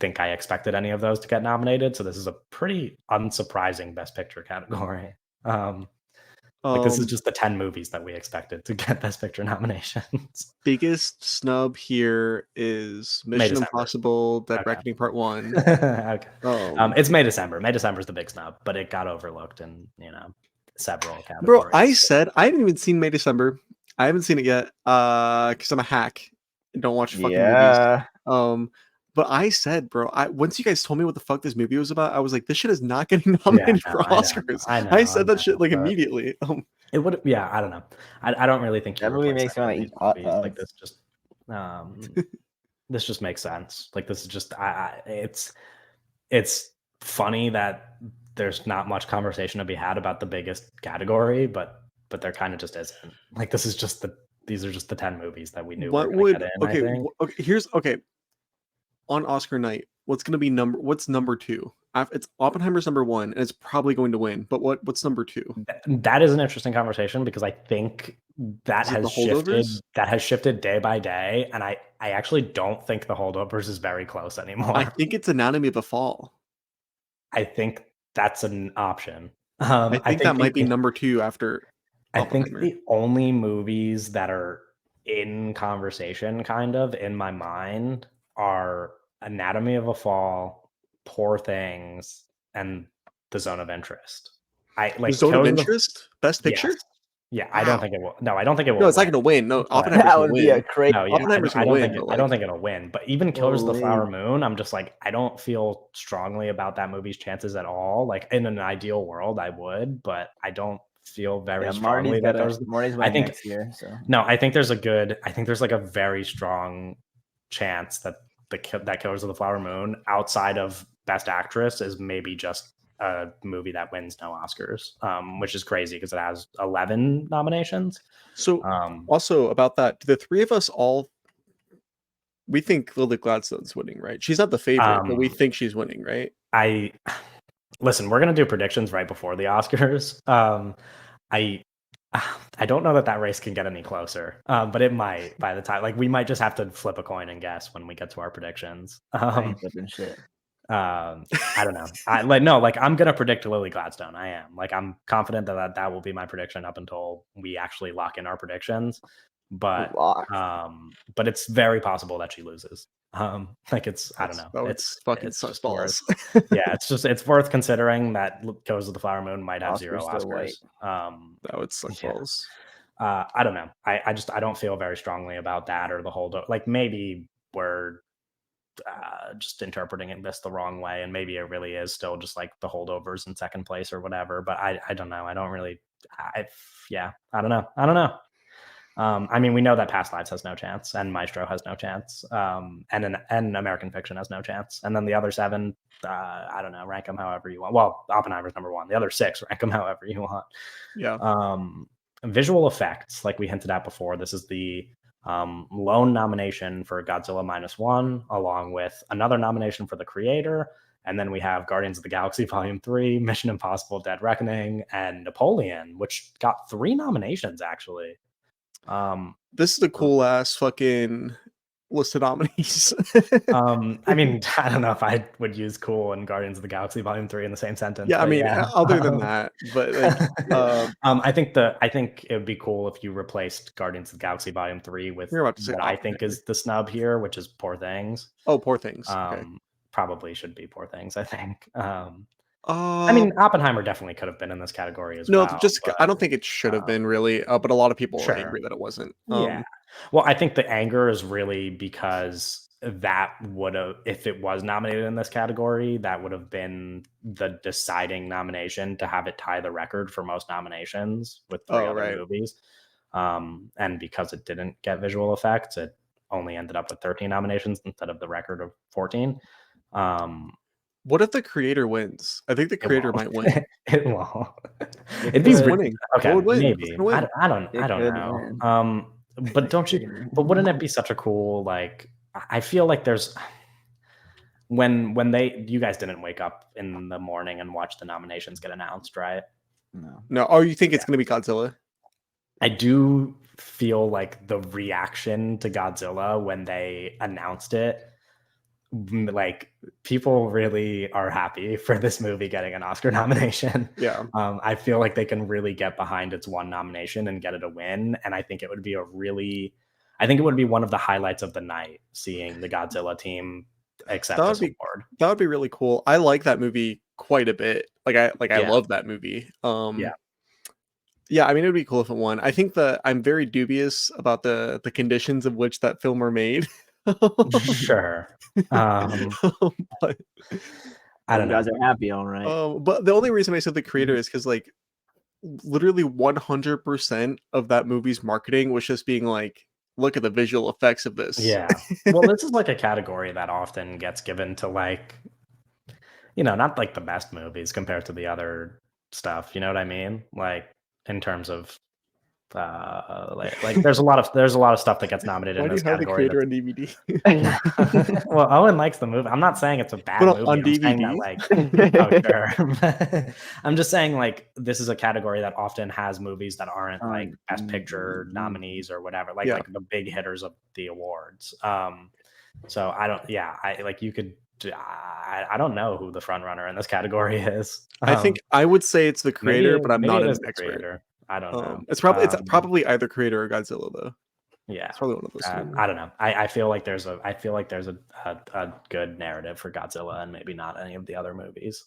Speaker 1: think I expected any of those to get nominated. So this is a pretty unsurprising Best Picture category. This is just the 10 movies that we expected to get Best Picture nominations.
Speaker 3: Biggest snub here is Mission Impossible: Dead Reckoning Part 1.
Speaker 1: Okay. It's May December. May December is the big snub, but it got overlooked in several categories.
Speaker 3: Bro, I said I haven't even seen May December. I haven't seen it yet because I'm a hack and don't watch fucking movies. But I said, bro, once you guys told me what the fuck this movie was about, I was like, this shit is not getting nominated for Oscars. I said that shit like immediately.
Speaker 1: It would, I don't know. I don't really think
Speaker 2: that movie makes me want to eat hot dogs.
Speaker 1: Like this just, this just makes sense. Like this is just, it's funny that there's not much conversation to be had about the biggest category, but there kind of just isn't. Like this is just these are just the 10 movies that we knew.
Speaker 3: What would okay? On Oscar night, what's going to be what's number 2? It's Oppenheimer's number 1, and it's probably going to win. But what's number 2?
Speaker 1: That is an interesting conversation because I think that has shifted. That has shifted day by day, and I actually don't think The Holdovers is very close anymore.
Speaker 3: I think it's Anatomy of a Fall.
Speaker 1: I think that's an option.
Speaker 3: I think that might be number 2 after.
Speaker 1: I think the only movies that are in conversation, kind of in my mind, are Anatomy of a Fall, Poor Things, and The Zone of Interest.
Speaker 3: The Zone of Interest? Best Picture?
Speaker 1: Yes. Yeah, wow. I don't think it will. No, I don't think it will.
Speaker 3: No, it's not going to win. No, Oppenheimer's going to win. Oppenheimer's going to win.
Speaker 1: I don't think it'll win. But even Killers of the Flower Moon, I'm just like, I don't feel strongly about that movie's chances at all. Like in an ideal world, I would, but I don't feel very strongly that there's.
Speaker 2: I think next year. So
Speaker 1: no, I think there's like a very strong chance that that Killers of the Flower Moon, outside of Best Actress, is maybe just a movie that wins no Oscars, which is crazy because it has 11 nominations.
Speaker 3: So also about that, the 3 of us we think Lily Gladstone's winning, right? She's not the favorite, but we think she's winning, right?
Speaker 1: Listen, we're gonna do predictions right before the Oscars. I don't know that race can get any closer, but it might by the time. Like we might just have to flip a coin and guess when we get to our predictions.
Speaker 2: Shit.
Speaker 1: I don't know. I'm gonna predict Lily Gladstone. I am. Like I'm confident that will be my prediction up until we actually lock in our predictions. But it's very possible that she loses. I don't know.
Speaker 3: It's fucking such balls.
Speaker 1: Yeah, it's worth considering that Killers of the Flower Moon might have 0 Oscars.
Speaker 3: That would suck balls.
Speaker 1: I don't know. I don't feel very strongly about that or the whole. Like maybe we're just interpreting this the wrong way, and maybe it really is still just like The Holdovers in second place or whatever. But I don't know. I don't really. I don't know. I mean, we know that Past Lives has no chance, and Maestro has no chance, and American Fiction has no chance, and then the other 7, I don't know, rank them however you want. Well, Oppenheimer's number 1. The other 6, rank them however you want.
Speaker 3: Yeah.
Speaker 1: Visual effects, like we hinted at before, this is the lone nomination for Godzilla -1, along with another nomination for The Creator. And then we have Guardians of the Galaxy Volume 3, Mission Impossible: Dead Reckoning, and Napoleon, which got 3 nominations, actually.
Speaker 3: This is a cool ass fucking list of nominees.
Speaker 1: I mean, I don't know if I would use cool and Guardians of the Galaxy Volume 3 in the same sentence.
Speaker 3: Yeah, I
Speaker 1: but
Speaker 3: mean,
Speaker 1: yeah.
Speaker 3: other than that, but like,
Speaker 1: I think it would be cool if you replaced Guardians of the Galaxy Volume 3 with
Speaker 3: you're about to say
Speaker 1: what I think is the snub here, which is Poor Things.
Speaker 3: Oh, Poor Things. Okay.
Speaker 1: Probably should be Poor Things, I think.
Speaker 3: I
Speaker 1: mean, Oppenheimer definitely could have been in this category as
Speaker 3: no,
Speaker 1: well.
Speaker 3: just
Speaker 1: But,
Speaker 3: I don't think it should have been really, but a lot of people are
Speaker 1: sure.
Speaker 3: angry that it wasn't.
Speaker 1: Yeah. Well, I think the anger is really because that would have, if it was nominated in this category, that would have been the deciding nomination to have it tie the record for most nominations with 3 other movies. And because it didn't get visual effects, it only ended up with 13 nominations instead of the record of 14.
Speaker 3: What if the creator wins? I think the creator might win.
Speaker 1: It won't.
Speaker 2: It'd
Speaker 3: be winning.
Speaker 1: Okay,
Speaker 3: what would win?
Speaker 1: maybe.
Speaker 3: Win?
Speaker 1: I don't know. But don't you? But wouldn't it be such a cool like? I feel like there's when you guys didn't wake up in the morning and watch the nominations get announced, right?
Speaker 3: No. Oh, you think it's going to be Godzilla?
Speaker 1: I do feel like the reaction to Godzilla when they announced it, like people really are happy for this movie getting an Oscar nomination.
Speaker 3: Yeah.
Speaker 1: I feel like they can really get behind its one nomination and get it a win. And I think it would be one of the highlights of the night, seeing the Godzilla team accept this award.
Speaker 3: That would be really cool. I like that movie quite a bit. I love that movie. Yeah, I mean, it would be cool if it won. I think I'm very dubious about the conditions of which that film were made.
Speaker 1: Sure. But I don't know.
Speaker 2: You guys are happy, all right.
Speaker 3: But the only reason I said the creator is because like literally 100% of that movie's marketing was just being like, look at the visual effects of this.
Speaker 1: Yeah. Well, this is like a category that often gets given to like, not like the best movies compared to the other stuff. You know what I mean? Like in terms of like there's a lot of stuff that gets nominated in this category.
Speaker 3: The creator on DVD?
Speaker 1: Well, Owen likes the movie. I'm not saying it's a bad movie.
Speaker 3: On DVD?
Speaker 1: Sure. I'm just saying like this is a category that often has movies that aren't like Best Picture nominees or whatever, like the big hitters of the awards. So I don't. Yeah, I don't know who the front runner in this category is.
Speaker 3: I think I would say it's the creator, but I'm not an expert.
Speaker 1: Creator. I don't know.
Speaker 3: It's probably either creator or Godzilla though.
Speaker 1: Yeah,
Speaker 3: it's probably one of those two.
Speaker 1: I don't know. I feel like there's a good narrative for Godzilla and maybe not any of the other movies.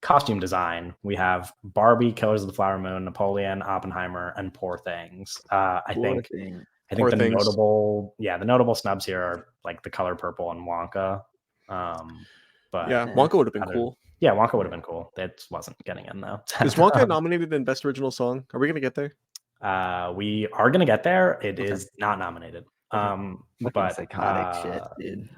Speaker 1: Costume design, we have Barbie, Killers of the Flower Moon, Napoleon, Oppenheimer, and Poor Things. I think the notable snubs here are like The Color Purple and Wonka. But
Speaker 3: yeah, Wonka would have been cool.
Speaker 1: Yeah, Wonka would have been cool. It wasn't getting in though.
Speaker 3: Is Wonka nominated in Best Original Song? Are we gonna get there?
Speaker 1: We are gonna get there. It is not nominated. But
Speaker 2: psychotic shit, dude.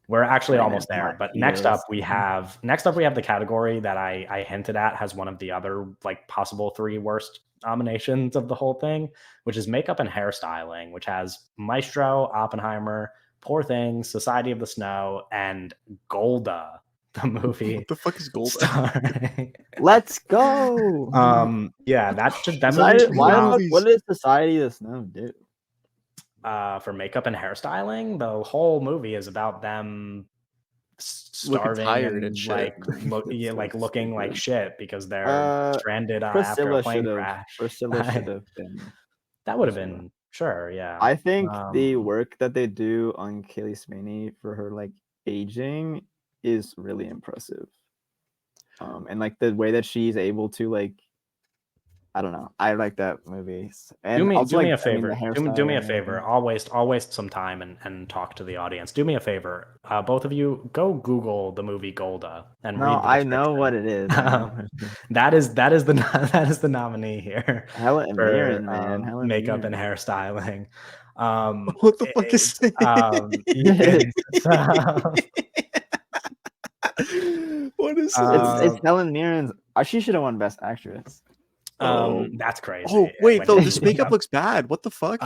Speaker 1: We're actually almost there. But next up we have the category that I hinted at has one of the other like possible 3 worst nominations of the whole thing, which is makeup and hairstyling, which has Maestro, Oppenheimer, Poor Things, Society of the Snow, and Golda, the movie.
Speaker 3: What the fuck is Golda?
Speaker 2: Let's go.
Speaker 1: Yeah, that movie.
Speaker 2: What does Society of the Snow do?
Speaker 1: For makeup and hairstyling, the whole movie is about them starving and shit. Looking like shit because they're stranded after a plane crash.
Speaker 2: Priscilla should have been.
Speaker 1: That would have been sure, yeah.
Speaker 2: I think the work that they do on Kaylee Spaney for her like aging is really impressive. And like the way that she's able to like, I don't know. I like that movie. And
Speaker 1: do me a favor. Do me a favor. I'll waste some time and talk to the audience. Do me a favor. Both of you go Google the movie Golda and read the description.
Speaker 2: I know what it is.
Speaker 1: That is the nominee here.
Speaker 2: Helen Mirren, man. Helen
Speaker 1: makeup
Speaker 2: Mirren.
Speaker 1: and hairstyling.
Speaker 3: What the fuck is what is
Speaker 2: it's Helen Mirren's. She should have won Best Actress.
Speaker 1: That's crazy.
Speaker 3: Oh wait, though this makeup looks bad. What the fuck?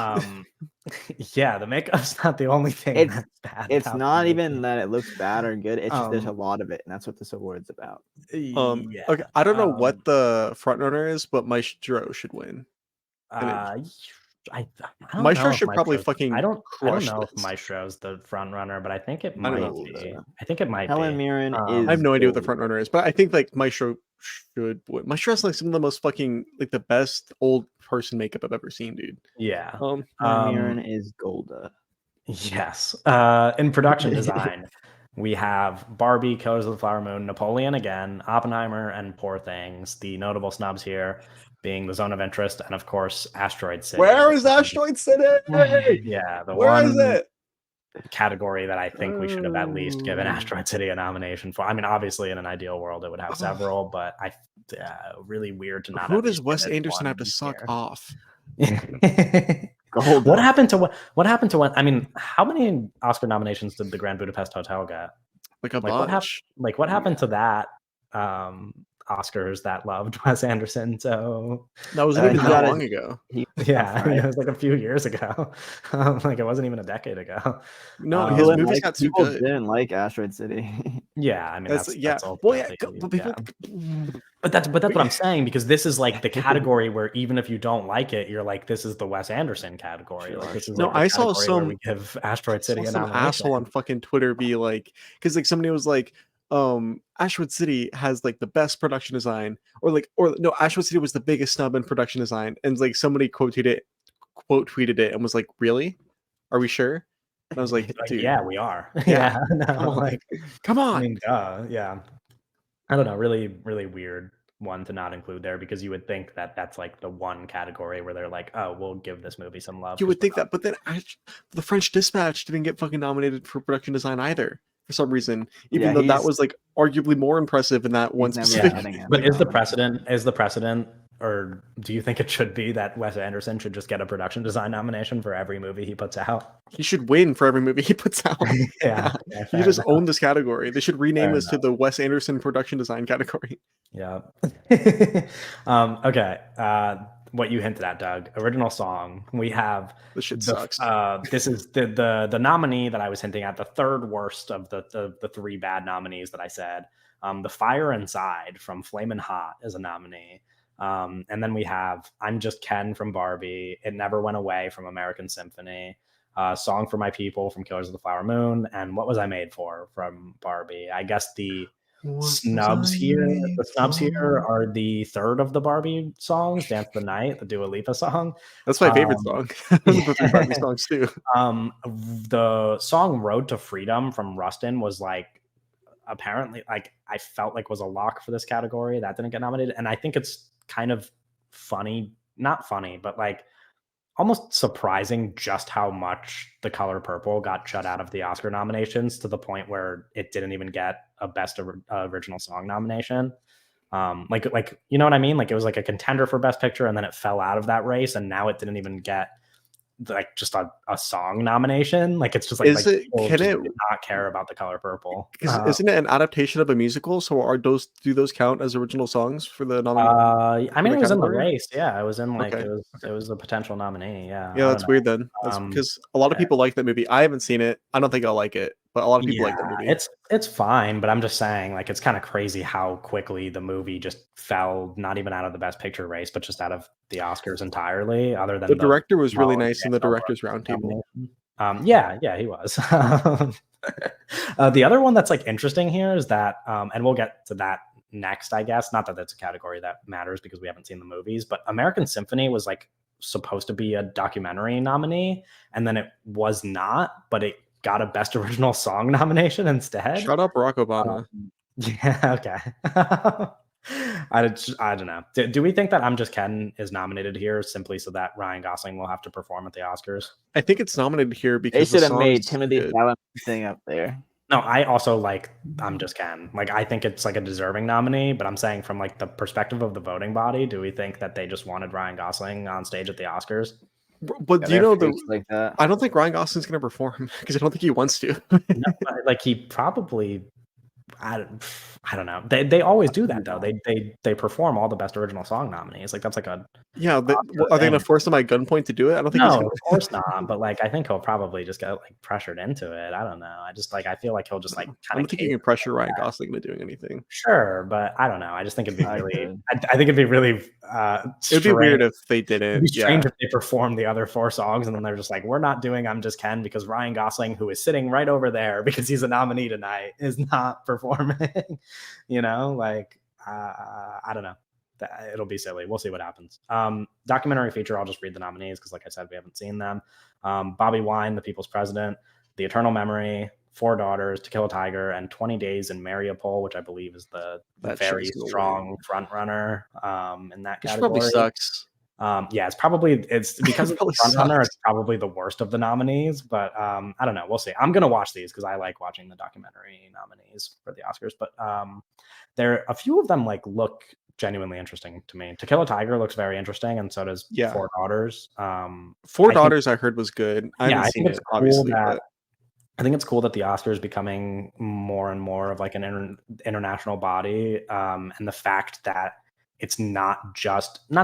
Speaker 1: Yeah, the makeup's not the only thing that's bad.
Speaker 2: It's not even that it looks bad or good. It's just there's a lot of it, and that's what this award's about.
Speaker 1: Yeah.
Speaker 3: Okay, I don't know what the front runner is, but Maestro should win.
Speaker 1: I don't
Speaker 3: Maestro
Speaker 1: know if
Speaker 3: should probably
Speaker 1: Maestro's.
Speaker 3: fucking
Speaker 1: I don't
Speaker 3: crush
Speaker 1: know if
Speaker 3: this.
Speaker 1: Maestro's the front runner, but I think it
Speaker 3: I don't
Speaker 1: might
Speaker 3: know.
Speaker 1: be. I think it might
Speaker 2: Helen
Speaker 1: be.
Speaker 2: Mirren
Speaker 3: I have
Speaker 2: is
Speaker 3: no idea what the
Speaker 2: gold.
Speaker 3: front runner is, but I think like Maestro should win. Maestro has like some of the most fucking like the best old person makeup I've ever seen, dude.
Speaker 1: Yeah.
Speaker 2: Helen Mirren is Golda.
Speaker 1: Yes. In production design, we have Barbie, Killers of the Flower Moon, Napoleon again, Oppenheimer, and Poor Things. The notable snubs here being The Zone of Interest and, of course, Asteroid City.
Speaker 3: Where is Asteroid City?
Speaker 1: Yeah, the
Speaker 3: Where
Speaker 1: one
Speaker 3: is it?
Speaker 1: category that I think we should have at least given Asteroid City a nomination for. I mean, obviously, in an ideal world, it would have several, but really weird to not.
Speaker 3: Who
Speaker 1: at
Speaker 3: does
Speaker 1: least
Speaker 3: Wes
Speaker 1: give it
Speaker 3: Anderson have to
Speaker 1: one
Speaker 3: suck
Speaker 1: here.
Speaker 3: off?
Speaker 2: Golda.
Speaker 1: What happened to when? I mean, how many Oscar nominations did the Grand Budapest Hotel get?
Speaker 3: Like a
Speaker 1: bunch. What happened to that? Oscars that loved Wes Anderson. So
Speaker 3: that wasn't even
Speaker 2: he
Speaker 3: that
Speaker 2: got
Speaker 3: long
Speaker 2: it.
Speaker 3: ago.
Speaker 1: Yeah, it was like a few years ago. Like it wasn't even a decade ago.
Speaker 3: No, his
Speaker 2: People
Speaker 3: movies got too
Speaker 2: people
Speaker 3: good.
Speaker 2: didn't like Asteroid City.
Speaker 1: Yeah, I mean that's
Speaker 3: Well, yeah,
Speaker 1: ultimately,
Speaker 3: but people.
Speaker 1: But that's what I'm saying, because this is like the category where even if you don't like it, you're like, this is the Wes Anderson category. Like this is
Speaker 3: No,
Speaker 1: like the
Speaker 3: I saw
Speaker 1: category where
Speaker 3: some
Speaker 1: we give Asteroid City a
Speaker 3: some
Speaker 1: nomination.
Speaker 3: asshole on fucking Twitter be like, because like somebody was like, Asteroid City has like the best production design, or no, Asteroid City was the biggest snub in production design, and like somebody quote tweeted it and was like, really? Are we sure? And I was like, dude,
Speaker 1: yeah, we are.
Speaker 3: Yeah,
Speaker 1: No,
Speaker 3: come on,
Speaker 1: like,
Speaker 3: come on.
Speaker 1: I mean, yeah. I don't know, really, really weird one to not include there, because you would think that that's like the one category where they're like, oh, we'll give this movie some love.
Speaker 3: You would think that, but then the French Dispatch didn't get fucking nominated for production design either for some reason, even though that was like arguably more impressive in that one specific.
Speaker 1: But is the precedent, or do you think it should be that Wes Anderson should just get a production design nomination for every movie he puts out?
Speaker 3: He should win for every movie he puts out.
Speaker 1: Yeah,
Speaker 3: he just owned this category. They should rename this to the Wes Anderson production design category.
Speaker 1: Yeah. Okay. What you hinted at, Doug. Original song. We have
Speaker 3: this shit sucks.
Speaker 1: This is the nominee that I was hinting at, the third worst of the three bad nominees that I said. The Fire Inside from Flamin' Hot is a nominee. And then we have I'm Just Ken from Barbie, It Never Went Away from American Symphony, Song for My People from Killers of the Flower Moon, and What Was I Made For from Barbie. I guess the snubs here are the third of the Barbie songs, Dance the Night, the Dua Lipa song.
Speaker 3: That's my favorite song. The three Barbie songs too.
Speaker 1: The song Road to Freedom from Rustin was like, apparently, like, I felt like was a lock for this category. That didn't get nominated. And I think it's kind of funny, not funny, but like almost surprising just how much The Color Purple got shut out of the Oscar nominations, to the point where it didn't even get a Best Original Song nomination. Like you know what I mean? Like it was like a contender for Best Picture, and then it fell out of that race, and now it didn't even get like just a song nomination. Like it's just like, did not care about The Color Purple.
Speaker 3: Isn't it an adaptation of a musical? So do those count as original songs for the nominee?
Speaker 1: I mean, it was in the race. Yeah, it was in like it was a potential nominee. Yeah.
Speaker 3: Yeah, that's weird then. That's because a lot of people like that movie. I haven't seen it. I don't think I'll like it, but a lot of people like that movie.
Speaker 1: It's fine, but I'm just saying, like, it's kind of crazy how quickly the movie just fell, not even out of the Best Picture race, but just out of the Oscars entirely. Other than
Speaker 3: the director was really nice in the director's roundtable.
Speaker 1: Yeah, he was. The other one that's like interesting here is that, and we'll get to that next, I guess. Not that that's a category that matters because we haven't seen the movies, but American Symphony was like supposed to be a documentary nominee, and then it was not, but it got a Best Original Song nomination instead.
Speaker 3: Shut up, Barack Obama.
Speaker 1: Yeah, okay. I don't know. Do we think that I'm Just Ken is nominated here simply so that Ryan Gosling will have to perform at the Oscars?
Speaker 3: I think it's nominated here because
Speaker 2: they should have made Timothy Chalamet thing up there.
Speaker 1: No, I also like I'm Just Ken. Like, I think it's like a deserving nominee, but I'm saying from like the perspective of the voting body, do we think that they just wanted Ryan Gosling on stage at the Oscars?
Speaker 3: But do you know
Speaker 2: like that?
Speaker 3: I don't think Ryan Gosling's going to perform because I don't think he wants to.
Speaker 1: No, like he probably. I don't know. They always do that though. They perform all the Best Original Song nominees. Like that's like a
Speaker 3: are they going to force him at gunpoint to do it? I don't think.
Speaker 1: No, of course not. But like I think he'll probably just get like pressured into it. I don't know. I feel like he'll just like.
Speaker 3: I don't think you can pressure Ryan Gosling into doing anything.
Speaker 1: Sure, but I don't know. I just think it'd be really. I think it'd be really
Speaker 3: It'd be weird if they didn't.
Speaker 1: It'd be strange if they performed the other 4 songs and then they're just like, we're not doing I'm Just Ken because Ryan Gosling, who is sitting right over there because he's a nominee tonight, is not performing. Like, I don't know. It'll be silly. We'll see what happens. Documentary feature, I'll just read the nominees because, like I said, we haven't seen them. Bobby Wine, The People's President, The Eternal Memory, 4 Daughters, To Kill a Tiger, and 20 Days in Mariupol, which I believe is the very strong front runner in that category.
Speaker 3: Probably sucks.
Speaker 1: Yeah, it's because it's the front runner. It's probably the worst of the nominees, but I don't know. We'll see. I'm gonna watch these because I like watching the documentary nominees for the Oscars. But a few of them like look genuinely interesting to me. To Kill a Tiger looks very interesting, and so does 4 Daughters.
Speaker 3: 4 Daughters I heard was good. I haven't seen it, obviously.
Speaker 1: I think it's cool that the Oscar is becoming more and more of like an international body, and the fact that it's not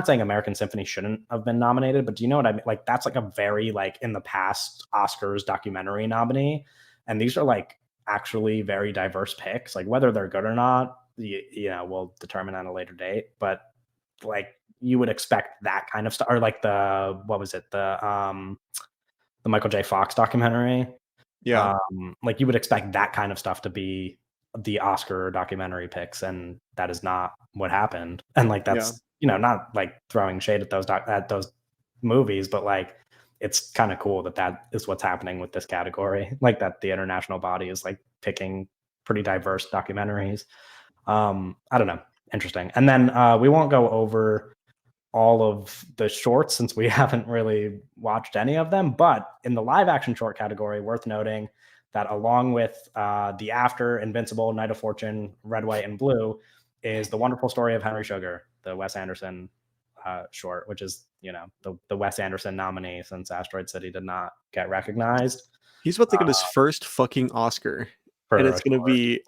Speaker 1: saying American Symphony shouldn't have been nominated, but do you know what I mean? Like that's like a very like in the past Oscars documentary nominee, and these are like actually very diverse picks. Like whether they're good or not, we'll determine at a later date. But like you would expect that kind of stuff, or like the Michael J. Fox documentary.
Speaker 3: Yeah.
Speaker 1: Like you would expect that kind of stuff to be the Oscar documentary picks, and that is not what happened. And like that's not like throwing shade at those movies, but like it's kind of cool that is what's happening with this category. Like that the international body is like picking pretty diverse documentaries. I don't know, interesting. And then we won't go over all of the shorts since we haven't really watched any of them, but in the live action short category, worth noting that along with The After, Invincible, Night of Fortune, Red, White, and Blue is The Wonderful Story of Henry Sugar, the Wes Anderson short, which is, the Wes Anderson nominee since Asteroid City did not get recognized.
Speaker 3: He's about to get his first fucking Oscar. And it's going to be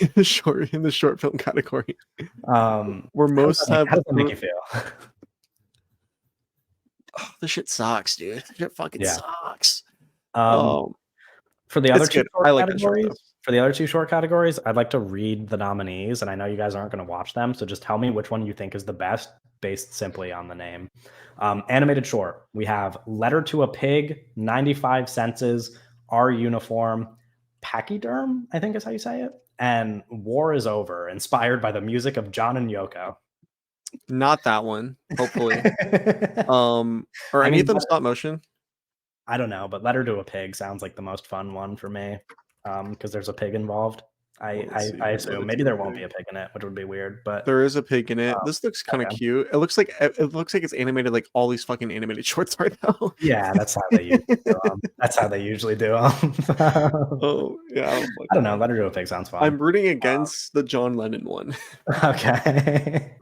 Speaker 3: in the short film category. Where most have.
Speaker 1: How does that make you feel?
Speaker 3: Oh, this shit sucks, dude. This shit fucking sucks.
Speaker 1: For the other two short categories, I'd like to read the nominees, and I know you guys aren't going to watch them, so just tell me which one you think is the best based simply on the name. Animated short, we have Letter to a Pig, 95 Senses, Our Uniform, Pachyderm, I think is how you say it, and War is Over, inspired by the music of John and Yoko.
Speaker 3: Not that one, hopefully. Are any of them stop motion?
Speaker 1: I don't know, but Letter to a Pig sounds like the most fun one for me, because there's a pig involved. I assume maybe there won't be a pig in it, which would be weird, but
Speaker 3: there is a pig in it. This looks kind of cute. It looks like it's animated like all these fucking animated shorts right now.
Speaker 1: Yeah, that's how they usually do them. That's how they usually do them.
Speaker 3: Oh yeah,
Speaker 1: I don't know. Letter to a Pig sounds fun.
Speaker 3: I'm rooting against the John Lennon one.
Speaker 1: Okay.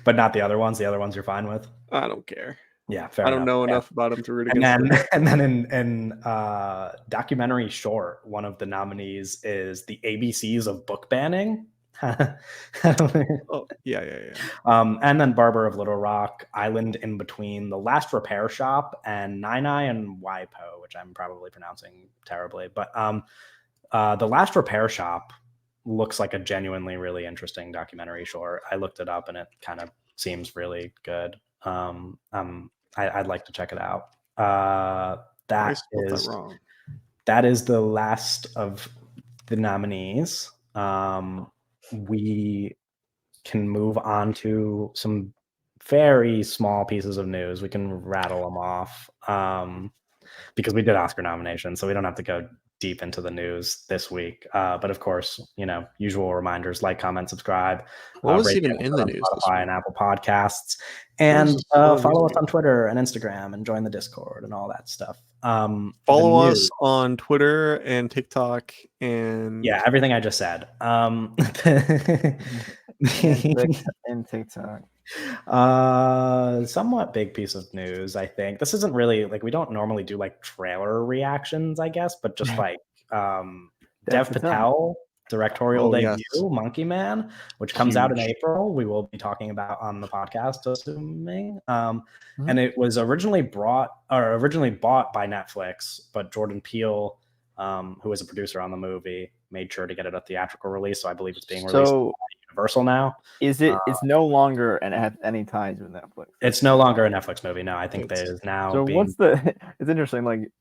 Speaker 1: But not the other ones. The other ones you're fine with.
Speaker 3: I don't care.
Speaker 1: Yeah, fair enough.
Speaker 3: I don't know enough about him to root against.
Speaker 1: And then in documentary short, one of the nominees is the ABCs of book banning.
Speaker 3: Oh yeah.
Speaker 1: And then Barber of Little Rock, Island in Between, The Last Repair Shop, and Nine and Waipo, which I'm probably pronouncing terribly. But The Last Repair Shop looks like a genuinely really interesting documentary short. I looked it up and it kind of seems really good. I'd like to check it out. That is the last of the nominees. We can move on to some very small pieces of news. We can rattle them off because we did Oscar nominations, so we don't have to go deep into the news this week. But of course, usual reminders: like, comment, subscribe.
Speaker 3: What was even in the news?
Speaker 1: Spotify and Apple Podcasts, and follow us on Twitter and Instagram, and join the Discord and all that stuff.
Speaker 3: Follow us on Twitter and TikTok and
Speaker 1: everything I just said.
Speaker 2: And TikTok.
Speaker 1: Somewhat big piece of news. I think this isn't really like, we don't normally do like trailer reactions, I guess, but just like Dev Patel directorial debut, Monkey Man, which comes out in April. We will be talking about on the podcast, assuming. And it was originally bought by Netflix, but Jordan Peele, who was a producer on the movie, made sure to get it a theatrical release. So I believe it's being released by Universal now.
Speaker 2: Is it? It's no longer and have any ties with Netflix.
Speaker 1: It's no longer a Netflix movie. No, I think that is now.
Speaker 2: So
Speaker 1: being...
Speaker 2: what's the? It's interesting. Like,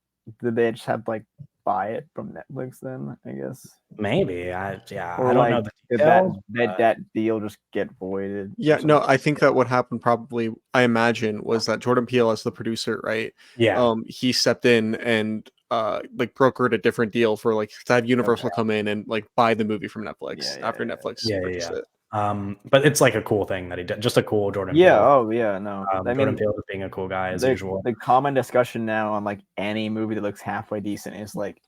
Speaker 2: did they just have like buy it from Netflix then? I guess
Speaker 1: maybe. I
Speaker 2: or
Speaker 1: don't
Speaker 2: like,
Speaker 1: know the
Speaker 2: did
Speaker 1: details,
Speaker 2: that deal just get voided?
Speaker 3: Yeah, no, I think that what happened probably, I imagine, was that Jordan Peele, as the producer, right?
Speaker 1: Yeah.
Speaker 3: He stepped in and like brokered a different deal for like to have Universal come in and like buy the movie from Netflix after Netflix purchased it.
Speaker 1: But it's like a cool thing that he did. Just a cool Jordan
Speaker 2: Yeah.
Speaker 1: Peele.
Speaker 2: Oh yeah. No. I
Speaker 1: Jordan
Speaker 2: mean,
Speaker 1: Peele is being a cool guy as usual.
Speaker 2: The common discussion now on like any movie that looks halfway decent is like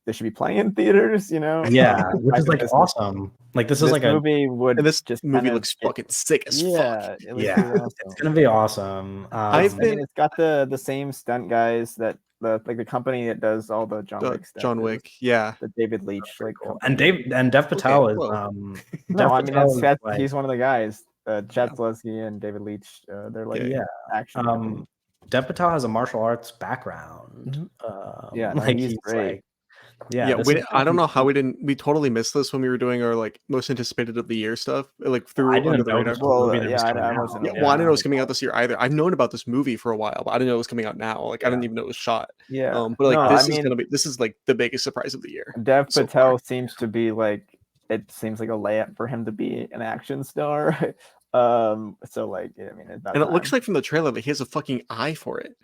Speaker 2: they should be playing in theaters.
Speaker 1: Yeah, which is like awesome. Like this is like
Speaker 2: movie would.
Speaker 3: And this
Speaker 2: just
Speaker 3: movie looks fucking sick as fuck.
Speaker 1: Yeah,
Speaker 2: awesome.
Speaker 1: it's gonna be awesome.
Speaker 2: It's got the same stunt guys that the company that does all the John Wick stuff.
Speaker 3: John Wick, yeah.
Speaker 2: The David Leitch
Speaker 1: cool. And Dev Patel is
Speaker 2: no, I mean that's he's one of the guys. Chad Zaleski and David Leitch. They're like action.
Speaker 1: Dev Patel has a martial arts background.
Speaker 2: Like he's great.
Speaker 3: I don't know how we totally missed this when we were doing our like most anticipated of the year stuff, like through under the radar.
Speaker 2: I wasn't.
Speaker 3: I didn't know it was coming out this year either. I've known about this movie for a while, but I didn't know it was coming out now. Like I didn't even know it was shot. But like this is like the biggest surprise of the year.
Speaker 2: Dev Patel seems to be like, it seems like a layup for him to be an action star. So like, I mean,
Speaker 3: and it looks like from the trailer that he has a fucking eye for it.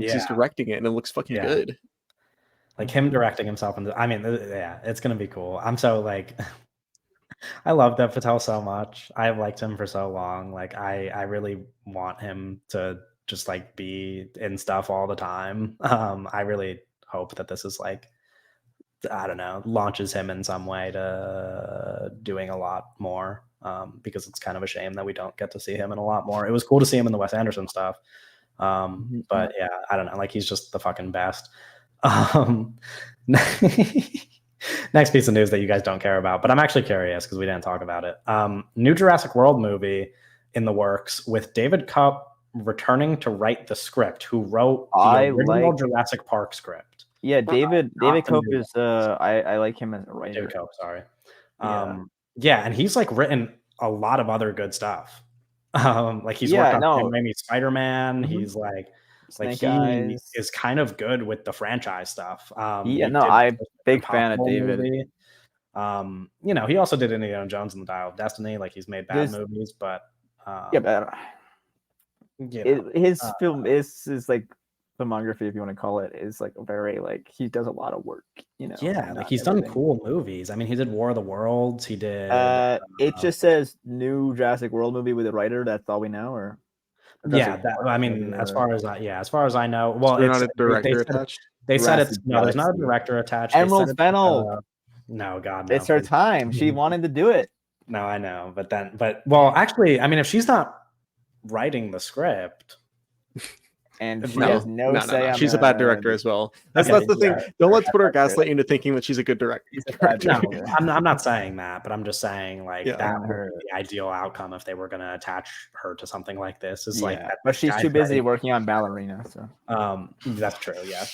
Speaker 3: He's directing it and it looks fucking good.
Speaker 1: Like him directing himself it's gonna be cool. I'm so like I love Dev Patel so much. I've liked him for so long. Like I really want him to just like be in stuff all the time. I really hope that this is like, I don't know, launches him in some way to doing a lot more. Because it's kind of a shame that we don't get to see him in a lot more. It was cool to see him in the Wes Anderson stuff. But yeah, I don't know. Like he's just the fucking best. Next piece of news that you guys don't care about, but I'm actually curious because we didn't talk about it. New Jurassic World movie in the works with David Koepp returning to write the script, who wrote the original Jurassic Park script.
Speaker 2: Yeah, David Koepp is I like him as a writer.
Speaker 1: David Koepp, sorry. And he's like written a lot of other good stuff. Like he's worked on Sam Raimi's Spider-Man. He's like he is kind of good with the franchise stuff.
Speaker 2: I'm big fan of David.
Speaker 1: Movie. He also did Indiana Jones and the Dial of Destiny. Like he's made bad movies, but
Speaker 2: his film is like filmography, if you want to call it, is like very like he does a lot of work.
Speaker 1: Like he's done cool movies. I mean, he did War of the Worlds. He did.
Speaker 2: It just says new Jurassic World movie with a writer. That's all we know, or
Speaker 1: as far as I know, well,
Speaker 3: it's not a director attached.
Speaker 1: They said it's no, there's not a director attached.
Speaker 2: Emerald Fennell.
Speaker 1: No, God, no.
Speaker 2: It's her time. She wanted to do it.
Speaker 1: No, I know, but actually, I mean, if she's not writing the script.
Speaker 2: And she has no say.
Speaker 3: She's a bad director as well. That's the thing. Don't let's put her gaslight into thinking that she's a good director.
Speaker 1: No, I'm not saying that, but I'm just saying like that would be the ideal outcome if they were going to attach her to something like this. Is like,
Speaker 2: but she's too busy working on Ballerina. So
Speaker 1: that's true. Yeah.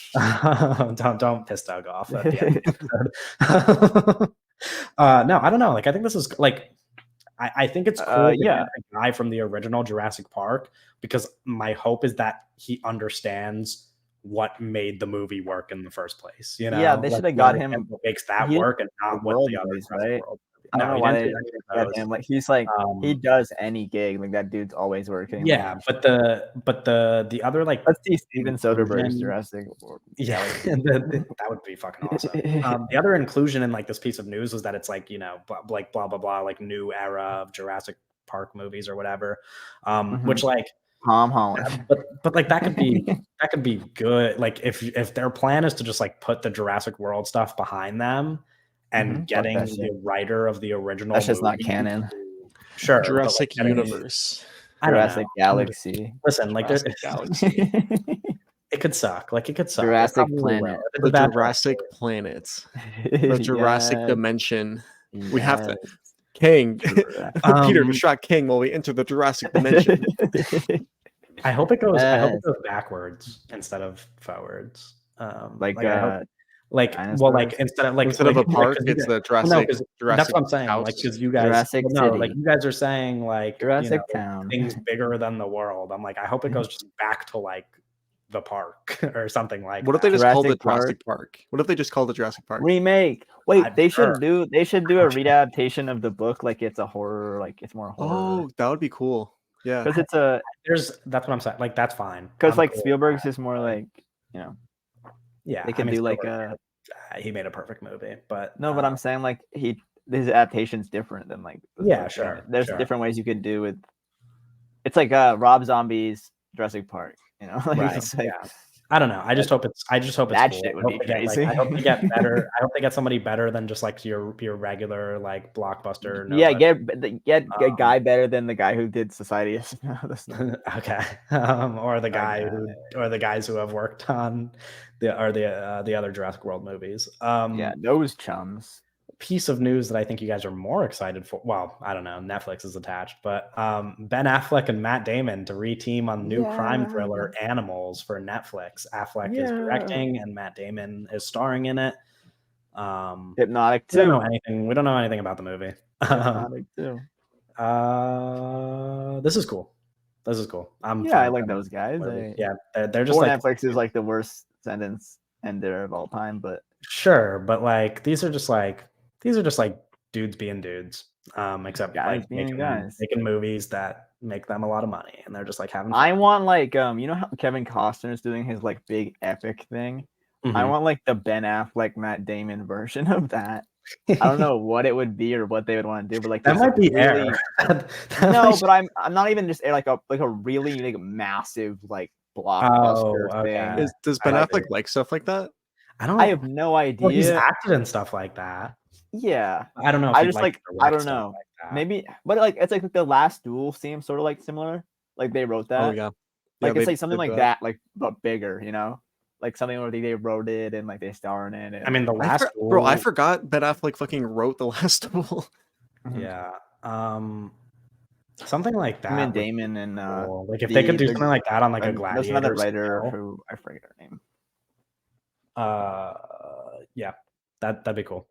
Speaker 1: don't piss Doug off at the end of the episode. No, I don't know. Like I think this is like. I think it's cool to get a guy from the original Jurassic Park, because my hope is that he understands what made the movie work in the first place.
Speaker 2: Yeah, they should have got him.
Speaker 1: What makes that work and not what the other
Speaker 2: right? I don't know why they got him. Like he's like he does any gig. Like that dude's always working.
Speaker 1: Yeah, but the other like
Speaker 2: let's see Steven Soderbergh's Jurassic World.
Speaker 1: Yeah, that would be fucking awesome. The other inclusion in like this piece of news was that it's like like blah blah blah, like new era of Jurassic Park movies or whatever, which like
Speaker 2: Tom Holland.
Speaker 1: But like that could be good. Like if their plan is to just like put the Jurassic World stuff behind them. And getting the writer of the original.
Speaker 2: That's just not canon.
Speaker 1: Sure.
Speaker 3: Jurassic Universe.
Speaker 2: Jurassic Galaxy.
Speaker 1: Listen, like Jurassic Galaxy. It could suck. Like it could suck.
Speaker 2: Jurassic Planet.
Speaker 3: The Jurassic Planets. The Jurassic Dimension. Yes. We have to. King. Peter, distract King while we enter the Jurassic Dimension.
Speaker 1: I hope it goes backwards instead of forwards. Like,
Speaker 2: Dinosaurs?
Speaker 1: like instead of
Speaker 3: Instead of a park,
Speaker 1: 'cause you
Speaker 3: it's
Speaker 1: guys-
Speaker 3: the Jurassic.
Speaker 1: no, because that's
Speaker 3: Jurassic
Speaker 1: what I'm saying.
Speaker 3: house.
Speaker 1: Like, because you guys,
Speaker 2: Jurassic
Speaker 1: no, like
Speaker 2: City.
Speaker 1: you guys are saying, like,
Speaker 2: Jurassic Town.
Speaker 1: things bigger than the world. I'm like, I hope it goes just back to like the park or something like
Speaker 3: What if they
Speaker 1: that.
Speaker 3: just called it
Speaker 2: Jurassic Park.
Speaker 3: Jurassic Park? What if they just called it Jurassic Park?
Speaker 2: Remake. Wait,
Speaker 1: I'm
Speaker 2: they
Speaker 1: sure.
Speaker 2: should do a readaptation of the book, like it's a horror, like it's more horror.
Speaker 3: Oh, that would be cool. Yeah.
Speaker 2: Because it's a
Speaker 1: That's what I'm saying. Like, that's fine.
Speaker 2: because
Speaker 1: I'm
Speaker 2: like
Speaker 1: cool with
Speaker 2: Spielberg's
Speaker 1: that,
Speaker 2: just more
Speaker 1: but,
Speaker 2: like, you know,
Speaker 1: yeah,
Speaker 2: they could do like
Speaker 1: Spielberg, he made a perfect movie, but
Speaker 2: no, but I'm saying like his adaptation's different than like the
Speaker 1: Yeah,
Speaker 2: book.
Speaker 1: sure,
Speaker 2: There's
Speaker 1: sure.
Speaker 2: different ways you could do with. It's like Rob Zombie's Jurassic Park, you know, like,
Speaker 1: right,
Speaker 2: it's like,
Speaker 1: yeah. I don't know. I just hope it's
Speaker 2: that
Speaker 1: cool.
Speaker 2: shit would
Speaker 1: I
Speaker 2: be
Speaker 1: hope they get,
Speaker 2: crazy.
Speaker 1: I hope they get better. I hope they get somebody better than just like your regular like blockbuster.
Speaker 2: Yeah,
Speaker 1: nobody.
Speaker 2: get a guy better than the guy who did Society of
Speaker 1: Okay, or the guy or the guys who have worked on the other Jurassic World movies.
Speaker 2: Yeah, those chums.
Speaker 1: Piece of news that I think you guys are more excited for. Well, I don't know. Netflix is attached, but Ben Affleck and Matt Damon to reteam on new crime thriller Animals for Netflix. Affleck is directing and Matt Damon is starring in it.
Speaker 2: Hypnotic
Speaker 1: We don't
Speaker 2: 2.
Speaker 1: know anything. We don't know anything about the movie.
Speaker 2: Hypnotic 2.
Speaker 1: This is cool. This is cool.
Speaker 2: I like those guys.
Speaker 1: They're just
Speaker 2: Poor
Speaker 1: like
Speaker 2: Netflix is like the worst sentence ender of all time, but
Speaker 1: sure, but like these are just like dudes being dudes. Except
Speaker 2: guys
Speaker 1: like
Speaker 2: being
Speaker 1: making movies that make them a lot of money, and they're just like having fun.
Speaker 2: I want like you know how Kevin Costner's doing his like big epic thing? I want like the Ben Affleck, Matt Damon version of that. I don't know what it would be or what they would want to do, but like
Speaker 1: that might be
Speaker 2: really,
Speaker 1: Air.
Speaker 2: no, but I'm not even just Air, like a really like massive like blockbuster thing.
Speaker 3: Does Ben Affleck like stuff like that?
Speaker 2: I have no idea.
Speaker 1: Well, he's acted in stuff like that.
Speaker 2: Yeah,
Speaker 1: I don't know. If
Speaker 2: I just like I don't know.
Speaker 1: Like
Speaker 2: maybe, but like it's like the Last Duel seems sort of like similar. Like they wrote that.
Speaker 3: Oh yeah.
Speaker 2: Like it's like something like that, like but bigger, you know, like something where they wrote it and like they star in it. And,
Speaker 1: I mean, the Last Duel,
Speaker 3: bro, I forgot Ben Affleck fucking wrote the Last Duel.
Speaker 1: Yeah. Something like that.
Speaker 2: I mean, Damon and
Speaker 1: cool. Like if they could do something like that on like a Gladiator.
Speaker 2: There's another writer who I forget her name.
Speaker 1: Yeah, that'd be cool.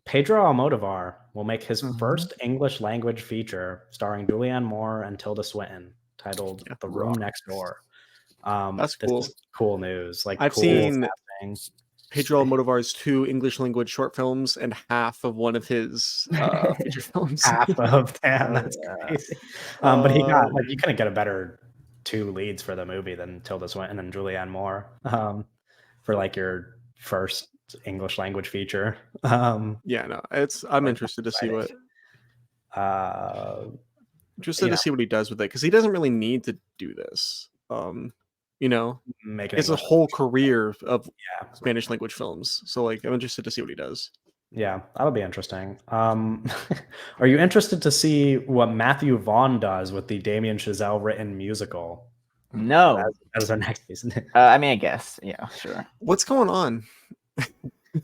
Speaker 1: Pedro Almodovar will make his first English language feature starring Julianne Moore and Tilda Swinton, titled "The Room Next Door."
Speaker 3: That's cool.
Speaker 1: This is cool news. Like
Speaker 3: I've seen Pedro Almodovar's 2 English language short films and half of one of his feature films.
Speaker 1: Half of damn, that's crazy. But he got like you couldn't get a better 2 leads for the movie than Tilda Swinton and Julianne Moore for like your first English language feature.
Speaker 3: Yeah, no, I'm interested to see what. Interested to see what he does with it because he doesn't really need to do this. You know, it's a whole career of Spanish language films. So like, I'm interested to see what he does.
Speaker 1: Yeah, that'll be interesting. Are you interested to see what Matthew Vaughn does with the Damien Chazelle written musical?
Speaker 2: No,
Speaker 1: as our next piece.
Speaker 2: I mean, I guess, yeah, sure.
Speaker 3: What's going on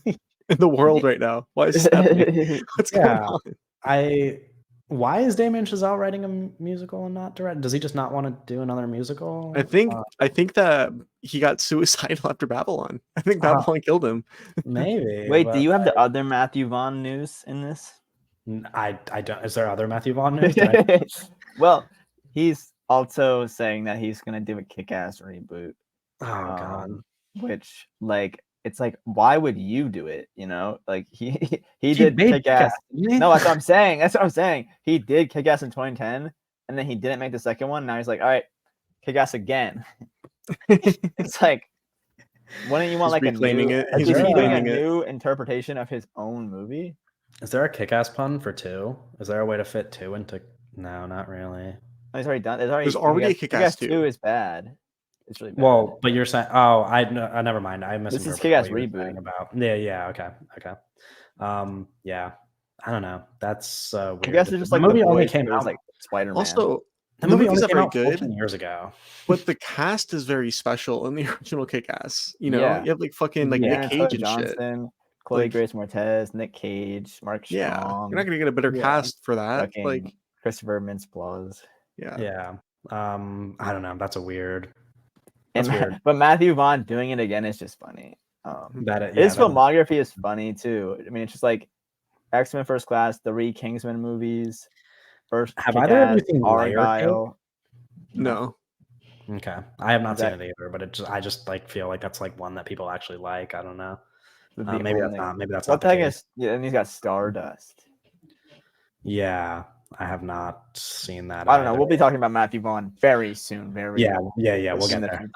Speaker 3: in the world right now? Why is this happening? What's going on?
Speaker 1: Why is Damien Chazelle writing a musical and not directing? Does he just not want to do another musical?
Speaker 3: I think that he got suicidal after Babylon. I think Babylon killed him.
Speaker 1: Maybe.
Speaker 2: Wait, do you have the other Matthew Vaughn news in this?
Speaker 1: I don't. Is there other Matthew Vaughn news?
Speaker 2: Well, he's also saying that he's gonna do a Kick-Ass reboot.
Speaker 1: Oh god.
Speaker 2: Which like it's like, why would you do it? You know, like he did Kick-Ass. No, that's what I'm saying. That's what I'm saying. He did Kick-Ass in 2010, and then he didn't make the second one. Now he's like, all right, Kick-Ass again. It's like, wouldn't you want like
Speaker 3: reclaiming it?
Speaker 2: He's reclaiming a new interpretation of his own movie.
Speaker 1: Is there a Kick-Ass pun for 2? Is there a way to fit 2 into? No, not really.
Speaker 2: Oh, he's already done.
Speaker 3: There's already a Kick-Ass 2.
Speaker 2: 2 is bad. It's really bad.
Speaker 1: Well, but you're saying, I never mind. I
Speaker 2: This is Kick-Ass reboot.
Speaker 1: About yeah, okay. Yeah, I don't know. That's weird.
Speaker 2: Kick-Ass is just like
Speaker 1: the movie only
Speaker 2: came out like Spider-Man.
Speaker 3: Also,
Speaker 1: the movie only
Speaker 3: not
Speaker 1: came
Speaker 3: very
Speaker 1: out
Speaker 3: good
Speaker 1: 14 years ago.
Speaker 3: But the cast is very special in the original Kick-Ass. You know, you have like fucking like Nick Cage and shit.
Speaker 2: Chloe Grace Moretz, Nick Cage, Mark Strong.
Speaker 3: Yeah, you're not gonna get a better cast for that. Like
Speaker 2: Christopher Mintz-Plasse.
Speaker 3: Yeah.
Speaker 1: I don't know. That's weird.
Speaker 2: But Matthew Vaughn doing it again is just funny. His filmography is funny too. I mean, it's just like X-Men First Class, 3 Kingsman movies, first
Speaker 1: Have either of you seen
Speaker 2: Argyle.
Speaker 3: No.
Speaker 1: Okay, I have not seen it either, but I just like feel like that's like one that people actually like. I don't know. Maybe that's not. Maybe that's not the case.
Speaker 2: Yeah, and he's got Stardust.
Speaker 1: Yeah, I have not seen that.
Speaker 2: I don't know. We'll be talking about Matthew Vaughn very soon.
Speaker 1: Yeah. We'll get there.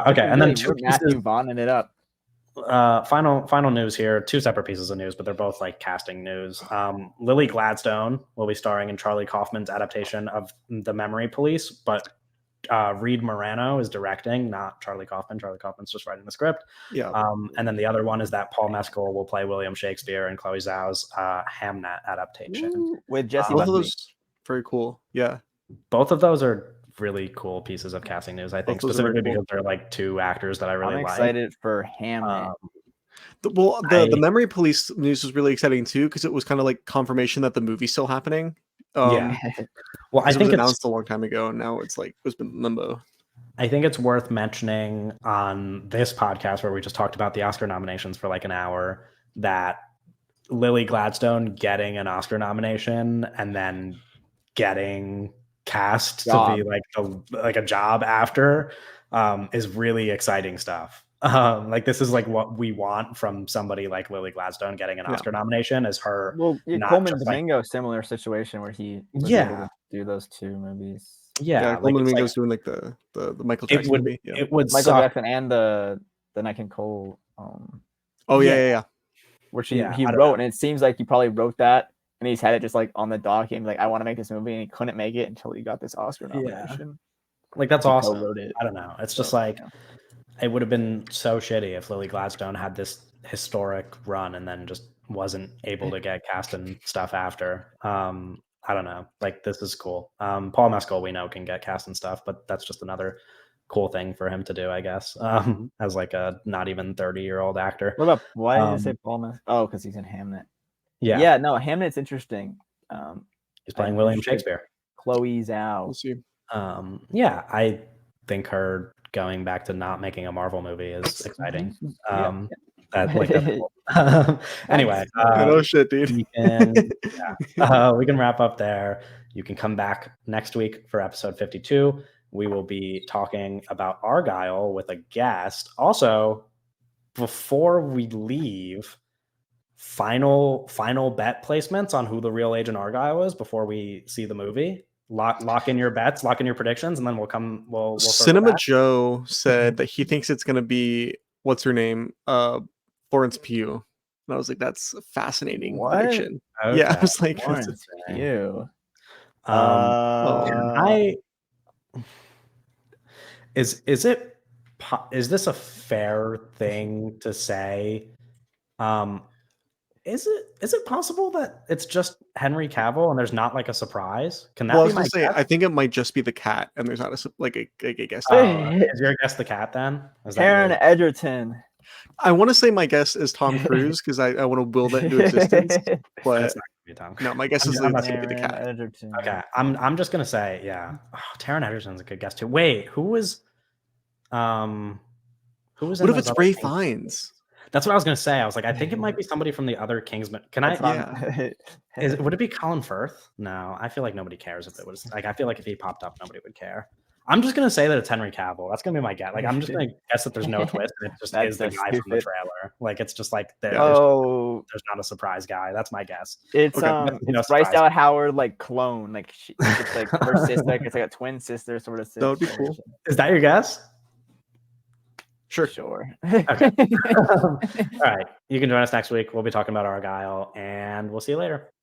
Speaker 2: Okay,
Speaker 1: and then
Speaker 2: Matthew Vaughn it up.
Speaker 1: Final news here. 2 separate pieces of news, but they're both like casting news. Lily Gladstone will be starring in Charlie Kaufman's adaptation of The Memory Police, but Reed Morano is directing, not Charlie Kaufman. Charlie Kaufman's just writing the script.
Speaker 3: Yeah.
Speaker 1: And then the other one is that Paul Mescal will play William Shakespeare in Chloe Zhao's Hamnet adaptation.
Speaker 2: With Jesse
Speaker 3: both
Speaker 2: Buckley.
Speaker 3: of those very cool. Yeah.
Speaker 1: Both of those are really cool pieces of casting news, I think, specifically because they're like 2 actors that I really like.
Speaker 2: I'm excited for Hamnet.
Speaker 3: The Memory Police news was really exciting too, because it was kind of like confirmation that the movie's still happening.
Speaker 1: Yeah. Well, I think
Speaker 3: it was announced a long time ago, and now it's like it's been in limbo.
Speaker 1: I think it's worth mentioning on this podcast where we just talked about the Oscar nominations for like an hour, that Lily Gladstone getting an Oscar nomination and then getting cast to be like a job after is really exciting stuff. Like this is like what we want from somebody like Lily Gladstone getting an Oscar nomination, is her.
Speaker 2: Well, Coleman Domingo, similar situation where he was able to do those 2 movies.
Speaker 3: Yeah, Coleman Domingo's doing like the Michael Jackson movie. Yeah.
Speaker 1: It would
Speaker 2: Michael Jackson and the Nat King Cole. Which he wrote, and it seems like he probably wrote that, and he's had it just like on the dock, and like, I want to make this movie, and he couldn't make it until he got this Oscar nomination.
Speaker 1: Like that's awesome. I don't know. It's just like. It would have been so shitty if Lily Gladstone had this historic run and then just wasn't able to get cast and stuff after. I don't know. Like this is cool. Paul Mescal we know can get cast and stuff, but that's just another cool thing for him to do, I guess. As like a not even 30-year-old actor.
Speaker 2: What about why did you say Paul Mescal? Oh, because he's in Hamnet.
Speaker 1: Yeah.
Speaker 2: No, Hamnet's interesting.
Speaker 1: He's playing William Shakespeare.
Speaker 2: Chloe Zhao.
Speaker 3: We'll see.
Speaker 1: I think her going back to not making a Marvel movie is exciting. Anyway,
Speaker 3: no shit, dude.
Speaker 1: We can wrap up there. You can come back next week for episode 52. We will be talking about Argyle with a guest. Also, before we leave, final bet placements on who the real Agent Argyle is before we see the movie. Lock in your bets, lock in your predictions, and then we'll
Speaker 3: Cinema Joe said that he thinks it's going to be what's her name, Florence Pugh, and I was like, that's a fascinating prediction. Okay. Yeah, I was like,
Speaker 2: Florence Pugh.
Speaker 1: Is this a fair thing to say? Is it possible that it's just Henry Cavill and there's not like a surprise? Can that be my guess?
Speaker 3: I think it might just be the cat, and there's not a guess.
Speaker 1: Is your guess the cat then?
Speaker 2: Taron Egerton.
Speaker 3: I want to say my guess is Tom Cruise because I want to will that into existence. But
Speaker 1: it's not gonna be Tom Cruise.
Speaker 3: No, my guess is it's gonna be the cat.
Speaker 2: Egerton.
Speaker 1: Okay, I'm just gonna say Taron Egerton's a good guess too. Wait, who was? What
Speaker 3: if it's Ray Fiennes?
Speaker 1: That's what I was going to say. I was like, I think it might be somebody from the other Kingsman. Would it be Colin Firth? No, I feel like nobody cares if it was. Like, I feel like if he popped up, nobody would care. I'm just going to say that it's Henry Cavill. That's going to be my guess. Like, I'm just going to guess that there's no twist. And it just is the guy from the trailer. Like, it's just like there's not a surprise guy. That's my guess.
Speaker 2: It's Bryce Dallas Howard like clone. Like it's like her sister. Like, it's like a twin sister sort of.
Speaker 3: That would be cool.
Speaker 1: Is that your guess?
Speaker 2: Sure.
Speaker 1: Okay. All right. You can join us next week. We'll be talking about Argyle, and we'll see you later.